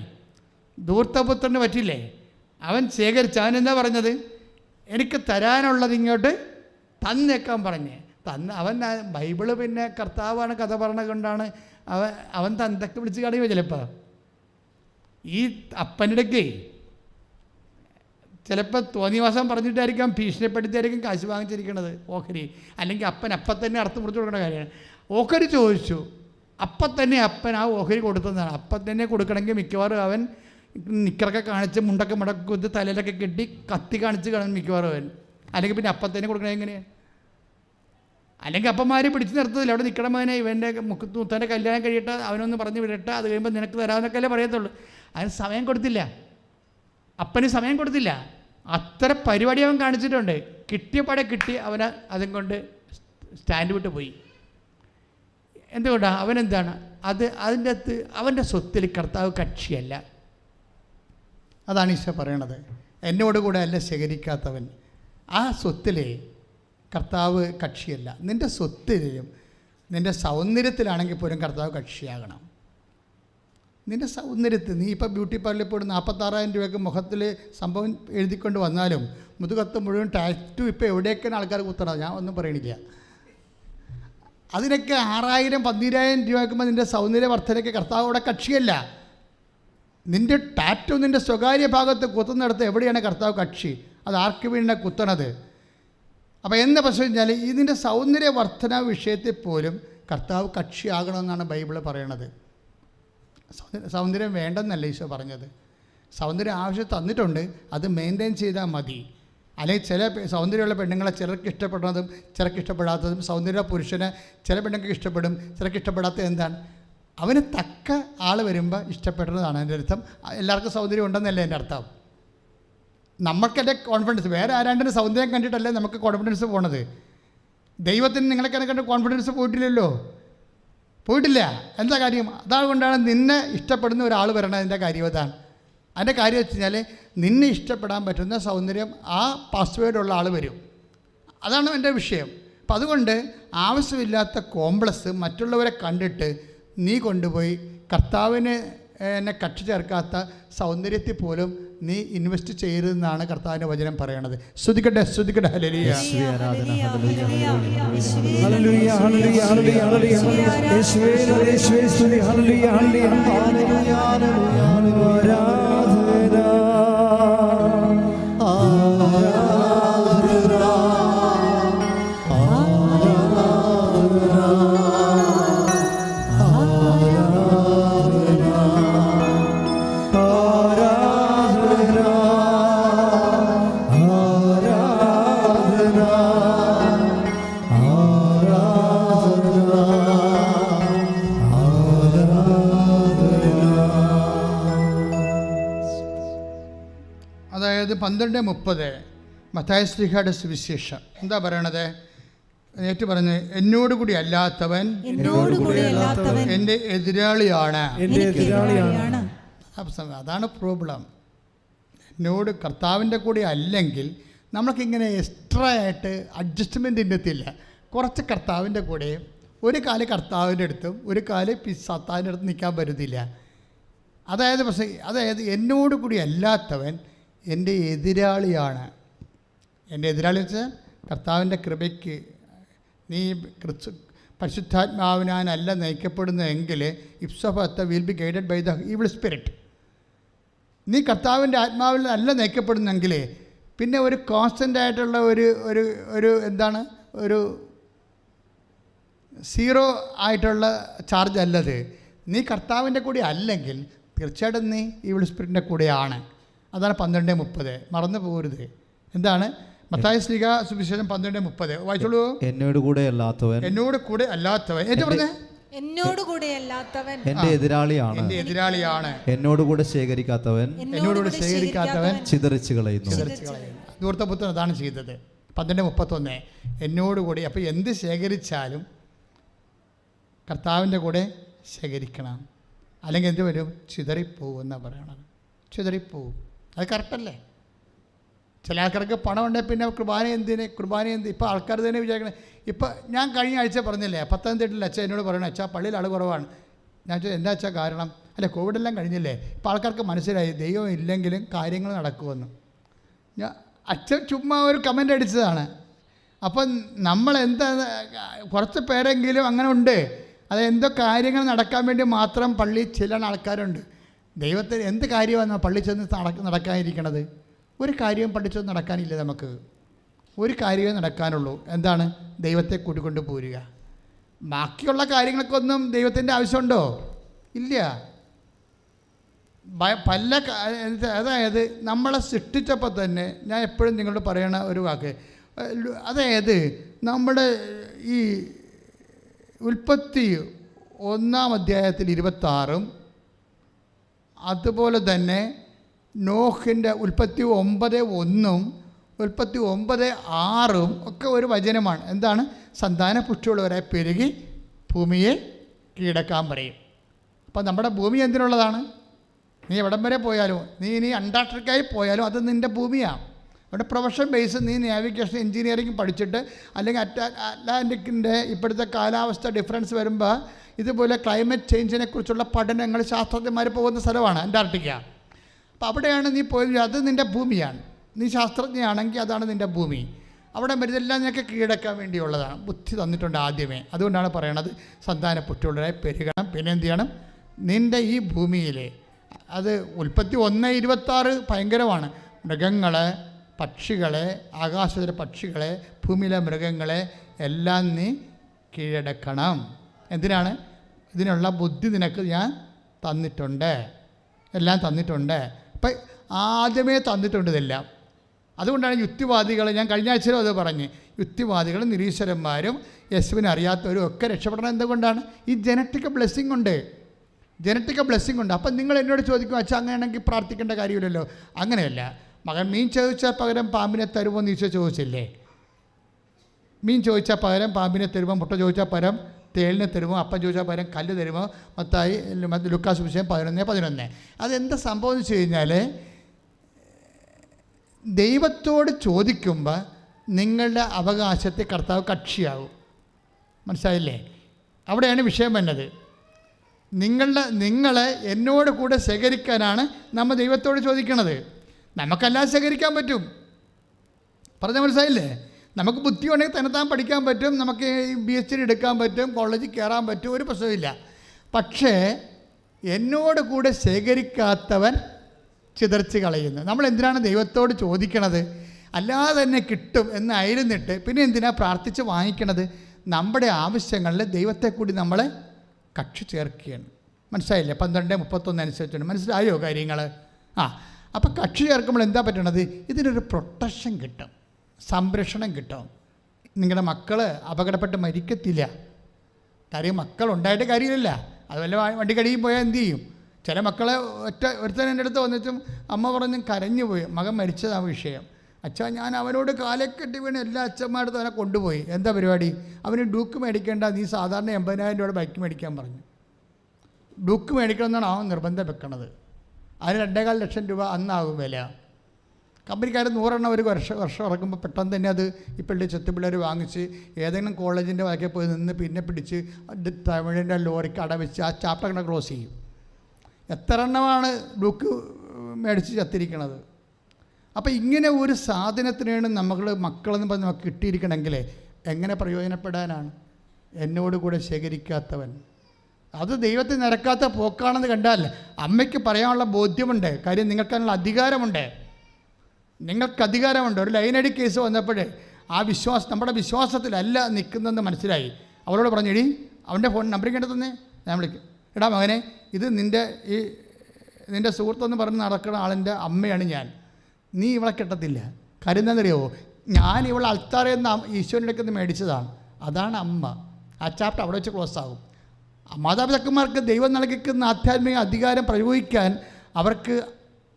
ധൂർത്തപുത്രന് പറ്റില്ലേ? അവൻ ശേഖരിച്ച് അവനെന്താ പറഞ്ഞത്? എനിക്ക് തരാനുള്ളത് ഇങ്ങോട്ട് തന്നേക്കാൻ പറഞ്ഞ് അവൻ ബൈബിള് പിന്നെ കർത്താവാണ് കഥ പറഞ്ഞത് കൊണ്ടാണ് അവൻ തന്തൊക്കെ വിളിച്ച് കളയുമോ ചിലപ്പോൾ. ഈ അപ്പനിടയ്ക്ക് ചിലപ്പോൾ തോന്നിവാസം പറഞ്ഞിട്ടായിരിക്കാം, ഭീഷണിപ്പെടുത്തിയായിരിക്കും കാശ് വാങ്ങിച്ചിരിക്കണത് ഓഹരി. അല്ലെങ്കിൽ അപ്പം തന്നെ അർത്ഥം മുറിച്ച് കൊടുക്കേണ്ട കാര്യമാണ്. ഓഹരി ചോദിച്ചു, അപ്പം തന്നെ അപ്പൻ ആ ഓഹരി കൊടുത്തതാണ്. അപ്പം തന്നെ കൊടുക്കണമെങ്കിൽ മിക്കവാറും അവൻ നിക്കറൊക്കെ കാണിച്ച് മുണ്ടൊക്കെ മുടക്കുത്ത് തലയിലൊക്കെ കെട്ടി കത്തി കാണിച്ച് കാണും മിക്കവാറും അവൻ. അല്ലെങ്കിൽ പിന്നെ അപ്പം തന്നെ കൊടുക്കണേ എങ്ങനെയാണ്? അല്ലെങ്കിൽ അപ്പന്മാർ പിടിച്ച് നിർത്തത്തില്ല. അവിടെ നിൽക്കണമവനെ ഇവൻ്റെ മുത്തൻ്റെ കല്യാണം കഴിയട്ടെ, അവനൊന്ന് പറഞ്ഞ് വിടട്ടെ, അത് കഴിയുമ്പോൾ നിനക്ക് തരാമെന്നൊക്കെ അല്ലേ പറയത്തുള്ളൂ. അതിന് സമയം കൊടുത്തില്ല, അപ്പന് സമയം കൊടുത്തില്ല. അത്ര പരിപാടി അവൻ കാണിച്ചിട്ടുണ്ട്. കിട്ടിയ പടെ കിട്ടി അവന് അതും കൊണ്ട് സ്റ്റാൻഡ് വിട്ട് പോയി. എന്തുകൊണ്ടാണ്? അവനെന്താണ് അതിൻ്റെ അകത്ത് അവൻ്റെ സ്വത്തിൽ കർത്താവ് കക്ഷിയല്ല. അതാണ് ഈശോ പറയണത്. എന്നോടുകൂടെ അല്ല ശേഖരിക്കാത്തവൻ. ആ സ്വത്തിലെ കർത്താവ് കക്ഷിയല്ല. നിൻ്റെ സ്വത്തിലും നിൻ്റെ സൗന്ദര്യത്തിലാണെങ്കിൽ പോലും കർത്താവ് കക്ഷിയാകണം. നിൻ്റെ സൗന്ദര്യത്തിൽ നീ ഇപ്പോൾ ബ്യൂട്ടി പാർലറിൽ പോയി 46,000 രൂപയ്ക്ക് മുഖത്തിൽ സംഭവം എഴുതിക്കൊണ്ട് വന്നാലും മുതുകത്ത് മുഴുവൻ ടാറ്റു ഇപ്പോൾ എവിടെയൊക്കെയാണ് ആൾക്കാർ കുത്തണം, ഞാൻ ഒന്നും പറയണില്ല. അതിനൊക്കെ 6,000 12,000 രൂപ വയ്ക്കുമ്പോൾ നിൻ്റെ സൗന്ദര്യ വർദ്ധനയ്ക്ക് കർത്താവ് അവിടെ കക്ഷിയല്ല. നിൻ്റെ ടാറ്റു നിൻ്റെ സ്വകാര്യ ഭാഗത്ത് കുത്തുന്നിടത്ത് എവിടെയാണ് കർത്താവ് കക്ഷി? അത് ആർക്ക് വേണ്ടിയാണ് കുത്തണത്? അപ്പോൾ എന്താ പ്രശ്നം വെച്ചാൽ ഇതിൻ്റെ സൗന്ദര്യവർദ്ധന വിഷയത്തിൽ പോലും കർത്താവ് കക്ഷിയാകണമെന്നാണ് ബൈബിൾ പറയണത്. സൗന്ദര്യം വേണ്ടെന്നല്ല ഈശോ പറഞ്ഞത്. സൗന്ദര്യം ആവശ്യം തന്നിട്ടുണ്ട്, അത് മെയിൻറ്റെയിൻ ചെയ്താൽ മതി. അല്ലെങ്കിൽ ചില സൗന്ദര്യമുള്ള പെണ്ണുങ്ങളെ ചിലർക്ക് ഇഷ്ടപ്പെടുന്നതും ചിലർക്ക് ഇഷ്ടപ്പെടാത്തതും, സൗന്ദര്യ പുരുഷനെ ചില പെണ്ണുങ്ങൾക്ക് ഇഷ്ടപ്പെടും, ചിലർക്ക് ഇഷ്ടപ്പെടാത്തത് എന്താണ്? അവന് തക്ക ആൾ വരുമ്പോൾ ഇഷ്ടപ്പെടുന്നതാണ് എൻ്റെ അർത്ഥം. എല്ലാവർക്കും സൗന്ദര്യം ഉണ്ടെന്നല്ല എൻ്റെ അർത്ഥം. നമുക്കെൻ്റെ കോൺഫിഡൻസ്, വേറെ ആരാണ്ടിൻ്റെ സൗന്ദര്യം കണ്ടിട്ടല്ലേ നമുക്ക് കോൺഫിഡൻസ് പോണത്. ദൈവത്തിന് നിങ്ങളെ കണ്ട് കോൺഫിഡൻസ് പോയിട്ടില്ലല്ലോ, പോയിട്ടില്ല. എന്താ കാര്യം? അതുകൊണ്ടാണ് നിന്നെ ഇഷ്ടപ്പെടുന്ന ഒരാൾ വരണതിൻ്റെ കാര്യം അതാണ്. അതിൻ്റെ കാര്യം വെച്ച് കഴിഞ്ഞാൽ നിന്നെ ഇഷ്ടപ്പെടാൻ പറ്റുന്ന സൗന്ദര്യം ആ പാസ്വേഡുള്ള ആൾ വരും. അതാണ് എൻ്റെ വിഷയം. അപ്പം അതുകൊണ്ട് ആവശ്യമില്ലാത്ത കോംപ്ലക്സ് മറ്റുള്ളവരെ കണ്ടിട്ട് നീ കൊണ്ടുപോയി കർത്താവിന് എന്നെ കക്ഷി ചേർക്കാത്ത സൗന്ദര്യത്തിൽ പോലും നീ ഇൻവെസ്റ്റ് ചെയ്യരുതെന്നാണ് കർത്താവിൻ്റെ വചനം പറയണത്. സ്തുതിക്കട്ടെ, സ്തുതിക്കട്ടെ. ഹല്ലേലൂയ. അതായത് 12:30 മത്തായി ശ്ലീഹായുടെ സുവിശേഷം എന്താ പറയണത്? ഏറ്റു പറഞ്ഞ്, എന്നോട് കൂടി അല്ലാത്തവൻ എൻ്റെ എതിരാളിയാണ്. അതാണ് പ്രോബ്ലം. എന്നോട് കർത്താവിൻ്റെ കൂടെ അല്ലെങ്കിൽ നമ്മൾക്കിങ്ങനെ എക്സ്ട്രാ ആയിട്ട് അഡ്ജസ്റ്റ്മെൻറ്റ് ഇന്നത്തില്ല. കുറച്ച് കർത്താവിൻ്റെ കൂടെയും ഒരു കാല് കർത്താവിൻ്റെ അടുത്തും ഒരു കാല് സത്താവിൻ്റെ അടുത്ത് നിൽക്കാൻ പറ്റത്തില്ല. അതായത് എന്നോട് കൂടി അല്ലാത്തവൻ എൻ്റെ എതിരാളിയാണ്. എൻ്റെ എതിരാളി വെച്ചാൽ കർത്താവിൻ്റെ കൃപയ്ക്ക് നീ പരിശുദ്ധാത്മാവിനാനല്ല നയിക്കപ്പെടുന്നതെങ്കിൽ ipso facto will be guided by the evil spirit. നീ കർത്താവിൻ്റെ ആത്മാവിൽ അല്ല നയിക്കപ്പെടുന്നെങ്കിൽ പിന്നെ ഒരു കോൺസ്റ്റൻ്റ് ആയിട്ടുള്ള ഒരു എന്താണ്, ഒരു സീറോ ആയിട്ടുള്ള ചാർജ് അല്ലത്. നീ കർത്താവിൻ്റെ കൂടെ അല്ലെങ്കിൽ തീർച്ചയായിട്ടും നീ ഈവിൾ സ്പിരിറ്റിൻ്റെ കൂടെയാണ്. അതാണ് 12:30. മറന്നു പോകരുത്. എന്താണ് മത്തായി ശ്ലീഹ സുവിശേഷം 12:30 വായിച്ചോളൂ. എന്നോട് കൂടെ അല്ലാത്തവൻ ഏറ്റവും പറഞ്ഞേ, എന്നോട് കൂടെ അല്ലാത്തവൻ എന്റെ എതിരാളിയാണ്. എന്നോട് കൂടെ ശേഖരിക്കാത്തവൻ ചിതറിച്ച് കളയുന്നു. ധൂർത്തപുത്രൻ അതാണ് ചെയ്തത്. 12:31 എന്നോടുകൂടി. അപ്പോൾ എന്ത് ശേഖരിച്ചാലും കർത്താവിൻ്റെ കൂടെ ശേഖരിക്കണം, അല്ലെങ്കിൽ എന്ത് വരും? ചിതറിപ്പോവും എന്നാണ് പറയണത്. ചിതറിപ്പോവും. അത് കറക്റ്റല്ലേ? ചില ആൾക്കാർക്ക് പണം ഉണ്ടെങ്കിൽ പിന്നെ കുർബാന എന്ത് ഇപ്പോൾ ആൾക്കാർ തന്നെ വിചാരിക്കണേ. ഇപ്പോൾ ഞാൻ കഴിഞ്ഞ ആഴ്ച പറഞ്ഞില്ലേ, പത്തനംതിട്ടയിൽ അച്ഛൻ എന്നോട് പറയണം, അച്ഛാ പള്ളിയിൽ ആൾ കുറവാണ്. ഞാൻ ചോദിച്ചു എന്താ അച്ഛാ കാരണം? അല്ല, കോവിഡെല്ലാം കഴിഞ്ഞില്ലേ, ഇപ്പോൾ ആൾക്കാർക്ക് മനസ്സിലായി ദൈവം ഇല്ലെങ്കിലും കാര്യങ്ങൾ നടക്കുമെന്ന്. അച്ഛൻ ചുമ്മാ ഒരു കമൻ്റ് അടിച്ചതാണ്. അപ്പം നമ്മളെന്താ, കുറച്ച് പേരെങ്കിലും അങ്ങനെ ഉണ്ട്. അത് എന്തോ കാര്യങ്ങൾ നടക്കാൻ വേണ്ടി മാത്രം പള്ളിയിൽ ചില ആൾക്കാരുണ്ട്. ദൈവത്തിന് എന്ത് കാര്യമാണ് പള്ളി ചെന്ന് നടക്കാനിരിക്കണത്? ഒരു കാര്യവും പള്ളി ചെന്ന് നടക്കാനില്ല. നമുക്ക് ഒരു കാര്യമേ നടക്കാനുള്ളൂ. എന്താണ്? ദൈവത്തെ കൂട്ടിക്കൊണ്ട് പോരുക. ബാക്കിയുള്ള കാര്യങ്ങൾക്കൊന്നും ദൈവത്തിൻ്റെ ആവശ്യമുണ്ടോ? ഇല്ല. അതായത് നമ്മളെ സൃഷ്ടിച്ചപ്പോൾ തന്നെ ഞാൻ എപ്പോഴും നിങ്ങളോട് പറയണ ഒരു വാക്ക്, അതായത് നമ്മുടെ ഈ ഉൽപ്പത്തി 1:26 അതുപോലെ തന്നെ നോഹിൻ്റെ ഉൽപ്പത്തി 9:1 ഉൽപ്പത്തി 9:6 ഒക്കെ ഒരു വചനമാണ്. എന്താണ്? സന്താന പുഷ്ടിയുള്ളവരെ പെരുകി ഭൂമിയെ കീഴടക്കാൻ പറയും. അപ്പോൾ നമ്മുടെ ഭൂമി എന്തിനുള്ളതാണ്? നീ എവിടം വരെ പോയാലും, നീ ഇനി അന്റാർട്ടിക്കയിൽ പോയാലും അത് നിൻ്റെ ഭൂമിയാണ്. അവിടെ പ്രൊഫഷൻ ബേസ് നീ നാവിഗേഷൻ എഞ്ചിനീയറിംഗ് പഠിച്ചിട്ട്, അല്ലെങ്കിൽ അറ്റ്ലാന്റിക്കിൻ്റെ ഇപ്പോഴത്തെ കാലാവസ്ഥ ഡിഫറൻസ് വരുമ്പോൾ ഇതുപോലെ ക്ലൈമറ്റ് ചേഞ്ചിനെ കുറിച്ചുള്ള പഠനങ്ങൾ ശാസ്ത്രജ്ഞന്മാർ പോകുന്ന സ്ഥലമാണ് അന്റാർട്ടിക്ക. അപ്പോൾ അവിടെയാണ് നീ പോയത്. അത് നിൻ്റെ ഭൂമിയാണ്. നീ ശാസ്ത്രജ്ഞയാണെങ്കിൽ അതാണ് നിൻ്റെ ഭൂമി. അവിടെ ഇതെല്ലാം നിനക്ക് കീഴടക്കാൻ വേണ്ടിയുള്ളതാണ്. ബുദ്ധി തന്നിട്ടുണ്ട് ആദ്യമേ. അതുകൊണ്ടാണ് പറയണത് സന്താന പുഷ്ടിയുള്ളവരായി പെരുകണം. പിന്നെ എന്ത് ചെയ്യണം? നിൻ്റെ ഈ ഭൂമിയിൽ അത് ഉൽപ്പത്തി 1:26 ഭയങ്കരമാണ്. മൃഗങ്ങളെ, പക്ഷികളെ, ആകാശത്തിലെ പക്ഷികളെ, ഭൂമിയിലെ മൃഗങ്ങളെ എല്ലാം നീ കീഴടക്കണം. എന്തിനാണ്? ഇതിനുള്ള ബുദ്ധി നിനക്ക് ഞാൻ തന്നിട്ടുണ്ട്, എല്ലാം തന്നിട്ടുണ്ട്. അപ്പം ആദ്യമേ തന്നിട്ടുണ്ട് ഇതെല്ലാം. അതുകൊണ്ടാണ് യുക്തിവാദികൾ, ഞാൻ കഴിഞ്ഞ ആഴ്ചയിലും അത് പറഞ്ഞ്, യുക്തിവാദികളും നിരീശ്വരന്മാരും യേശുവിനെ അറിയാത്തവരും ഒക്കെ രക്ഷപ്പെടണം. എന്തുകൊണ്ടാണ്? ഈ ജനറ്റിക് ബ്ലെസ്സിങ് ഉണ്ട്, ജനറ്റിക് ബ്ലെസ്സിങ് ഉണ്ട്. അപ്പം നിങ്ങൾ എന്നോട് ചോദിക്കും, അച്ഛാ അങ്ങനെയാണെങ്കിൽ പ്രാർത്ഥിക്കേണ്ട കാര്യമില്ലല്ലോ. അങ്ങനെയല്ല. മകൻ മീൻ ചോദിച്ചാൽ പകരം പാമ്പിനെ തരുമോ എന്ന് ഈശോ ചോദിച്ചില്ലേ? മീൻ ചോദിച്ചാൽ പകരം പാമ്പിനെ തരുമോ? മുട്ട ചോദിച്ചാൽ പകരം തേളിനെ തരുമോ? അപ്പം ചോദിച്ചാൽ പകരം കല്ല് തരുമോ? മത്തായി ലുക്കാസ് സുവിശേഷം 11:11. അതെന്താ സംഭവം എന്ന് വെച്ച് കഴിഞ്ഞാൽ, ദൈവത്തോട് ചോദിക്കുമ്പോൾ നിങ്ങളുടെ അവകാശത്തെ കർത്താവ് കക്ഷിയാവും. മനസ്സിലായില്ലേ? അവിടെയാണ് വിഷയം വന്നത്. നിങ്ങളെ എന്നോട് കൂടെ ശേഖരിക്കാനാണ് നമ്മൾ ദൈവത്തോട് ചോദിക്കണത്. നമുക്കെല്ലാം ശേഖരിക്കാൻ പറ്റും, പറഞ്ഞ മനസ്സിലായില്ലേ? നമുക്ക് ബുദ്ധി ഉണ്ടെങ്കിൽ തന്നെത്താൻ പഠിക്കാൻ പറ്റും, നമുക്ക് PhD എടുക്കാൻ പറ്റും, കോളേജിൽ കയറാൻ പറ്റും, ഒരു പ്രശ്നമില്ല. പക്ഷേ എന്നോട് കൂടെ ശേഖരിക്കാത്തവൻ ചിതറിച്ച് കളയുന്നു. നമ്മൾ എന്തിനാണ് ദൈവത്തോട് ചോദിക്കണത്? അല്ലാതെ തന്നെ കിട്ടും എന്നായിരുന്നിട്ട് പിന്നെ എന്തിനാണ് പ്രാർത്ഥിച്ച് വാങ്ങിക്കണത്? നമ്മുടെ ആവശ്യങ്ങളിൽ ദൈവത്തെ കൂടി നമ്മളെ കക്ഷി ചേർക്കുകയാണ്. മനസ്സിലായില്ലേ? 12:31 അനുസരിച്ചുണ്ട്. മനസ്സിലായോ കാര്യങ്ങൾ? അപ്പോൾ കക്ഷി ചേർക്കുമ്പോൾ എന്താ പറ്റണത്? ഇതിനൊരു പ്രൊട്ടക്ഷൻ കിട്ടും, സംരക്ഷണം കിട്ടും. നിങ്ങളുടെ മക്കൾ അപകടപ്പെട്ട് മരിക്കത്തില്ല. കാര്യം മക്കളുണ്ടായിട്ട് കാര്യമില്ല. അത് വല്ല വണ്ടിക്കടിയിൽ പോയാൽ എന്തു ചെയ്യും? ചില മക്കളെ ഒരുത്തൻ എൻ്റെ അടുത്ത് വന്നിട്ടും അമ്മ പറഞ്ഞ് കരഞ്ഞു പോയി. മകൻ മരിച്ചതാണ് വിഷയം. അച്ഛാ, ഞാൻ അവനോട് കാലെ കെട്ടി വീണ് എല്ലാ അച്ഛന്മാരുടെ അവനെ കൊണ്ടുപോയി. എന്താ പരിപാടി? അവന് ഡൂക്ക് മേടിക്കേണ്ട, നീ സാധാരണ 80,000 രൂപയുടെ ബൈക്ക് മേടിക്കാൻ പറഞ്ഞു. ഡൂക്ക് മേടിക്കണമെന്നാണ് അവൻ നിർബന്ധം വെക്കണത്. അതിന് 2.25 ലക്ഷം രൂപ അന്നാകും വില. കമ്പനിക്കാർ 100 ഒരു വർഷം ഇറക്കുമ്പോൾ പെട്ടെന്ന് തന്നെ അത് ഈ ചെത്തുപിള്ളേർ വാങ്ങിച്ച് ഏതെങ്കിലും കോളേജിൻ്റെ വഴക്കെ പോയി നിന്ന് പിന്നെ പിടിച്ച് തമിഴിൻ്റെ ലോറിക്ക് അടവെച്ച് ആ ചാപ്റ്റർ കണ്ട ക്ലോസ് ചെയ്യും. എത്ര എണ്ണമാണ് ഡൂക്ക് മേടിച്ച് ചത്തിരിക്കണത്? അപ്പോൾ ഇങ്ങനെ ഒരു സാധനത്തിനാണ് മക്കളെന്ന് പറഞ്ഞ് നമുക്ക് കിട്ടിയിരിക്കണമെങ്കിൽ എങ്ങനെ പ്രയോജനപ്പെടാനാണ്? എന്നോട് കൂടെ ശേഖരിക്കാത്തവൻ, അത് ദൈവത്തെ നിരക്കാത്ത പോക്കാണെന്ന് കണ്ടാൽ അമ്മയ്ക്ക് പറയാനുള്ള ബോധ്യമുണ്ട്. കാര്യം നിങ്ങൾക്കതിനുള്ള അധികാരമുണ്ട്, നിങ്ങൾക്ക് അധികാരമുണ്ട്. ഒരു ലൈനടി കേസ് വന്നപ്പോഴേ ആ വിശ്വാസം നമ്മുടെ വിശ്വാസത്തിലല്ല നിൽക്കുന്നതെന്ന് മനസ്സിലായി. അവളോട് പറഞ്ഞു, എടി അവൻ്റെ ഫോൺ നമ്പർ കേട്ട് തന്നെ ഞാൻ വിളിക്കും. എടാ മകനെ, ഇത് നിൻ്റെ സുഹൃത്തെന്ന് പറഞ്ഞ് നടക്കുന്ന ആളിൻ്റെ അമ്മയാണ് ഞാൻ. നീ ഇവളെ കെട്ടത്തില്ല. കാര്യം എന്താണെന്നറിയാമോ? ഞാൻ ഇവളെ അൾത്താറയിൽ നിന്ന് ഈശോൻ്റെ അടുക്കൽ നിന്ന് മേടിച്ചതാണ്. അതാണ് അമ്മ. ആ ചാപ്റ്റർ അവിടെ വെച്ച് ക്ലോസ് ആകും. മാതാപിതാക്കന്മാർക്ക് ദൈവം നൽകിക്കുന്ന ആധ്യാത്മിക അധികാരം പ്രയോഗിക്കാൻ അവർക്ക്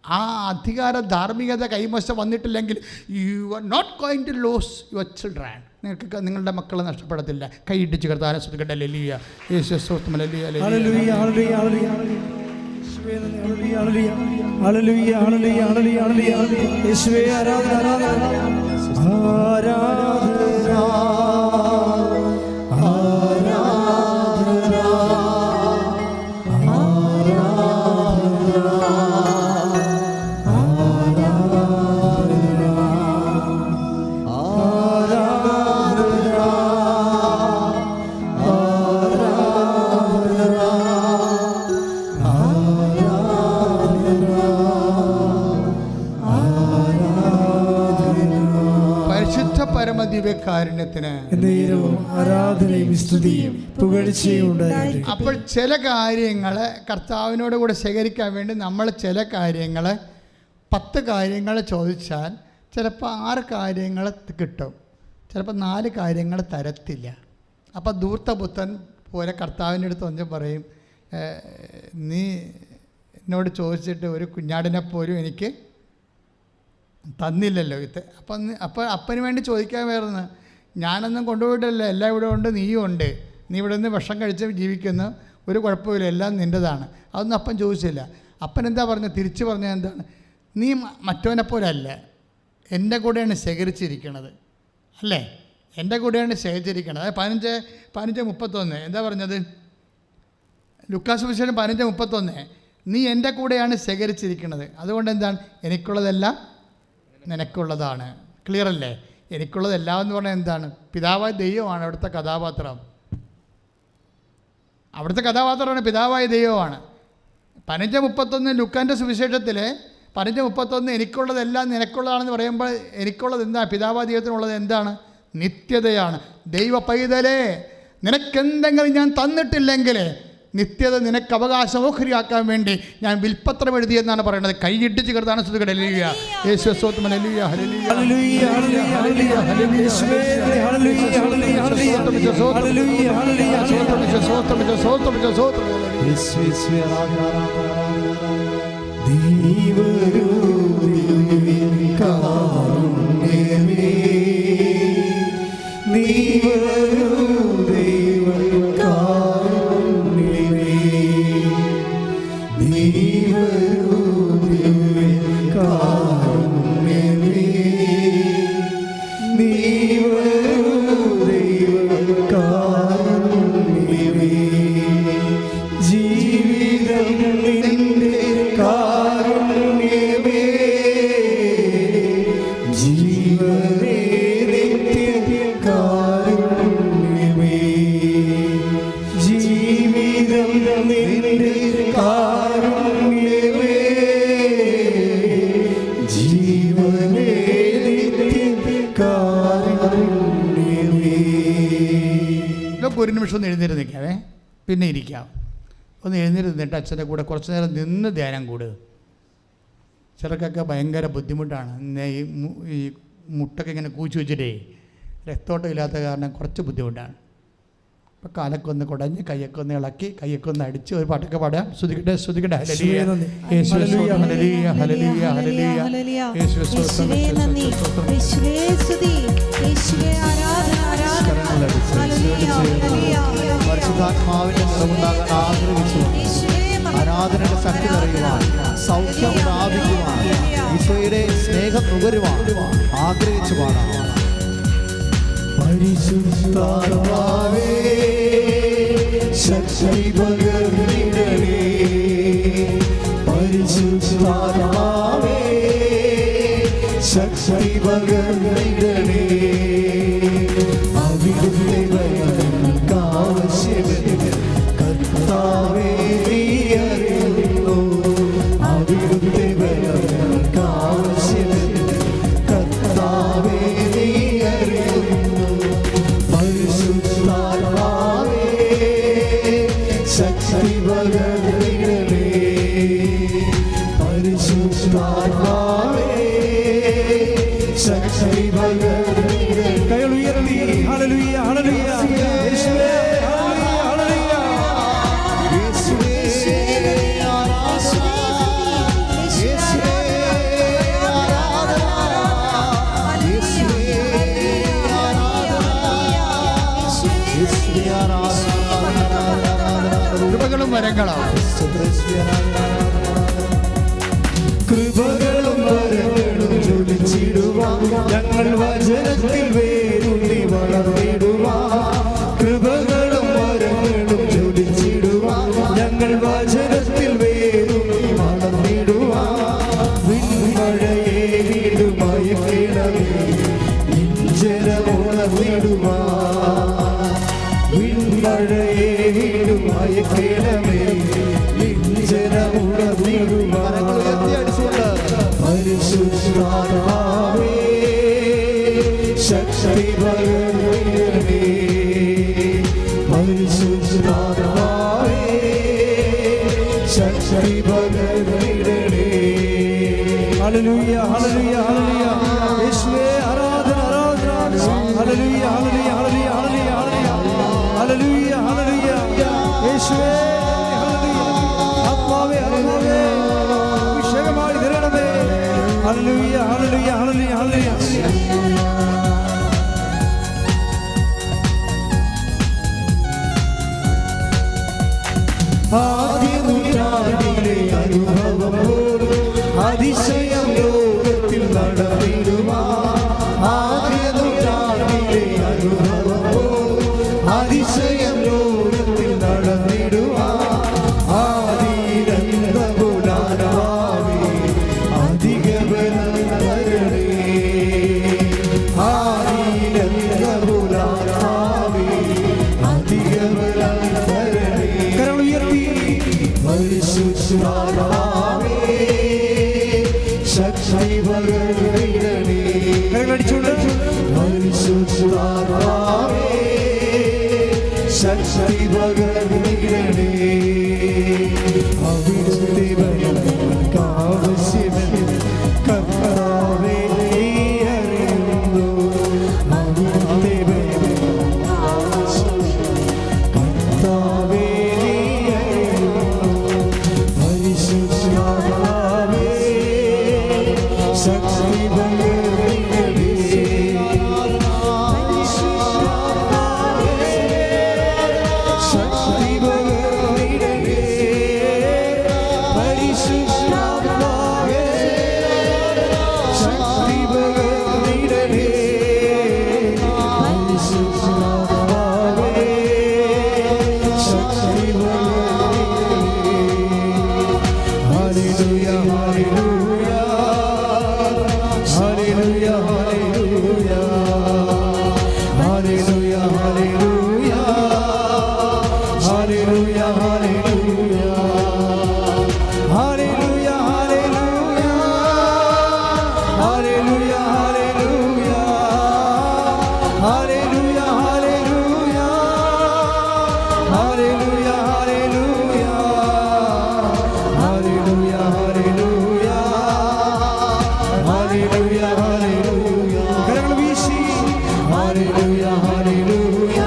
ആ അധികാര ധാർമ്മികത കൈവശം വന്നിട്ടില്ലെങ്കിൽ you are not going to lose your children. നിങ്ങൾക്ക് നിങ്ങളുടെ മക്കളെ നഷ്ടപ്പെടത്തില്ല. കൈയിടിച്ച് കർത്താവിനെ സ്തുതിക്കട്ടെ. ഹല്ലേലൂയ. യേശുവേ സ്തോത്രം. ഹല്ലേലൂയ. ഹല്ലേലൂയ. ഹല്ലേലൂയ. ഹല്ലേലൂയ. യേശുവേ ആരാധന. അപ്പോൾ ചില കാര്യങ്ങൾ കർത്താവിനോട് കൂടെ ശേഖരിക്കാൻ വേണ്ടി നമ്മൾ ചില കാര്യങ്ങൾ 10 കാര്യങ്ങൾ ചോദിച്ചാൽ ചിലപ്പോൾ 6 കാര്യങ്ങൾ കിട്ടും, ചിലപ്പോൾ 4 കാര്യങ്ങൾ തരത്തില്ല. അപ്പോൾ ധൂർത്തപുത്രൻ പോലെ കർത്താവിൻ്റെ അടുത്ത് വന്ന് പറയും, നീ എന്നോട് ചോദിച്ചിട്ട് ഒരു കുഞ്ഞാടിനെ പോലും എനിക്ക് തന്നില്ലല്ലോ. അപ്പോൾ അപ്പന് വേണ്ടി ചോദിക്കാൻ വരുന്നു, ഞാനൊന്നും കൊണ്ടുപോയിട്ടില്ല, എല്ലാം ഇവിടെ ഉണ്ട്, നീയും ഉണ്ട്, നീ ഇവിടെ നിന്ന് ഭക്ഷണം കഴിച്ച് ജീവിക്കുന്നു, ഒരു കുഴപ്പമില്ല, എല്ലാം നിൻ്റെതാണ്. അതൊന്നും അപ്പൻ ചോദിച്ചില്ല. അപ്പൻ എന്താ പറഞ്ഞത്? തിരിച്ചു പറഞ്ഞത് എന്താണ്? നീ മറ്റവനെപ്പോലെ അല്ല, എൻ്റെ കൂടെയാണ് ശേഖരിച്ചിരിക്കണത്, അല്ലേ? എൻ്റെ കൂടെയാണ് ശേഖരിക്കണത്. അത് 15:31 എന്താ പറഞ്ഞത്? ലുക്കാസ് സുവിശേഷം 15:31, നീ എൻ്റെ കൂടെയാണ് ശേഖരിച്ചിരിക്കുന്നത്, അതുകൊണ്ട് എന്താണ്? എനിക്കുള്ളതെല്ലാം നിനക്കുള്ളതാണ്. ക്ലിയർ അല്ലേ? എനിക്കുള്ളതെല്ലാം എന്ന് പറഞ്ഞാൽ എന്താണ്? പിതാവായ ദൈവമാണ് അവിടുത്തെ കഥാപാത്രം. അവിടുത്തെ കഥാപാത്രമാണ് പിതാവായ ദൈവമാണ്. 15:31 ലൂക്കാൻ്റെ സുവിശേഷത്തിൽ 15:31 എനിക്കുള്ളതെല്ലാം നിനക്കുള്ളതാണെന്ന് പറയുമ്പോൾ എനിക്കുള്ളത് എന്താ? പിതാവാ ദൈവത്തിനുള്ളത് എന്താണ്? നിത്യതയാണ്. ദൈവ പൈതലേ, നിനക്കെന്തെങ്കിലും ഞാൻ തന്നിട്ടില്ലെങ്കിൽ നിത്യത നിനക്ക് അവകാശമോഹരിയാക്കാൻ വേണ്ടി ഞാൻ വിൽപ്പത്രം എഴുതിയെന്നാണ് പറയുന്നത്. കൈയിട്ടിച്ച് കരുതാണ് സ്തുതിക്കട്ടെ. ഹല്ലേലൂയ. യേശുവേ സ്തോത്രം. ഹല്ലേലൂയ. ഹല്ലേലൂയ. ഹല്ലേലൂയ. ഹല്ലേലൂയ. ഹല്ലേലൂയ. ഒരു നിമിഷം ഒന്ന് എഴുന്നേറ്റ് നിൽക്കാവേ, പിന്നെ ഇരിക്കാം. ഒന്ന് എഴുന്നേറ്റ് നിന്നിട്ട് അച്ഛൻ്റെ കൂടെ കുറച്ച് നേരം നിന്ന് ധ്യാനം കൂടുക. ചിലർക്കൊക്കെ ഭയങ്കര ബുദ്ധിമുട്ടാണ്. ഈ മുട്ടൊക്കെ ഇങ്ങനെ കൂച്ചു വെച്ചിട്ടേ രക്തോട്ടം ഇല്ലാത്ത കാരണം കുറച്ച് ബുദ്ധിമുട്ടാണ്. അപ്പോൾ കാലൊക്കെ ഒന്ന് കുടഞ്ഞ് കയ്യൊക്കെ ഒന്ന് ഇളക്കി കയ്യൊക്കെ ഒന്ന് അടിച്ച് ഒരു പാട്ടൊക്കെ പാടാം. ശ്രുതിക്കട്ടെ ശ്രുതിക്കട്ടെ. ഹല്ലേലൂയ. യേശുവേ സ്തോത്രം. ഹല്ലേലൂയ. ഹല്ലേലൂയ. ഹല്ലേലൂയ. യേശുവേ സ്തോത്രം. യേശുവേ സ്തുതി. യേശുവേ ആരാധന. ആരാധന. പരിശുദ്ധാത്മാവിന്റെ നിറവുണ്ടാകാൻ ആഗ്രഹിച്ചു. ആരാധനയുടെ ശക്തി നിറയുവാൻ, സൗഖ്യം പ്രാപിക്കുവാൻ, ഈശോയുടെ സ്നേഹം നുകരുവാൻ ആഗ്രഹിച്ചു പാടാം. പരിശുദ്ധാത്മാവേ ശക്തി പകർന്നിടണേ. പരിശുദ്ധാത്മാവേ ശക്തി പകർന്നിടണേ. അവിടുത്തെ വരങ്ങൾക്ക് ആവശ്യമില്ല കർത്താവേ, നീ അറിയുന്നു. അവിടുത്തെ വരങ്ങൾക്ക് ആവശ്യമില്ല കർത്താവേ, നീ അറിയുന്നു. പരിശുദ്ധാത്മാവേ ശക്തി പകർന്നിടണേ. പരിശുദ്ധാത്മാവേ ശക്തി പകർന്നിടണേ. കൈകൾ ഉയർത്തി ഹല്ലേലൂയ. ഹല്ലേലൂയ. യേശുവേ ഹല്ലേലൂയ. യേശുവേ ആരാധന. യേശുവേ ആരാധന. യേശുവേ കൃപകളും വരങ്ങളാണ്. കൃപകളും വരങ്ങളും ജ്വലിച്ചിടുവാൻ ഞങ്ങൾ വചനത്തിൽ വേരൂന്നി വളർന്നിടുവാൻ. കൃപകളും വരങ്ങളും ജ്വലിച്ചിടുവാൻ ഞങ്ങൾ വചനത്തിൽ വേരൂന്നി വളർന്നിടുവാൻ. വിൺമഴയെ വീടുമയക്കിടമേ നെഞ്ചരമുണർന്നിടുവാൻ. വിൺമഴയെ വീടുമയക്കിടമേ നെഞ്ചരമുണർന്നിടുവാൻ. പരിശുദ്ധാത്മാവേ ശക്തി പകർന്നിടണേ. പരിശുദ്ധാത്മാവേ ശക്തി പകർന്നിടണേ. ഹല്ലേലൂയ. ഹല്ലേലൂയ. ഹല്ലേലൂയ. യേശുവേ ആരാധന. ആരാധന. ഹല്ലേലൂയ. ഹല്ലേലൂയ. ഹല്ലേലൂയ. ഹല്ലേലൂയ. ഹല്ലേലൂയ. ഹല്ലേലൂയ. യേശുവേ ഹല്ലേലൂയ. ആത്മാവേ ആത്മാവേ അഭിഷേകമായി തരണമേ. ഹല്ലേലൂയ. ഹല്ലേലൂയ. ഹല്ലേലൂയ. ഹല്ലേലൂയ. ആദ്യ നൂറ്റാണ്ടിലെ അനുഭവം അതിശയം ലോകത്തിൽ നടന്നിടുവാൻ. ആദ്യ നൂറ്റാണ്ടിലെ അനുഭവം അതിശയം ലോകത്തിൽ നടന്നിടുവാൻ. ആദിരന്തപുരാനാവേ അധിക ബലം തരണേ. ആദിരന്തപുരാനാവേ അധിക ബലം തരണേ. കരങ്ങൾ ഉയർത്തി പരിശുദ്ധ പരിശുദ്ധാത്മാവേ ശക്തി പകർന്നിടണേ. അവിടുത്തെ ബലം ആവശ്യമെന്ന് കർത്താവേ നീ അറിയുന്നു. അവിടുത്തെ ബലം കർത്താവേ നീ അറിയുന്നു. പരിശുദ്ധാത്മാവേ ശക്തി പകർന്നിടണേ. ശക്തി പകർന്നിടണേ. പരിശുദ്ധാത്മാവേ ശക്തി പകർന്നിടണേ. പരിശുദ്ധാത്മാവേ ശക്തി പകർന്നിടണേ. ഹല്ലേലൂയ ഹല്ലേലൂയ ഹല്ലേലൂയ ഹല്ലേലൂയ ഹല്ലേലൂയ ഹല്ലേലൂയ ഹല്ലേലൂയ ഹല്ലേലൂയ ഹല്ലേലൂയ ഹല്ലേലൂയ ഹല്ലേലൂയ ഹല്ലേലൂയ ഹല്ലേലൂയ ഹല്ലേലൂയ ഹല്ലേലൂയ. കരങ്ങൾ വീശി ഹല്ലേലൂയ ഹല്ലേലൂയ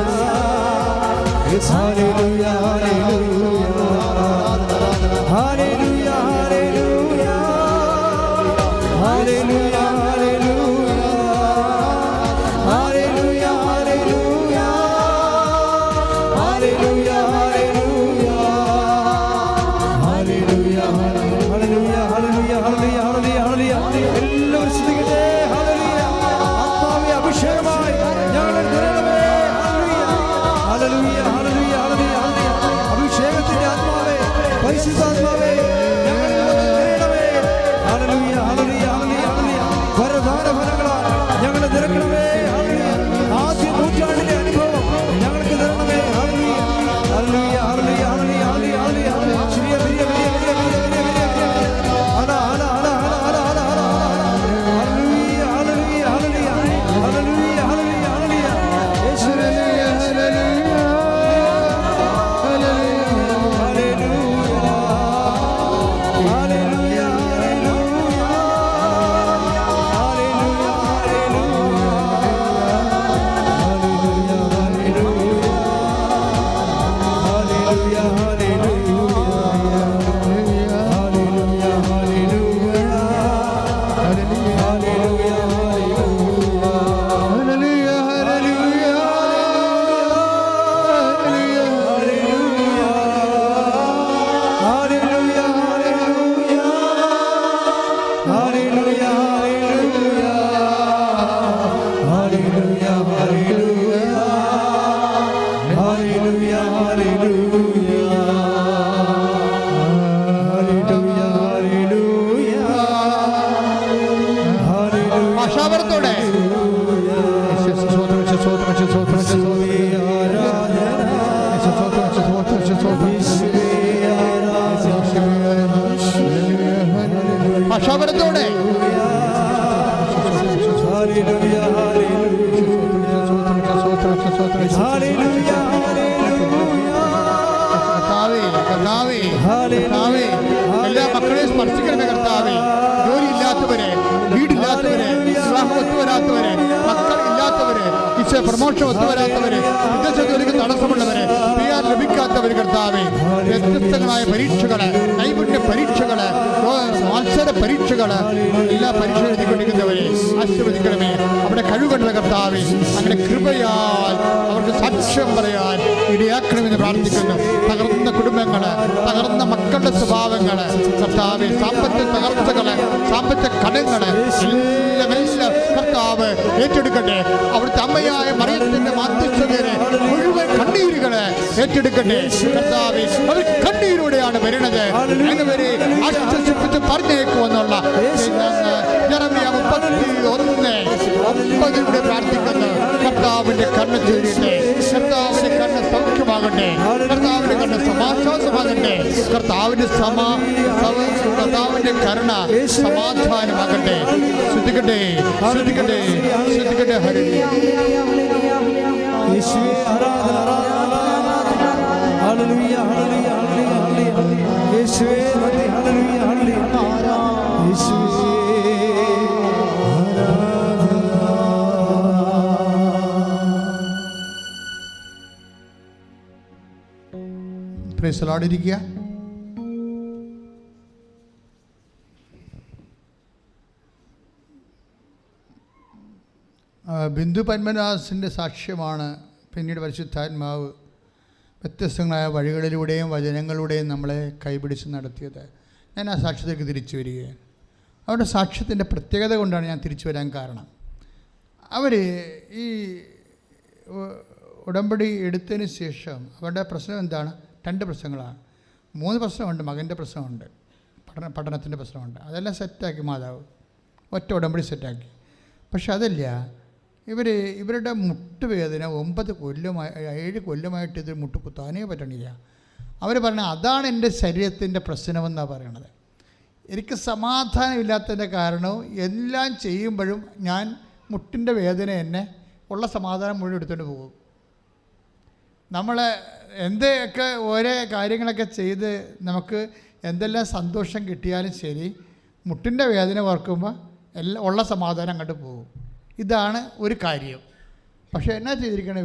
ഹല്ലേലൂയ ഹല്ലേലൂയ ഹല്ലേലൂയ ഹല്ലേലൂയ ഹല്ലേലൂയ ഹല്ലേലൂയ ഹല്ലേലൂയ ഹല്ലേലൂയ ഹല്ലേലൂയ ഹല്ലേലൂയ. എല്ലാവരും ശ്രദ്ധിക്കട്ടെ. ഹല്ലേലൂയ. ആത്മാവേ അഭിഷേകമായി ഞങ്ങളെ നിറയണമേ. ഹല്ലേലൂയ ഹല്ലേലൂയ ഹല്ലേലൂയ ഹല്ലേലൂയ. അഭിഷേകത്തിന്റെ ആത്മാവേ പരിശുദ്ധാത്മാവേ ഞങ്ങളെ നിറയണമേ. ഹല്ലേലൂയ ഹല്ലേലൂയ ഹല്ലേലൂയ ഹല്ലേലൂയ. വരദാന ഫലങ്ങളാൽ ഞങ്ങളെ നിറയ്ക്കണമേ. ഹല്ലേലൂയ. ആദ്യ നൂറ്റാണ്ടിലെ അനുഭവം ഞങ്ങൾക്ക് തരണമേ. ഹല്ലേലൂയ ഹല്ലേലൂയ ഹല്ലേലൂയ ഹല്ലേലൂയ ഹല്ലേലൂയ ഹല്ലേലൂയ. ചെറിയ വലിയ വലിയ വലിയ വലിയ വലിയ വലിയ ഹല ഹല ഹല ഹല ഹല ഹല ഹല. ഹല്ലേലൂയ ഹല്ലേലൂയ ഹല്ലേലൂയ ഹല്ലേലൂയ ഹല്ലേലൂയ ഹല്ലേലൂയ. യേശുവേ ഹല്ലേലൂയ ഭാഷാപരത്തോടെ ഭാഷാപരത്തോടെ എല്ലാ മക്കളെ സ്പർശിക്കണമേ കർത്താവേ. ജോലിയില്ലാത്തവരെ, വീടില്ലാത്തവരെ, വിവാഹം ഒത്തുവരാത്തവരെ, മക്കൾ ഇല്ലാത്തവരെ, ഈശോ പ്രമോഷൻ ഒത്തുവരാത്തവരെ, വിദേശ ജോലിക്ക് തടസ്സമുള്ളവരെ, PR ലഭിക്കാത്തവർ കർത്താവേ, വ്യത്യസ്തങ്ങളായ പരീക്ഷകള്, നൈപുണ്യ പരീക്ഷകള്, മത്സര പരീക്ഷകള്, എല്ലാ പരീക്ഷ എഴുതിക്കൊണ്ടിരിക്കുന്നവരെ ആശീർവദിക്കണമേ. അവിടെ കഴിവുകളുടെ കർത്താവേ, അങ്ങനെ കൃപയാൽ അവർക്ക് സാക്ഷ്യം പറയാൻ ഇടയാക്കണമെന്ന് പ്രാർത്ഥിക്കുന്നു. തകർന്ന കുടുംബങ്ങള്, തകർന്ന മക്കളുടെ സ്വഭാവങ്ങള് കർത്താവേ, സാമ്പത്തിക തകർച്ചകള്, സാമ്പത്തിക കടങ്ങള് എല്ലാം കർത്താവ് ഏറ്റെടുക്കട്ടെ. അവിടുത്തെ അമ്മയായ മറിയത്തിന്റെ മാധ്യസ്ഥതയെ മുഴുവൻ കണ്ണീരുകള് ഏറ്റെടുക്കട്ടെ കർത്താവേ. അവർ കണ്ണീരിലൂടെയാണ് വരുന്നത്. അങ്ങനെ ആശ്വസിപ്പിച്ച് പറഞ്ഞേക്കുമെന്നുള്ള യെരമ്യ 31:9 പ്രാർത്ഥിക്കുന്നു. കർത്താവിന്റെ കണ്ണ് ചൂരിട്ടെ, കർത്താവിന്റെ കണ്ണ് സൗഖ്യമാകട്ടെ, കർത്താവിന്റെ കണ്ണ് സമാശ്വാസമാകട്ടെ, കർത്താവിന്റെ കരുണ സമാധാനമാകട്ടെ. ശ്രദ്ധിക്കട്ടെ, ശ്രദ്ധിക്കട്ടെ, ശ്രദ്ധിക്കട്ടെ. ഹല്ലേലൂയ. യേശുവേ ആരാധന, ഹല്ലേലൂയ, ഹല്ലേലൂയ, ഹല്ലേലൂയ. യേശുവേ നന്ദി, ഹല്ലേലൂയ, ഹല്ലേലൂയ. യേശുവേ പ്രൈസ് ദി ലോർഡ്. ഇരിക്കുക. ബിന്ദു പത്മനാഭൻ്റെ സാക്ഷ്യമാണ് പിന്നീട് പരിശുദ്ധാത്മാവ് വ്യത്യസ്തങ്ങളായ വഴികളിലൂടെയും വചനങ്ങളിലൂടെയും നമ്മളെ കൈപിടിച്ച് നടത്തിയത്. ഞാൻ ആ സാക്ഷ്യത്തിലേക്ക് തിരിച്ചു വരികയാണ്. അവരുടെ സാക്ഷ്യത്തിൻ്റെ പ്രത്യേകത കൊണ്ടാണ് ഞാൻ തിരിച്ചു വരാൻ കാരണം. അവർ ഈ ഉടമ്പടി എടുത്തതിന് ശേഷം അവരുടെ പ്രശ്നം എന്താണ്? 2 പ്രശ്നങ്ങളാണ്. 3 പ്രശ്നമുണ്ട്. മകൻ്റെ പ്രശ്നമുണ്ട്, പഠനത്തിൻ്റെ പ്രശ്നമുണ്ട്. അതെല്ലാം സെറ്റാക്കി മാതാവ്, ഒറ്റ ഉടമ്പടി സെറ്റാക്കി. പക്ഷെ അതല്ല, ഇവരുടെ മുട്ടുവേദന 7 കൊല്ലമായിട്ട് ഇത് മുട്ട് കുത്താനേ പറ്റണില്ല. അവർ പറഞ്ഞ അതാണ് എൻ്റെ ശരീരത്തിൻ്റെ പ്രശ്നമെന്നാണ് പറയണത്. എനിക്ക് സമാധാനമില്ലാത്തതിൻ്റെ കാരണവും എല്ലാം ചെയ്യുമ്പോഴും ഞാൻ മുട്ടിൻ്റെ വേദന എന്നെ ഉള്ള സമാധാനം മുഴുവൻ എടുത്തുകൊണ്ട് പോകും. നമ്മൾ എന്തൊക്കെ ഓരോ കാര്യങ്ങളൊക്കെ ചെയ്ത് നമുക്ക് എന്തെല്ലാം സന്തോഷം കിട്ടിയാലും ശരി, മുട്ടിൻ്റെ വേദന ഓർക്കുമ്പോൾ എല്ലാം ഉള്ള സമാധാനം അങ്ങോട്ട് പോകും. ഇതാണ് ഒരു കാര്യം. പക്ഷേ എന്നാ ചെയ്തിരിക്കണം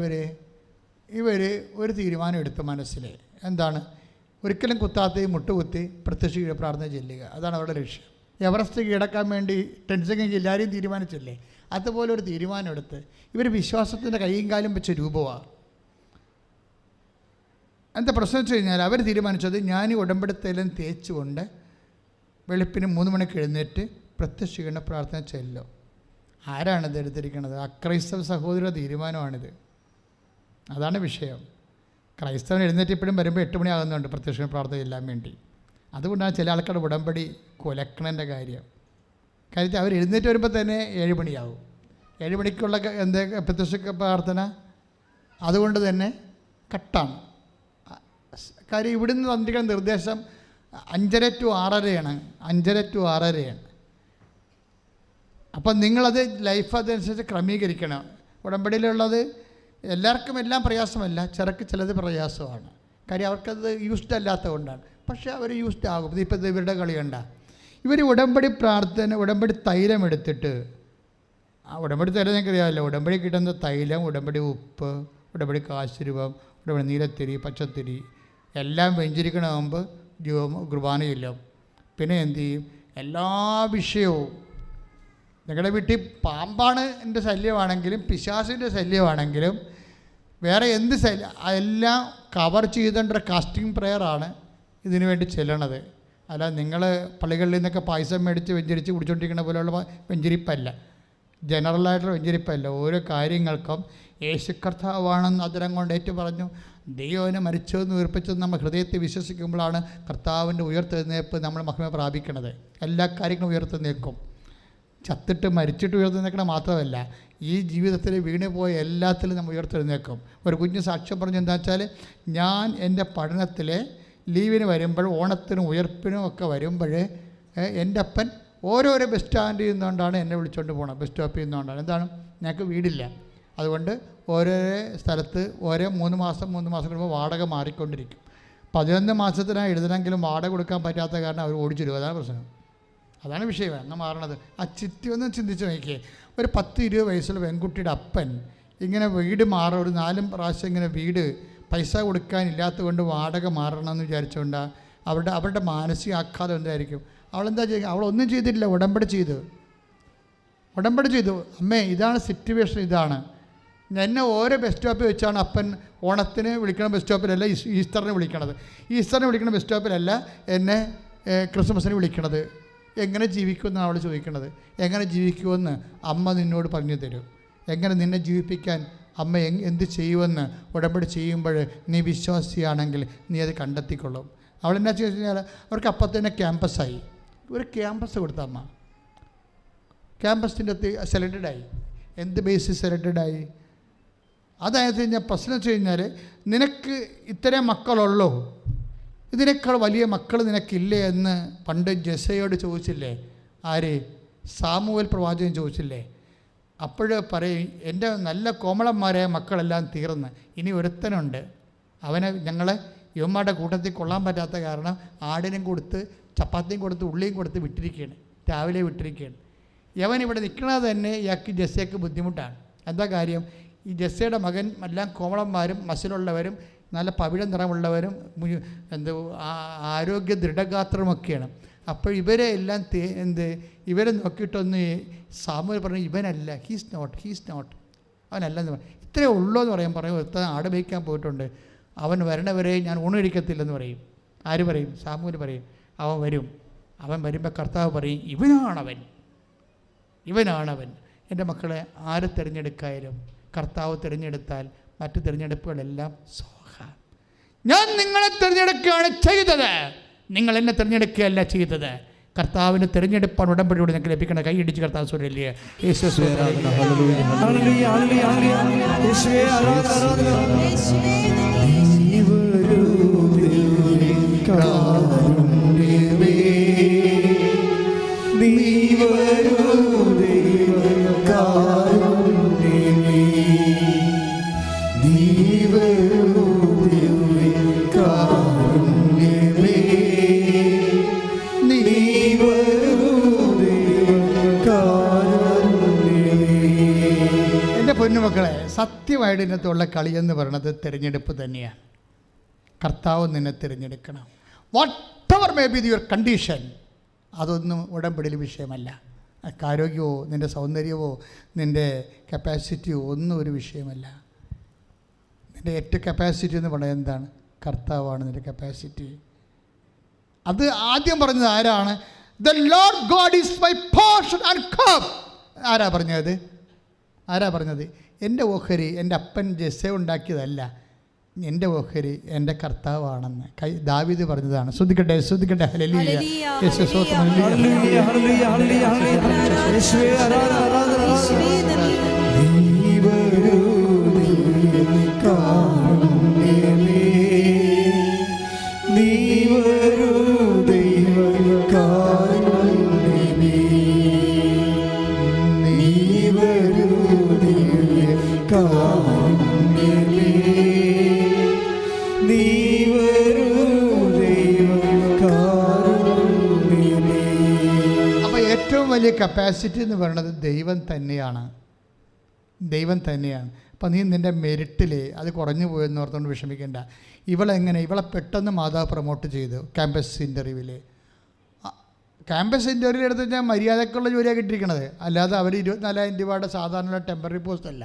ഇവർ ഒരു തീരുമാനം എടുത്ത മനസ്സിൽ എന്താണ്? ഒരിക്കലും കുത്താത്ത മുട്ടുകുത്തി പ്രത്യക്ഷ പ്രാർത്ഥന ചെല്ലുക. അതാണ് അവരുടെ ലക്ഷ്യം. എവറസ്റ്റ് കീഴടക്കാൻ വേണ്ടി ടെൻസിങ് എല്ലാവരെയും തീരുമാനിച്ചില്ലേ, അതുപോലെ ഒരു തീരുമാനം എടുത്ത് ഇവർ വിശ്വാസത്തിൻ്റെ കൈയും കാലും വെച്ച രൂപമാണ്. എന്താ പ്രശ്നം വെച്ച് കഴിഞ്ഞാൽ അവർ തീരുമാനിച്ചത് ഞാൻ ഈ ഉടമ്പടിത്തൈലം തേച്ചുകൊണ്ട് വെളുപ്പിന് 3 മണിക്ക് എഴുന്നേറ്റ് പ്രത്യക്ഷീകരണ പ്രാർത്ഥന ചെല്ലും. ആരാണിത് എടുത്തിരിക്കുന്നത്? അക്രൈസ്തവ സഹോദര തീരുമാനമാണിത്. അതാണ് വിഷയം. ക്രൈസ്തവൻ എഴുന്നേറ്റ് ഇപ്പോഴും വരുമ്പോൾ 8 മണി ആകുന്നുണ്ട് പ്രത്യക്ഷീകരണ പ്രാർത്ഥന ചെല്ലാൻ വേണ്ടി. അതുകൊണ്ടാണ് ചില ആൾക്കാരുടെ ഉടമ്പടി കുലക്കണൻ്റെ കാര്യം. കാര്യത്തിൽ അവർ എഴുന്നേറ്റ് വരുമ്പോൾ തന്നെ 7 മണിയാവും. 7 മണിക്കുള്ള പ്രത്യക്ഷ പ്രാർത്ഥന അതുകൊണ്ട് തന്നെ കട്ടാണ്. കാര്യം ഇവിടുന്ന് തന്നിരിക്കുന്ന നിർദ്ദേശം 5:30 to 6:30 5:30 to 6:30. അപ്പം നിങ്ങളത് ലൈഫ് അതനുസരിച്ച് ക്രമീകരിക്കണം. ഉടമ്പടിയിലുള്ളത് എല്ലാവർക്കും എല്ലാം പ്രയാസമല്ല, ചിലത് പ്രയാസമാണ്. കാര്യം അവർക്കത് യൂസ്ഡ് അല്ലാത്തത് കൊണ്ടാണ്. പക്ഷേ അവർ യൂസ്ഡ് ആകും. ഇപ്പോൾ ഇവരുടെ കളി കണ്ട ഇവർ ഉടമ്പടി പ്രാർത്ഥന ഉടമ്പടി തൈലം എടുത്തിട്ട്, ആ ഉടമ്പടി തൈലം നിങ്ങൾക്കറിയാമല്ലോ, ഉടമ്പടി കിട്ടുന്ന തൈലം, ഉടമ്പടി ഉപ്പ്, ഉടമ്പടി കാശുരൂപം, ഉടമ്പടി നീലത്തിരി, പച്ചത്തിരി എല്ലാം വെഞ്ചരിക്കണ മുമ്പ് കുർബാനയില്ലും. പിന്നെ എന്തു ചെയ്യും? എല്ലാ വിഷയവും നിങ്ങളുടെ വീട്ടിൽ പാമ്പാണ് എൻ്റെ ശല്യമാണെങ്കിലും പിശാസിൻ്റെ ശല്യമാണെങ്കിലും വേറെ എന്ത് ശല്യം എല്ലാം കവർ ചെയ്തേണ്ട കാസ്റ്റിംഗ് പ്രെയറാണ് ഇതിനു വേണ്ടി ചെല്ലണത്. അല്ല നിങ്ങൾ പള്ളികളിൽ നിന്നൊക്കെ പായസം മേടിച്ച് വെഞ്ചരിച്ച് കുടിച്ചുകൊണ്ടിരിക്കുന്ന പോലെയുള്ള വെഞ്ചരിപ്പല്ല, ജനറലായിട്ടുള്ള വെഞ്ചരിപ്പല്ല. ഓരോ കാര്യങ്ങൾക്കും യേശു കർത്താവാണെന്ന് അതിരം കൊണ്ട് ഏറ്റു പറഞ്ഞു. ദൈവനെ മരിച്ചതെന്ന് ഉയർപ്പിച്ചത് നമ്മൾ ഹൃദയത്തെ വിശ്വസിക്കുമ്പോഴാണ് കർത്താവിൻ്റെ ഉയർത്തെഴുന്നേൽപ്പ് നമ്മൾ മഹിമ പ്രാപിക്കണത്. എല്ലാ കാര്യങ്ങളും ഉയർത്തെഴുന്നേൽക്കും. ചത്തിട്ട് മരിച്ചിട്ട് ഉയർത്തെഴുന്നേൽക്കണം മാത്രമല്ല, ഈ ജീവിതത്തിൽ വീണ് പോയ എല്ലാത്തിലും നമ്മൾ ഉയർത്തെഴുന്നേൽക്കും. ഒരു കുഞ്ഞ് സാക്ഷ്യം പറഞ്ഞു എന്താ വെച്ചാൽ, ഞാൻ എൻ്റെ പഠനത്തിൽ ലീവിന് വരുമ്പോൾ, ഓണത്തിനും ഉയർപ്പിനും ഒക്കെ വരുമ്പോൾ എൻ്റെ അപ്പൻ ഓരോരോ ബസ് സ്റ്റാൻഡിൽ നിന്നുകൊണ്ടാണ് എന്നെ വിളിച്ചുകൊണ്ട് പോകണം. ബസ് സ്റ്റോപ്പിൽ നിന്നുകൊണ്ടാണ്. എന്താണ്, ഞങ്ങൾക്ക് വീടില്ല, അതുകൊണ്ട് ഓരോ സ്ഥലത്ത് ഓരോ 3 മാസം കഴിയുമ്പോൾ വാടക മാറിക്കൊണ്ടിരിക്കും. 11 മാസത്തിനാണ് എഴുതണമെങ്കിലും വാടക കൊടുക്കാൻ പറ്റാത്ത കാരണം അവർ ഓടിച്ചിടുക. അതാണ് പ്രശ്നം. അതാണ് വിഷയം. അങ്ങ് മാറണത്. ആ ചിറ്റി ഒന്ന് ചിന്തിച്ച് നോക്കിയേ. ഒരു 10-20 വയസ്സുള്ള പെൺകുട്ടിയുടെ അപ്പൻ ഇങ്ങനെ വീട് മാറും, ഒരു 4 പ്രാവശ്യം ഇങ്ങനെ വീട് പൈസ കൊടുക്കാനില്ലാത്തത് കൊണ്ട് വാടക മാറണമെന്ന് വിചാരിച്ചുകൊണ്ടാണ് അവരുടെ മാനസിക ആഘാതം എന്തായിരിക്കും? അവളെന്താ ചെയ്യുക? അവളൊന്നും ചെയ്തിട്ടില്ല, ഉടമ്പടി ചെയ്തു. അമ്മേ ഇതാണ് സിറ്റുവേഷൻ, ഇതാണ്. എന്നെ ഓരോ ബസ് സ്റ്റോപ്പിൽ വെച്ചാണ് അപ്പൻ ഓണത്തിന് വിളിക്കണ ബസ് സ്റ്റോപ്പിലല്ല ഈസ്റ്ററിന് വിളിക്കണത്, ഈസ്റ്ററിന് വിളിക്കണ ബസ് സ്റ്റോപ്പിലല്ല എന്നെ ക്രിസ്മസിന് വിളിക്കണത്. എങ്ങനെ ജീവിക്കുമെന്നാണ് അവൾ ചോദിക്കണത്. എങ്ങനെ ജീവിക്കുമെന്ന് അമ്മ നിന്നോട് പറഞ്ഞു തരും. എങ്ങനെ നിന്നെ ജീവിപ്പിക്കാൻ അമ്മ എന്ത് ചെയ്യുമെന്ന് ഉടമ്പടി ചെയ്യുമ്പോൾ നീ വിശ്വാസിയാണെങ്കിൽ നീ അത് കണ്ടെത്തിക്കൊള്ളും. അവളെന്നാ ചെയ്തു കഴിഞ്ഞാൽ അവർക്ക് അപ്പം തന്നെ ക്യാമ്പസായി. ഒരു ക്യാമ്പസ് കൊടുത്ത അമ്മ ക്യാമ്പസിൻ്റെ സെലക്റ്റഡായി. എന്ത് ബേസിസ് സെലക്റ്റഡായി? അതായത് കഴിഞ്ഞാൽ പ്രശ്നം വെച്ച് കഴിഞ്ഞാൽ, നിനക്ക് ഇത്രയും മക്കളുള്ളൂ ഇതിനേക്കാൾ വലിയ മക്കൾ നിനക്കില്ലേ എന്ന് പണ്ട് ജെസ്സയോട് ചോദിച്ചില്ലേ? ആര്? സാമുവേൽ പ്രവാചകൻ ചോദിച്ചില്ലേ? അപ്പോഴ് പറയും, എൻ്റെ നല്ല കോമളന്മാരായ മക്കളെല്ലാം തീർന്ന്, ഇനി ഒരുത്തനുണ്ട്, അവനെ ഞങ്ങളെ യുവന്മാരുടെ കൂട്ടത്തിൽ കൊള്ളാൻ പറ്റാത്ത കാരണം ആടിനും കൊടുത്ത് ചപ്പാത്തിയും കൊടുത്ത് ഉള്ളിയും കൊടുത്ത് വിട്ടിരിക്കുകയാണ്, രാവിലെ വിട്ടിരിക്കുകയാണ്. യവൻ ഇവിടെ നിൽക്കുന്നത് തന്നെ ഇയാൾക്ക് ജെസ്സയ്ക്ക് ബുദ്ധിമുട്ടാണ്. എന്താ കാര്യം? ഈ ജെസ്സയുടെ മകൻ എല്ലാം കോമളന്മാരും മസിലുള്ളവരും നല്ല പവിഴ നിറമുള്ളവരും ആരോഗ്യ ദൃഢഗാത്രമൊക്കെയാണ്. അപ്പോൾ ഇവരെ എല്ലാം ഇവരെ നോക്കിയിട്ടൊന്ന് സാമുവേൽ പറഞ്ഞു, ഇവനല്ല, ഹീസ് നോട്ട് അവനല്ലെന്ന് പറഞ്ഞു. ഇത്രയേ ഉള്ളൂ എന്ന് പറയും. ഒരുത്തൻ ആട് മേയ്ക്കാൻ പോയിട്ടുണ്ട്, അവൻ വരണവരെ ഞാൻ ഊണൊഴിക്കത്തില്ലെന്ന് പറയും. ആര് പറയും? സാമുവേൽ പറയും. അവൻ വരും. അവൻ വരുമ്പോൾ കർത്താവ് പറയും, ഇവനാണവൻ. എൻ്റെ മക്കളെ, ആര് തിരഞ്ഞെടുക്കായാലും കർത്താവ് തിരഞ്ഞെടുത്താൽ മറ്റ് തിരഞ്ഞെടുപ്പുകളെല്ലാം സോഹ. ഞാൻ നിങ്ങളെ തിരഞ്ഞെടുക്കുകയാണ് ചെയ്തത്, നിങ്ങൾ എന്നെ തിരഞ്ഞെടുക്കുകയല്ല ചെയ്തത്. കർത്താവിൻ്റെ തിരഞ്ഞെടുപ്പാണ് ഉടമ്പടിയോട് ഞങ്ങൾക്ക് ലഭിക്കണ. കൈയിടിച്ച് കർത്താവ് സ്വരല്ലേ പൊന്നുമക്കളെ, സത്യമായിട്ട് ഇതിനകത്തുള്ള കളി എന്ന് പറയുന്നത് തിരഞ്ഞെടുപ്പ് തന്നെയാണ്. കർത്താവ് നിന്നെ തിരഞ്ഞെടുക്കണം. What ever may be your condition, അതൊന്നും ഉടമ്പടിയിൽ വിഷയമല്ല. ആരോഗ്യമോ നിൻ്റെ സൗന്ദര്യമോ നിൻ്റെ കപ്പാസിറ്റിയോ ഒന്നും ഒരു വിഷയമല്ല. നിൻ്റെ ഏറ്റവും കപ്പാസിറ്റി എന്ന് പറയുന്നത് എന്താണ്? കർത്താവാണ് നിൻ്റെ കപ്പാസിറ്റി. അത് ആദ്യം പറഞ്ഞത് ആരാണ്? The Lord God is my portion and cup. ആരാ പറഞ്ഞത്? എൻ്റെ ഓഹരി എൻ്റെ അപ്പൻ ജെസ്സ ഉണ്ടാക്കിയതല്ല, എൻ്റെ ഓഹരി എൻ്റെ കർത്താവാണെന്ന് ദാവീദ് പറഞ്ഞതാണ്. ശ്രദ്ധിക്കട്ടെ. ഹല്ലേലൂയ. അപ്പോൾ ഏറ്റവും വലിയ കപ്പാസിറ്റി എന്ന് പറയുന്നത് ദൈവം തന്നെയാണ്. അപ്പം നീ നിൻ്റെ മെരിറ്റിൽ അത് കുറഞ്ഞു പോയെന്ന് ഓർത്തുകൊണ്ട് വിഷമിക്കേണ്ട. ഇവളെ പെട്ടെന്ന് മാതാവ് പ്രൊമോട്ട് ചെയ്തു ക്യാമ്പസ് ഇൻ്റർവ്യൂവിൽ. ക്യാമ്പസ് ഇൻ്റർവ്യൂ എടുത്ത് കഴിഞ്ഞാൽ മര്യാദക്കുള്ള ജോലിയാണ് കിട്ടിയിരിക്കണത്, അല്ലാതെ അവർ 24,000 രൂപയുടെ സാധാരണ ടെമ്പററി പോസ്റ്റ് അല്ല.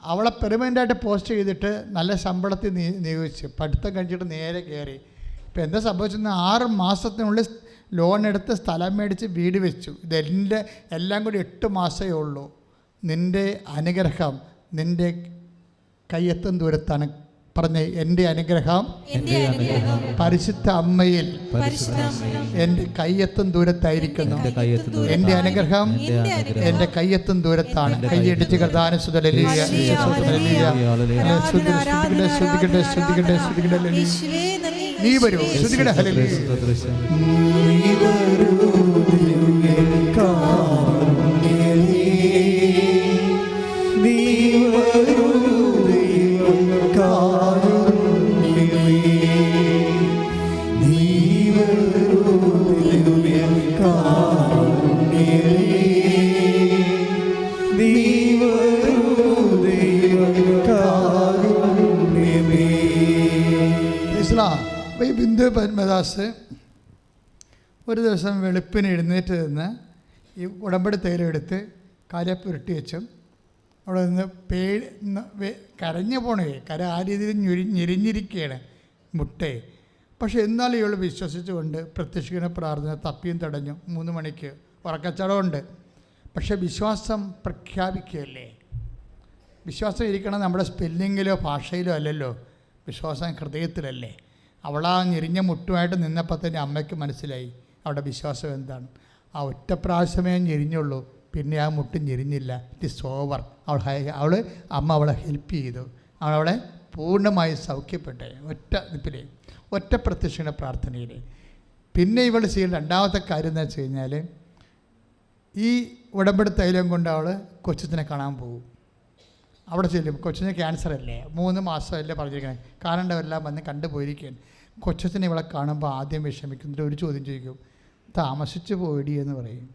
അവളെ പെർമനൻ്റായിട്ട് പോസ്റ്റ് ചെയ്തിട്ട് നല്ല ശമ്പളത്തിൽ നിയോഗിച്ച് പഠിത്തം കഴിച്ചിട്ട് നേരെ കയറി. ഇപ്പോൾ എന്താ സംഭവിച്ചെന്ന് 6 മാസത്തിനുള്ളിൽ ലോൺ എടുത്ത് സ്ഥലം മേടിച്ച് വീട് വെച്ചു. ഇതെൻ്റെ എല്ലാം കൂടി 8 മാസമേ ഉള്ളൂ. നിൻ്റെ അനുഗ്രഹം നിൻ്റെ കയ്യെത്തും ദൂരത്താണ്. പറഞ്ഞ എൻ്റെ അനുഗ്രഹം പരിശുദ്ധ അമ്മയിൽ എൻ്റെ കയ്യെത്തും ദൂരത്തായിരിക്കുന്നു. എൻ്റെ അനുഗ്രഹം എൻ്റെ കയ്യെത്തും ദൂരത്താണ്. കൈയടിച്ച് കർത്താവിനെ നീ വരൂ. ശ്രുതികട ബിന്ദു പത്മദാസ് ഒരു ദിവസം വെളുപ്പിന് എഴുന്നേറ്റ് നിന്ന് ഈ ഉടമ്പടി തേയിലെടുത്ത് കാലപ്പുരട്ടി വെച്ചും അവിടെ നിന്ന് കരഞ്ഞു പോണേ. ആ രീതിയിൽ ഞെരിഞ്ഞിരിക്കുകയാണ് മുട്ടയെ. പക്ഷെ എന്നാലും ഇവൾ വിശ്വസിച്ചുകൊണ്ട് പ്രത്യക്ഷിക്കുന്ന പ്രാർത്ഥന തപ്പിയും തടഞ്ഞു. 3 മണിക്ക് ഉറക്കച്ചടമുണ്ട്. പക്ഷെ വിശ്വാസം പ്രഖ്യാപിക്കുകയല്ലേ. വിശ്വാസം ഇരിക്കണം നമ്മുടെ സ്പെല്ലിങ്ങിലോ ഭാഷയിലോ അല്ലല്ലോ, വിശ്വാസം ഹൃദയത്തിലല്ലേ. അവളാ ഞെരിഞ്ഞ മുട്ടുമായിട്ട് നിന്നപ്പോൾ തന്നെ അമ്മയ്ക്ക് മനസ്സിലായി അവിടെ വിശ്വാസം എന്താണ്. ആ ഒറ്റ പ്രാവശ്യമേ ഞെരിഞ്ഞുള്ളൂ, പിന്നെ ആ മുട്ട് ഞെരിഞ്ഞില്ല. It is over. അമ്മ അവളെ ഹെൽപ്പ് ചെയ്തു, അവളെ പൂർണ്ണമായി സൗഖ്യപ്പെട്ടെ ഒറ്റ നിപ്പിലെ ഒറ്റ പ്രത്യക്ഷണ പ്രാർത്ഥനയിൽ. പിന്നെ ഇവൾ ചെയ്യുന്ന രണ്ടാമത്തെ കാര്യം എന്താ വെച്ച് കഴിഞ്ഞാൽ, ഈ ഉടമ്പടി തൈലം കൊണ്ട് അവൾ കൊച്ചത്തിനെ കാണാൻ പോകും. അവിടെ ചെല്ലും. കൊച്ചിന് ക്യാൻസർ അല്ലേ, 3 മാസമല്ലേ പറഞ്ഞിരിക്കണേ, കാണേണ്ടവരെല്ലാം വന്ന് കണ്ടുപോയിരിക്കുകയാണ്. കൊച്ചത്തിനെ ഇവളെ കാണുമ്പോൾ ആദ്യം വിഷമിക്കുന്നിട്ട് ഒരു ചോദ്യം ചോദിക്കും, താമസിച്ചു പോയിടി എന്ന് പറയും.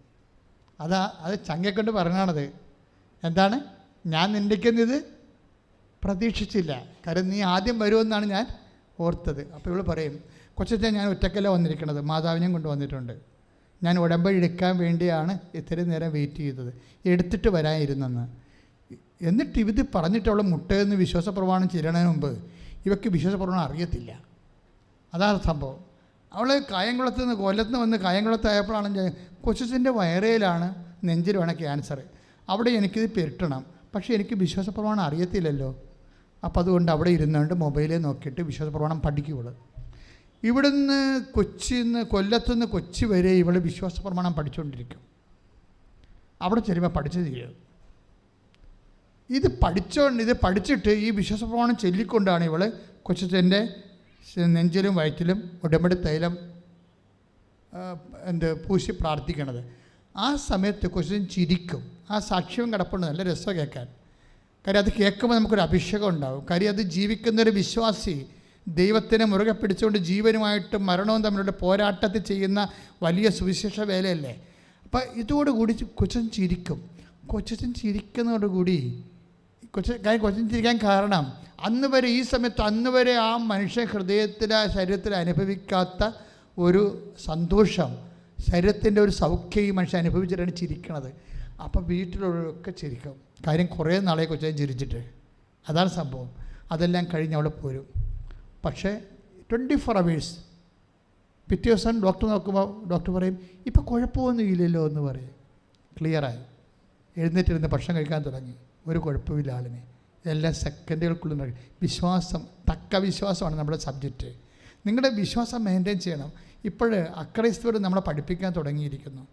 അത് ചങ്ങയെക്കൊണ്ട് പറഞ്ഞാണത്. എന്താണ്, ഞാൻ നിൻ്റെക്കുന്നത് പ്രതീക്ഷിച്ചില്ല, കാരണം നീ ആദ്യം വരുമെന്നാണ് ഞാൻ ഓർത്തത്. അപ്പോൾ ഇവൾ പറയും, കൊച്ചത്തെ ഞാൻ ഒറ്റക്കല്ല വന്നിരിക്കുന്നത്, മാതാവിനെയും കൊണ്ട് വന്നിട്ടുണ്ട്. ഞാൻ ഉടമ്പടി എടുക്കാൻ വേണ്ടിയാണ് ഇത്രയും നേരം വെയിറ്റ് ചെയ്തത്, എടുത്തിട്ട് വരാനിരുന്നെന്ന്. എന്നിട്ട് ഇത് പറഞ്ഞിട്ട് അവൾ മുട്ടയെന്ന് വിശ്വാസപ്രമാണം ചെല്ലണതിന് മുമ്പ് ഇവയ്ക്ക് വിശ്വാസപ്രമാണം അറിയത്തില്ല. അതാണ് സംഭവം. അവൾ കായംകുളത്ത് നിന്ന് കൊല്ലത്ത് നിന്ന് വന്ന് കായംകുളത്തായപ്പോഴാണ് കൊച്ചത്തിൻ്റെ വയറയിലാണ്, നെഞ്ചിലുമാണ് ക്യാൻസർ. അവിടെ എനിക്കിത് പെരുട്ടണം, പക്ഷേ എനിക്ക് വിശ്വാസപ്രമാണം അറിയത്തില്ലല്ലോ. അപ്പോൾ അതുകൊണ്ട് അവിടെ ഇരുന്നുകൊണ്ട് മൊബൈലിൽ നോക്കിയിട്ട് വിശ്വാസപ്രമാണം പഠിക്കുകയുള്ളൂ. ഇവിടുന്ന് കൊല്ലത്തുനിന്ന് കൊച്ചി വരെ ഇവൾ വിശ്വാസപ്രമാണം പഠിച്ചുകൊണ്ടിരിക്കും. അവിടെ ചെല്ലുമ്പോൾ പഠിച്ചു തീരും. ഇത് പഠിച്ചിട്ട് ഈ വിശ്വാസപ്രമാണം ചൊല്ലിക്കൊണ്ടാണ് ഇവൾ കൊച്ചത്തിൻ്റെ നെഞ്ചിലും വയറ്റിലും ഉടമ്പടി തൈലം പൂശി പ്രാർത്ഥിക്കണത്. ആ സമയത്ത് കൊച്ചൻ ചിരിക്കും. ആ സാക്ഷ്യം കിടപ്പുണ്ട്, നല്ല രസം കേൾക്കാൻ. കാര്യം അത് കേൾക്കുമ്പോൾ നമുക്കൊരു അഭിഷേകം ഉണ്ടാകും. കാര്യം അത് ജീവിക്കുന്നൊരു വിശ്വാസി ദൈവത്തിനെ മുറുകെ പിടിച്ചുകൊണ്ട് ജീവനുമായിട്ട് മരണവും തമ്മിലുള്ള പോരാട്ടത്തിൽ ചെയ്യുന്ന വലിയ സുവിശേഷ വേലയല്ലേ. അപ്പം ഇതോടുകൂടി കൊച്ചൻ ചിരിക്കും. കൊച്ചൻ ചിരിക്കുന്നതോടുകൂടി കൊച്ചൻ ചിരിക്കാൻ കാരണം അന്ന് വരെ ഈ സമയത്ത് അന്ന് വരെ ആ മനുഷ്യ ഹൃദയത്തിലെ ശരീരത്തിൽ അനുഭവിക്കാത്ത ഒരു സന്തോഷം, ശരീരത്തിൻ്റെ ഒരു സൗഖ്യം ഈ മനുഷ്യൻ അനുഭവിച്ചിട്ടാണ് ചിരിക്കണത്. അപ്പം വീട്ടിലുള്ളവരൊക്കെ ചിരിക്കും. കാര്യം കുറേ നാളെ കൊച്ചൻ ചിരിച്ചിട്ട്. അതാണ് സംഭവം. അതെല്ലാം കഴിഞ്ഞ് അവിടെ പോരും. പക്ഷേ 24 hours പിറ്റേ ദിവസം ഡോക്ടർ നോക്കുമ്പോൾ ഡോക്ടർ പറയും, ഇപ്പം കുഴപ്പമൊന്നും ഇല്ലല്ലോ എന്ന് പറയും. ക്ലിയറായി എഴുന്നേറ്റിരുന്ന് ഭക്ഷണം കഴിക്കാൻ തുടങ്ങി. ഒരു കുഴപ്പമില്ല ആളിനെ. ഇതെല്ലാം സെക്കൻഡുകൾക്കുള്ളിൽ. വിശ്വാസം, തക്ക വിശ്വാസമാണ് നമ്മുടെ സബ്ജക്റ്റ്. നിങ്ങളുടെ വിശ്വാസം മെയിൻറ്റെയിൻ ചെയ്യണം. ഇപ്പോൾ അക്രൈസ്തവർ നമ്മളെ പഠിപ്പിക്കാൻ തുടങ്ങിയിരിക്കുന്നു.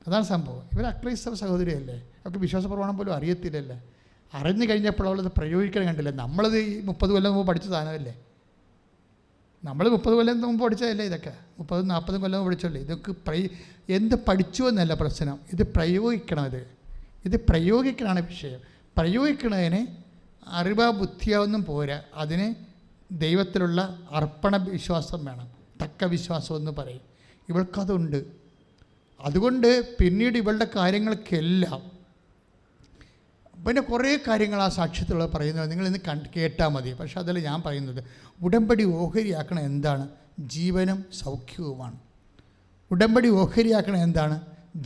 അതാണ് സംഭവം. ഇവർ അക്രൈസ്തവ സഹോദരിയല്ലേ, അവർക്ക് വിശ്വാസപ്രമാണം പോലും അറിയത്തില്ലല്ലേ. അറിഞ്ഞു കഴിഞ്ഞപ്പോൾ അവളത് പ്രയോഗിക്കാൻ കണ്ടില്ല. നമ്മളത് ഈ 30 കൊല്ലം മുമ്പ് പഠിച്ച സാധനമല്ലേ. നമ്മൾ 30 കൊല്ലം മുമ്പ് പഠിച്ചതല്ലേ ഇതൊക്കെ. 30-40 കൊല്ലം മുമ്പ് പഠിച്ചല്ലേ. ഇതൊക്കെ എന്ത് പഠിച്ചു എന്നല്ല പ്രശ്നം, ഇത് പ്രയോഗിക്കണം. ഇത് പ്രയോഗിക്കണമാണ് വിഷയം. പ്രയോഗിക്കണതിന് അറിവ ബുദ്ധിയാവൊന്നും പോരാ, അതിന് ദൈവത്തിലുള്ള അർപ്പണ വിശ്വാസം വേണം. തക്ക വിശ്വാസം എന്ന് പറയും. ഇവൾക്കതുണ്ട്. അതുകൊണ്ട് പിന്നീട് ഇവളുടെ കാര്യങ്ങൾക്കെല്ലാം പിന്നെ കുറേ കാര്യങ്ങൾ ആ സാക്ഷ്യത്തിലുള്ളത് പറയുന്നത് നിങ്ങളിന്ന് കേട്ടാൽ മതി. പക്ഷേ അതിൽ ഞാൻ പറയുന്നത് ഉടമ്പടി ഓഹരിയാക്കണ എന്താണ്? ജീവനും സൗഖ്യവുമാണ്. ഉടമ്പടി ഓഹരിയാക്കണ എന്താണ്?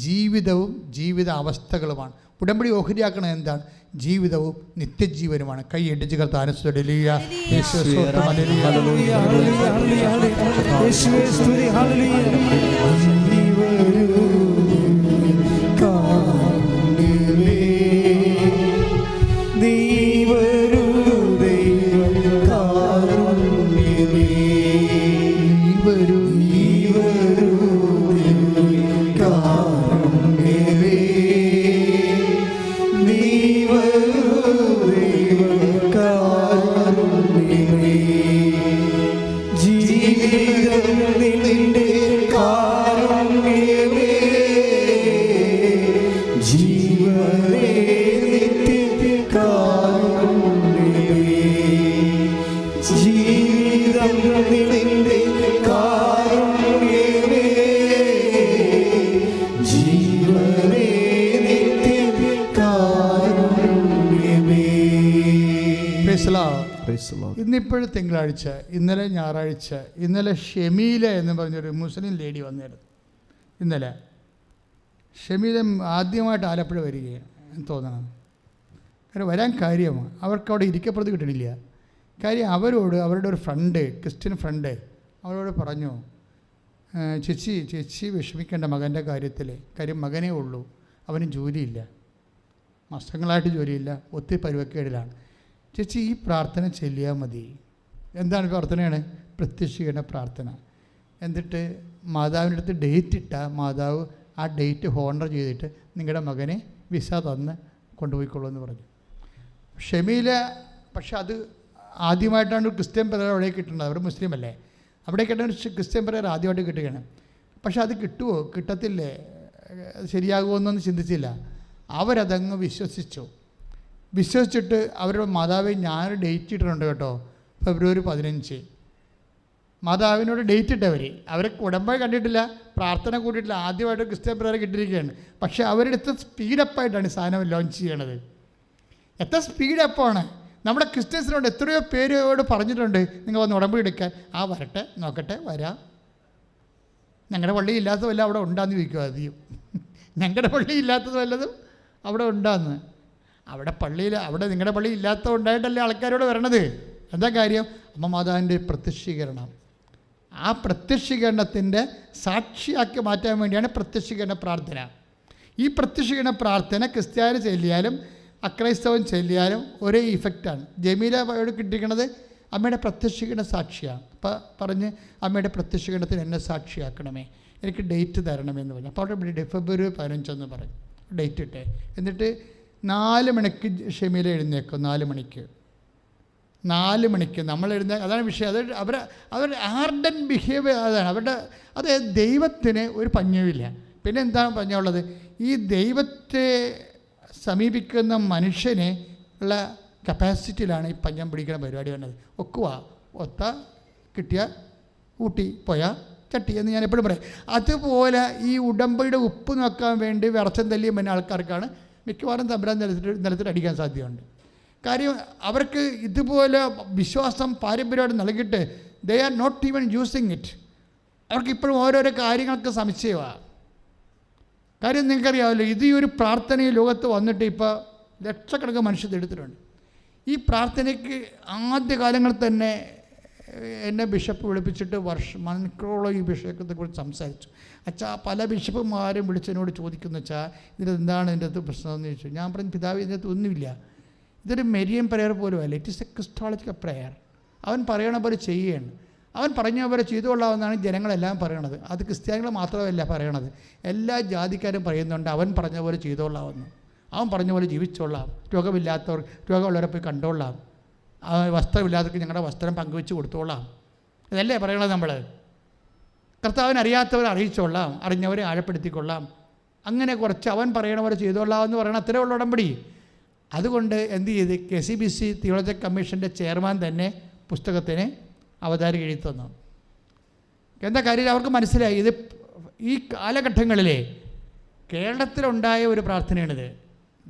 ജീവിതവും ജീവിത അവസ്ഥകളുമാണ്. ഉടമ്പടി ഓഹരിയാക്കണ എന്താണ്? ജീവിതവും നിത്യജീവനുമാണ്. കൈ ഇടിച്ച് കർത്താനുസ്തുതിയ ഇന്നിപ്പോഴും തിങ്കളാഴ്ച, ഇന്നലെ ഞായറാഴ്ച, ഇന്നലെ ഷെമീല എന്ന് പറഞ്ഞൊരു മുസ്ലിം ലേഡി വന്നിരുന്നു. ഇന്നലെ ഷെമീല ആദ്യമായിട്ട് ആലപ്പുഴ വരികയാണ് തോന്നണം. കാരണം വരാൻ കാര്യം അവർക്ക് അവിടെ ഇരിക്കപ്പുറത്ത് കിട്ടണില്ല. കാര്യം അവരുടെ ഒരു ഫ്രണ്ട്, ക്രിസ്ത്യൻ ഫ്രണ്ട് അവരോട് പറഞ്ഞു, ചേച്ചി വിഷമിക്കേണ്ട മകൻ്റെ കാര്യത്തിൽ. കാര്യം മകനേ ഉള്ളൂ, അവന് ജോലിയില്ല, മാസങ്ങളായിട്ട് ജോലിയില്ല, ഒത്തിരി പരുവക്കേടിലാണ്. ചേച്ചി ഈ പ്രാർത്ഥന ചൊല്ലിയാൽ മതി. എന്താണ് പ്രാർത്ഥനയാണ്? പ്രത്യക്ഷീകരണ പ്രാർത്ഥന. എന്നിട്ട് മാതാവിൻ്റെ അടുത്ത് ഡേറ്റ് ഇട്ടാൽ മാതാവ് ആ ഡേറ്റ് ഹോണർ ചെയ്തിട്ട് നിങ്ങളുടെ മകനെ വിസ തന്ന് കൊണ്ടുപോയിക്കൊള്ളൂ എന്ന് പറഞ്ഞു. ഷെമീല പക്ഷെ ആദ്യമായിട്ടാണ് ഒരു ക്രിസ്ത്യൻ പ്രയർ അവിടെ കിട്ടുന്നത്. അവർ മുസ്ലിം അല്ലേ, അവിടെ കിട്ടുന്ന ഒരു ക്രിസ്ത്യൻ പ്രയർ ആദ്യമായിട്ട് കിട്ടുകയാണ്. പക്ഷെ അത് കിട്ടുമോ കിട്ടത്തില്ലേ, ശരിയാകുമോ എന്നൊന്നും ചിന്തിച്ചില്ല. അവരതങ്ങ് വിശ്വസിച്ചിട്ട് അവരുടെ മാതാവ് ഞാൻ ഡേറ്റ് ഇട്ടിട്ടുണ്ട് കേട്ടോ, ഫെബ്രുവരി 15. മാതാവിനോട് ഡേറ്റ് ഇട്ടവർ, അവരെ ഉടമ്പടി കണ്ടിട്ടില്ല, പ്രാർത്ഥന കൂട്ടിയിട്ടില്ല, ആദ്യമായിട്ട് ക്രിസ്ത്യൻ പ്രയർ കിട്ടിയിരിക്കുകയാണ്. പക്ഷേ അവരുടെ എത്ര സ്പീഡപ്പായിട്ടാണ് ഈ സാധനം ലോഞ്ച് ചെയ്യണത്. എത്ര സ്പീഡപ്പാണ്. നമ്മുടെ ക്രിസ്ത്യൻസിനോട് എത്രയോ പേരോട് പറഞ്ഞിട്ടുണ്ട് നിങ്ങൾ വന്ന് ഉടമ്പടി എടുക്കാൻ. ആ വരട്ടെ, നോക്കട്ടെ, വരാം. ഞങ്ങളുടെ പള്ളി ഇല്ലാത്ത വല്ല അവിടെ ഉണ്ടാന്ന് ചോദിക്കുക ആദ്യം. ഞങ്ങളുടെ പള്ളി ഇല്ലാത്തത് വല്ലതും അവിടെ ഉണ്ടാന്ന്. അവിടെ നിങ്ങളുടെ പള്ളി ഇല്ലാത്ത ഉണ്ടായിട്ടല്ലേ ആൾക്കാരോട് വരണത്. എന്താ കാര്യം? അമ്മ മാതാവിൻ്റെ പ്രത്യക്ഷീകരണം. ആ പ്രത്യക്ഷീകരണത്തിൻ്റെ സാക്ഷിയാക്കി മാറ്റാൻ വേണ്ടിയാണ് പ്രത്യക്ഷീകരണ പ്രാർത്ഥന. ഈ പ്രത്യക്ഷീകരണ പ്രാർത്ഥന ക്രിസ്ത്യാനി ചൊല്ലിയാലും അക്രൈസ്തവൻ ചൊല്ലിയാലും ഒരേ ഇഫക്റ്റാണ്. ജമീലയോട് കിട്ടിയിരിക്കുന്നത് അമ്മയുടെ പ്രത്യക്ഷീകരണ സാക്ഷിയാണ്. അപ്പം പറഞ്ഞ് അമ്മയുടെ പ്രത്യക്ഷീകരണത്തിന് എന്നെ സാക്ഷിയാക്കണമേ, എനിക്ക് ഡേറ്റ് തരണമെന്ന് പറഞ്ഞു. അപ്പോൾ അവിടെ ഫെബ്രുവരി 15 പറഞ്ഞു ഡേറ്റ് ഇട്ടേ. എന്നിട്ട് 4 മണിക്ക് ഷമീല എഴുന്നേക്കും. 4 മണിക്ക് നമ്മൾ അതാണ് വിഷയം. അവർ ആർഡൻ ബിഹേവിയർ അതാണ് അത് ദൈവത്തിന് ഒരു പഞ്ഞവുമില്ല. പിന്നെ എന്താണ് പഞ്ഞമുള്ളത്? ഈ ദൈവത്തെ സമീപിക്കുന്ന മനുഷ്യനെ ഉള്ള കപ്പാസിറ്റിയിലാണ് ഈ പഞ്ഞം പിടിക്കുന്ന പരിപാടി വന്നത്. ഒത്ത കിട്ടിയ ഊട്ടി പോയ ചട്ടി എന്ന് ഞാൻ എപ്പോഴും പറയും. അതുപോലെ ഈ ഉടമ്പടിയുടെ ഉപ്പ് നോക്കാൻ വേണ്ടി വിറച്ചം തല്ലിയ മറ്റേ ആൾക്കാർക്കാണ് മിക്കവാറും തമ്പുരാൻ നിലത്തിൽ അടിക്കാൻ സാധ്യതയുണ്ട്. കാര്യം അവർക്ക് ഇതുപോലെ വിശ്വാസം പാരമ്പര്യമായിട്ട് നൽകിയിട്ട് they are not even using it. അവർക്കിപ്പോഴും ഓരോരോ കാര്യങ്ങൾക്ക് സംശയമാണ്. കാര്യം നിങ്ങൾക്കറിയാമല്ലോ, ഇത് ഈ ഒരു പ്രാർത്ഥന ഈ ലോകത്ത് വന്നിട്ട് ഇപ്പോൾ ലക്ഷക്കണക്കിന് മനുഷ്യർ എടുത്തിട്ടുണ്ട്. ഈ പ്രാർത്ഥനയ്ക്ക് ആദ്യകാലങ്ങളിൽ തന്നെ എന്നെ ബിഷപ്പ് വിളിപ്പിച്ചിട്ട് മണിക്കൂറോളം ഈ വിഷയത്തെക്കുറിച്ച് സംസാരിച്ചു. അച്ഛാ, പല ബിഷപ്പുമാരും വിളിച്ചതിനോട് ചോദിക്കുന്നു, അച്ഛാ ഇതിൻ്റെ എന്താണ് ഇതിൻ്റെ അകത്ത് പ്രശ്നമെന്ന് ചോദിച്ചു. ഞാൻ പറഞ്ഞു, പിതാവ് ഇതിൻ്റെ അകത്ത് ഒന്നുമില്ല, ഇതൊരു മെരിയൻ പ്രെയർ പോലും അല്ല, it is A Christological prayer. അവൻ പറയണ പോലെ ചെയ്യുകയാണ്. അവൻ പറഞ്ഞ പോലെ ചെയ്തുകൊള്ളാമെന്നാണ് ജനങ്ങളെല്ലാം പറയണത്. അത് ക്രിസ്ത്യാനികൾ മാത്രമല്ല പറയണത്, എല്ലാ ജാതിക്കാരും പറയുന്നുണ്ട് അവൻ പറഞ്ഞ പോലെ ചെയ്തുകൊള്ളാമെന്ന്. അവൻ പറഞ്ഞ പോലെ ജീവിച്ചോളാം, രോഗമില്ലാത്തവർ രോഗമുള്ളവരെ പോയി കണ്ടോളാം, വസ്ത്രമില്ലാത്തവർക്ക് ഞങ്ങളുടെ വസ്ത്രം പങ്കുവെച്ച് കൊടുത്തോളാം. ഇതല്ലേ പറയണത് നമ്മൾ. കർത്താവിനെ അറിയാത്തവരെ അറിയിച്ചോളാം, അറിഞ്ഞവരെ ആഴപ്പെടുത്തിക്കൊള്ളാം, അങ്ങനെ കുറച്ച് അവൻ പറയണ പോലെ ചെയ്തോളാം എന്ന് പറയണം. അത്രേ ഉള്ള ഉടമ്പടി. അതുകൊണ്ട് എന്ത് ചെയ്ത് KCBC തിയോളജിക്കൽ കമ്മീഷൻ്റെ ചെയർമാൻ തന്നെ പുസ്തകത്തിന് അവതാരിക എഴുതി തന്നു. എന്താ കാര്യം? അവർക്ക് മനസ്സിലായി ഇത് ഈ കാലഘട്ടങ്ങളിലെ കേരളത്തിലുണ്ടായ ഒരു പ്രാർത്ഥനയാണിത്.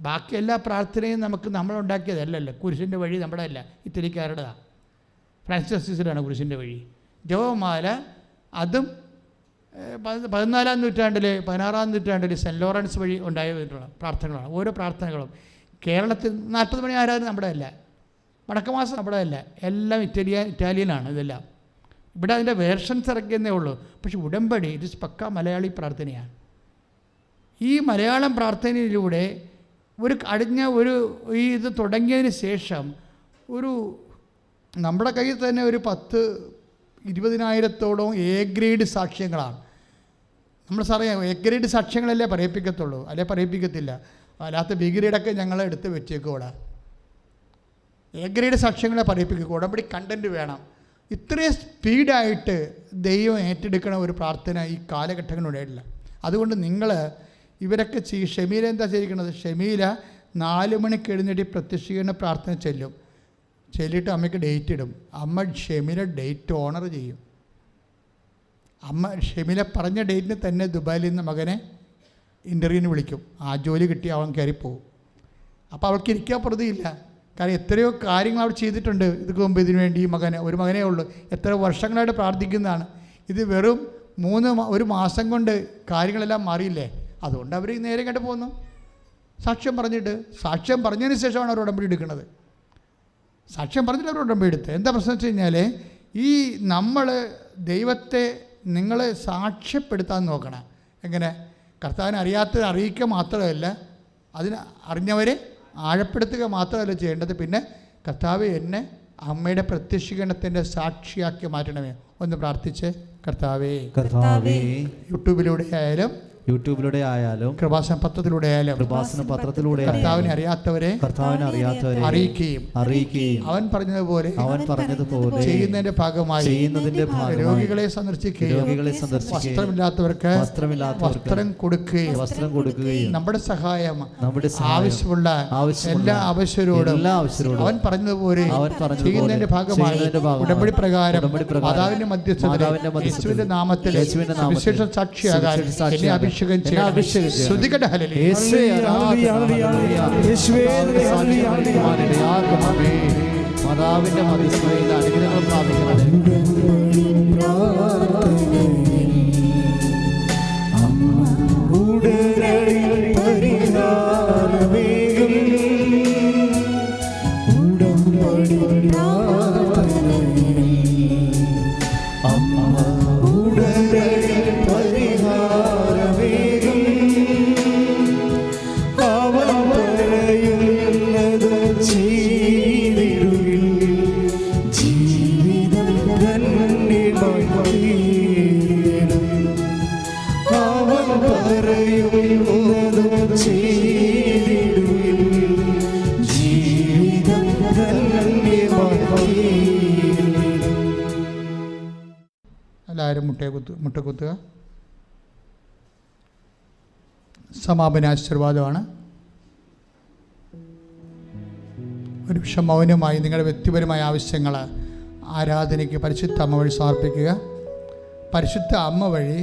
ബാക്കി എല്ലാ പ്രാർത്ഥനയും നമ്മളുണ്ടാക്കിയതല്ലല്ലോ. കുരിശിൻ്റെ വഴി നമ്മുടെ അല്ല, ഇറ്റലിക്കാരുടേതാണ്, ഫ്രാൻസിസ് അസീസിയുടെയാണ് കുരിശിൻ്റെ വഴി. ജപമാല അതും 14-ാം നൂറ്റാണ്ടിൽ 16-ാം നൂറ്റാണ്ടിൽ സെൻറ്റ് ലോറൻസ് വഴി ഉണ്ടായിട്ടുള്ള പ്രാർത്ഥനകളാണ്. ഓരോ പ്രാർത്ഥനകളും കേരളത്തിൽ 40 മണി ആരാധന നമ്മുടെ അല്ല, വടക്കമാസം നമ്മുടെ അല്ല, എല്ലാം ഇറ്റാലിയനാണ് ഇതെല്ലാം. ഇവിടെ അതിൻ്റെ വേർഷൻസ് ഇറക്കിയെന്നേ ഉള്ളൂ. പക്ഷെ ഉടമ്പടി ഇത് പക്ക മലയാളി പ്രാർത്ഥനയാണ്. ഈ മലയാളം പ്രാർത്ഥനയിലൂടെ ഇത് തുടങ്ങിയതിന് ശേഷം നമ്മുടെ കയ്യിൽ തന്നെ ഒരു 10-20,000-ഓളം A ഗ്രേഡ് സാക്ഷ്യങ്ങളാണ്. നമ്മൾ സാറേ A ഗ്രേഡ് സാക്ഷ്യങ്ങളല്ലേ പറയിപ്പിക്കത്തുള്ളൂ, അല്ലെ പറയിപ്പിക്കത്തില്ല. അല്ലാത്ത B ഗ്രേഡൊക്കെ ഞങ്ങൾ എടുത്ത് വെച്ചേക്കൂടാ. A grade സാക്ഷ്യങ്ങളെ പറയിപ്പിക്കുക. ഉടമ്പടി കണ്ടൻറ്റ് വേണം. ഇത്രയും സ്പീഡായിട്ട് ദൈവം ഏറ്റെടുക്കണ ഒരു പ്രാർത്ഥന ഈ കാലഘട്ടങ്ങളിലുണ്ടായിട്ടില്ല. അതുകൊണ്ട് നിങ്ങൾ ഇവരൊക്കെ ഷമീല എന്താ ചെയ്തിരിക്കുന്നത്? ഷമീല 4 മണിക്ക് എഴുന്നേറ്റ് പ്രത്യക്ഷീകരണ പ്രാർത്ഥന ചൊല്ലിയിട്ട് അമ്മയ്ക്ക് ഡേറ്റ് ഇടും. അമ്മ ഷമീല ഡേറ്റ് ഓണർ ചെയ്യും. അമ്മ ഷമീല പറഞ്ഞ ഡേറ്റിന് തന്നെ ദുബായിൽ നിന്ന് മകനെ ഇൻ്റർവ്യൂവിന് വിളിക്കും. ആ ജോലി കിട്ടി അവൻ കയറിപ്പോവും. അപ്പോൾ അവൾക്ക് ഇരിക്കാൻ പ്രതിയില്ല. കാരണം എത്രയോ കാര്യങ്ങൾ അവർ ചെയ്തിട്ടുണ്ട് ഇതിക്ക് മുമ്പ് ഇതിനു വേണ്ടി. ഒരു മകനേ ഉള്ളൂ, എത്ര വർഷങ്ങളായിട്ട് പ്രാർത്ഥിക്കുന്നതാണ്. ഇത് വെറും 1 മാസം കൊണ്ട് കാര്യങ്ങളെല്ലാം മാറിയില്ലേ? അതുകൊണ്ട് അവർ നേരെ കണ്ടു പോകുന്നു. സാക്ഷ്യം പറഞ്ഞതിന് ശേഷമാണ് അവർ ഉടമ്പടി എടുക്കുന്നത്. സാക്ഷ്യം പറഞ്ഞിട്ട് അവർ ഉടമ്പടി എടുത്ത്. എന്താ പ്രശ്നം വെച്ച് കഴിഞ്ഞാൽ ഈ നമ്മൾ ദൈവത്തെ നിങ്ങൾ സാക്ഷ്യപ്പെടുത്താൻ നോക്കണം. എങ്ങനെ? കർത്താവിനെ അറിയാത്തത് അറിയിക്കുക മാത്രമല്ല, അതിന് അറിഞ്ഞവരെ ആഴപ്പെടുത്തുക മാത്രമല്ല ചെയ്യേണ്ടത്. പിന്നെ കർത്താവ് എന്നെ അമ്മയുടെ പ്രത്യക്ഷീകരണത്തിൻ്റെ സാക്ഷിയാക്കി മാറ്റണമേ. ഒന്ന് പ്രാർത്ഥിച്ച്, കർത്താവേ യൂട്യൂബിലൂടെ ആയാലും യൂട്യൂബിലൂടെ ആയാലും കൃപാസന പത്രത്തിലൂടെ ആയാലും കൃപാസന പത്രത്തിലൂടെ കർത്താവിനെ അറിയാത്തവരെ അറിയാത്തവരെ അറിയിക്കുകയും അവൻ പറഞ്ഞതുപോലെ ചെയ്യുന്നതിന്റെ ഭാഗമായി രോഗികളെ സന്ദർശിക്കുകയും വസ്ത്രമില്ലാത്തവർക്ക് വസ്ത്രം കൊടുക്കുകയും നമ്മുടെ സഹായം ആവശ്യമുള്ള എല്ലാ ആവശ്യരോടും അവൻ പറഞ്ഞതുപോലെ ചെയ്യുന്നതിന്റെ ഭാഗമായി ഉടമ്പടി പ്രകാരം മാതാവിന്റെ മധ്യസ്ഥതയിൽ യേശുവിന്റെ നാമത്തിൽ വിശേഷ സാക്ഷിയാകാൻ എന്നെ അഭിഷേകം ചെയ്യാൻ ശ്രുതികട മാതാവിന്റെ മധ്യസ്ഥതയിൽ അനുഗ്രഹങ്ങൾ പ്രാപിക്കണമേ. എല്ലാവരും മുട്ടകുത്തുക. സമാപന ആശീർവാദമാണ്. ഒരു നിമിഷം മൗനമായി നിങ്ങളുടെ വ്യക്തിപരമായ ആവശ്യങ്ങൾ ആരാധനയ്ക്ക് പരിശുദ്ധ അമ്മ വഴി സമർപ്പിക്കുക. പരിശുദ്ധ അമ്മ വഴി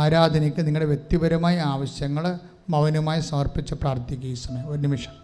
ആരാധനയ്ക്ക് നിങ്ങളുടെ വ്യക്തിപരമായ ആവശ്യങ്ങൾ മൗനമായി സമർപ്പിച്ച് പ്രാർത്ഥിക്കുക. ഈ സമയം ഒരു നിമിഷം.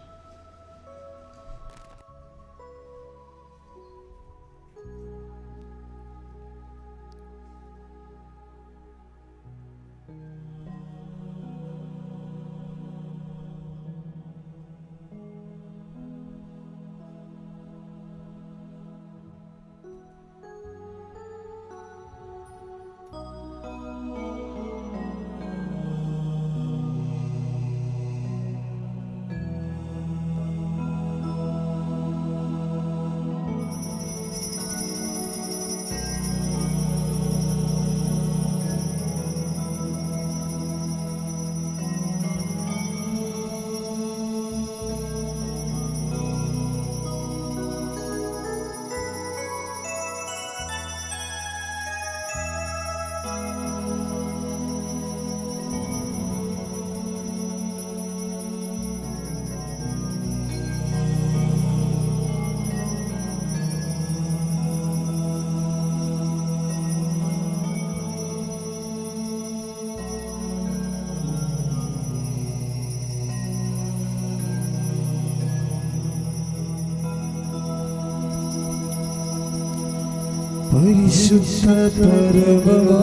പരിശുദ്ധ പരമമാ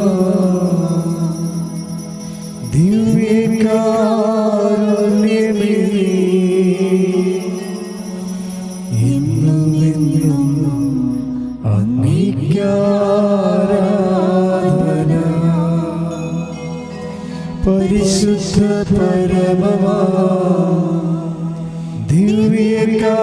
ദിവ്യകാരുണ്യമേ, എന്നുമെന്നും അങ്ങേക്കാരാധന. പരിശുദ്ധ പരമമാ ദിവ്യകാരുണ്യമേ,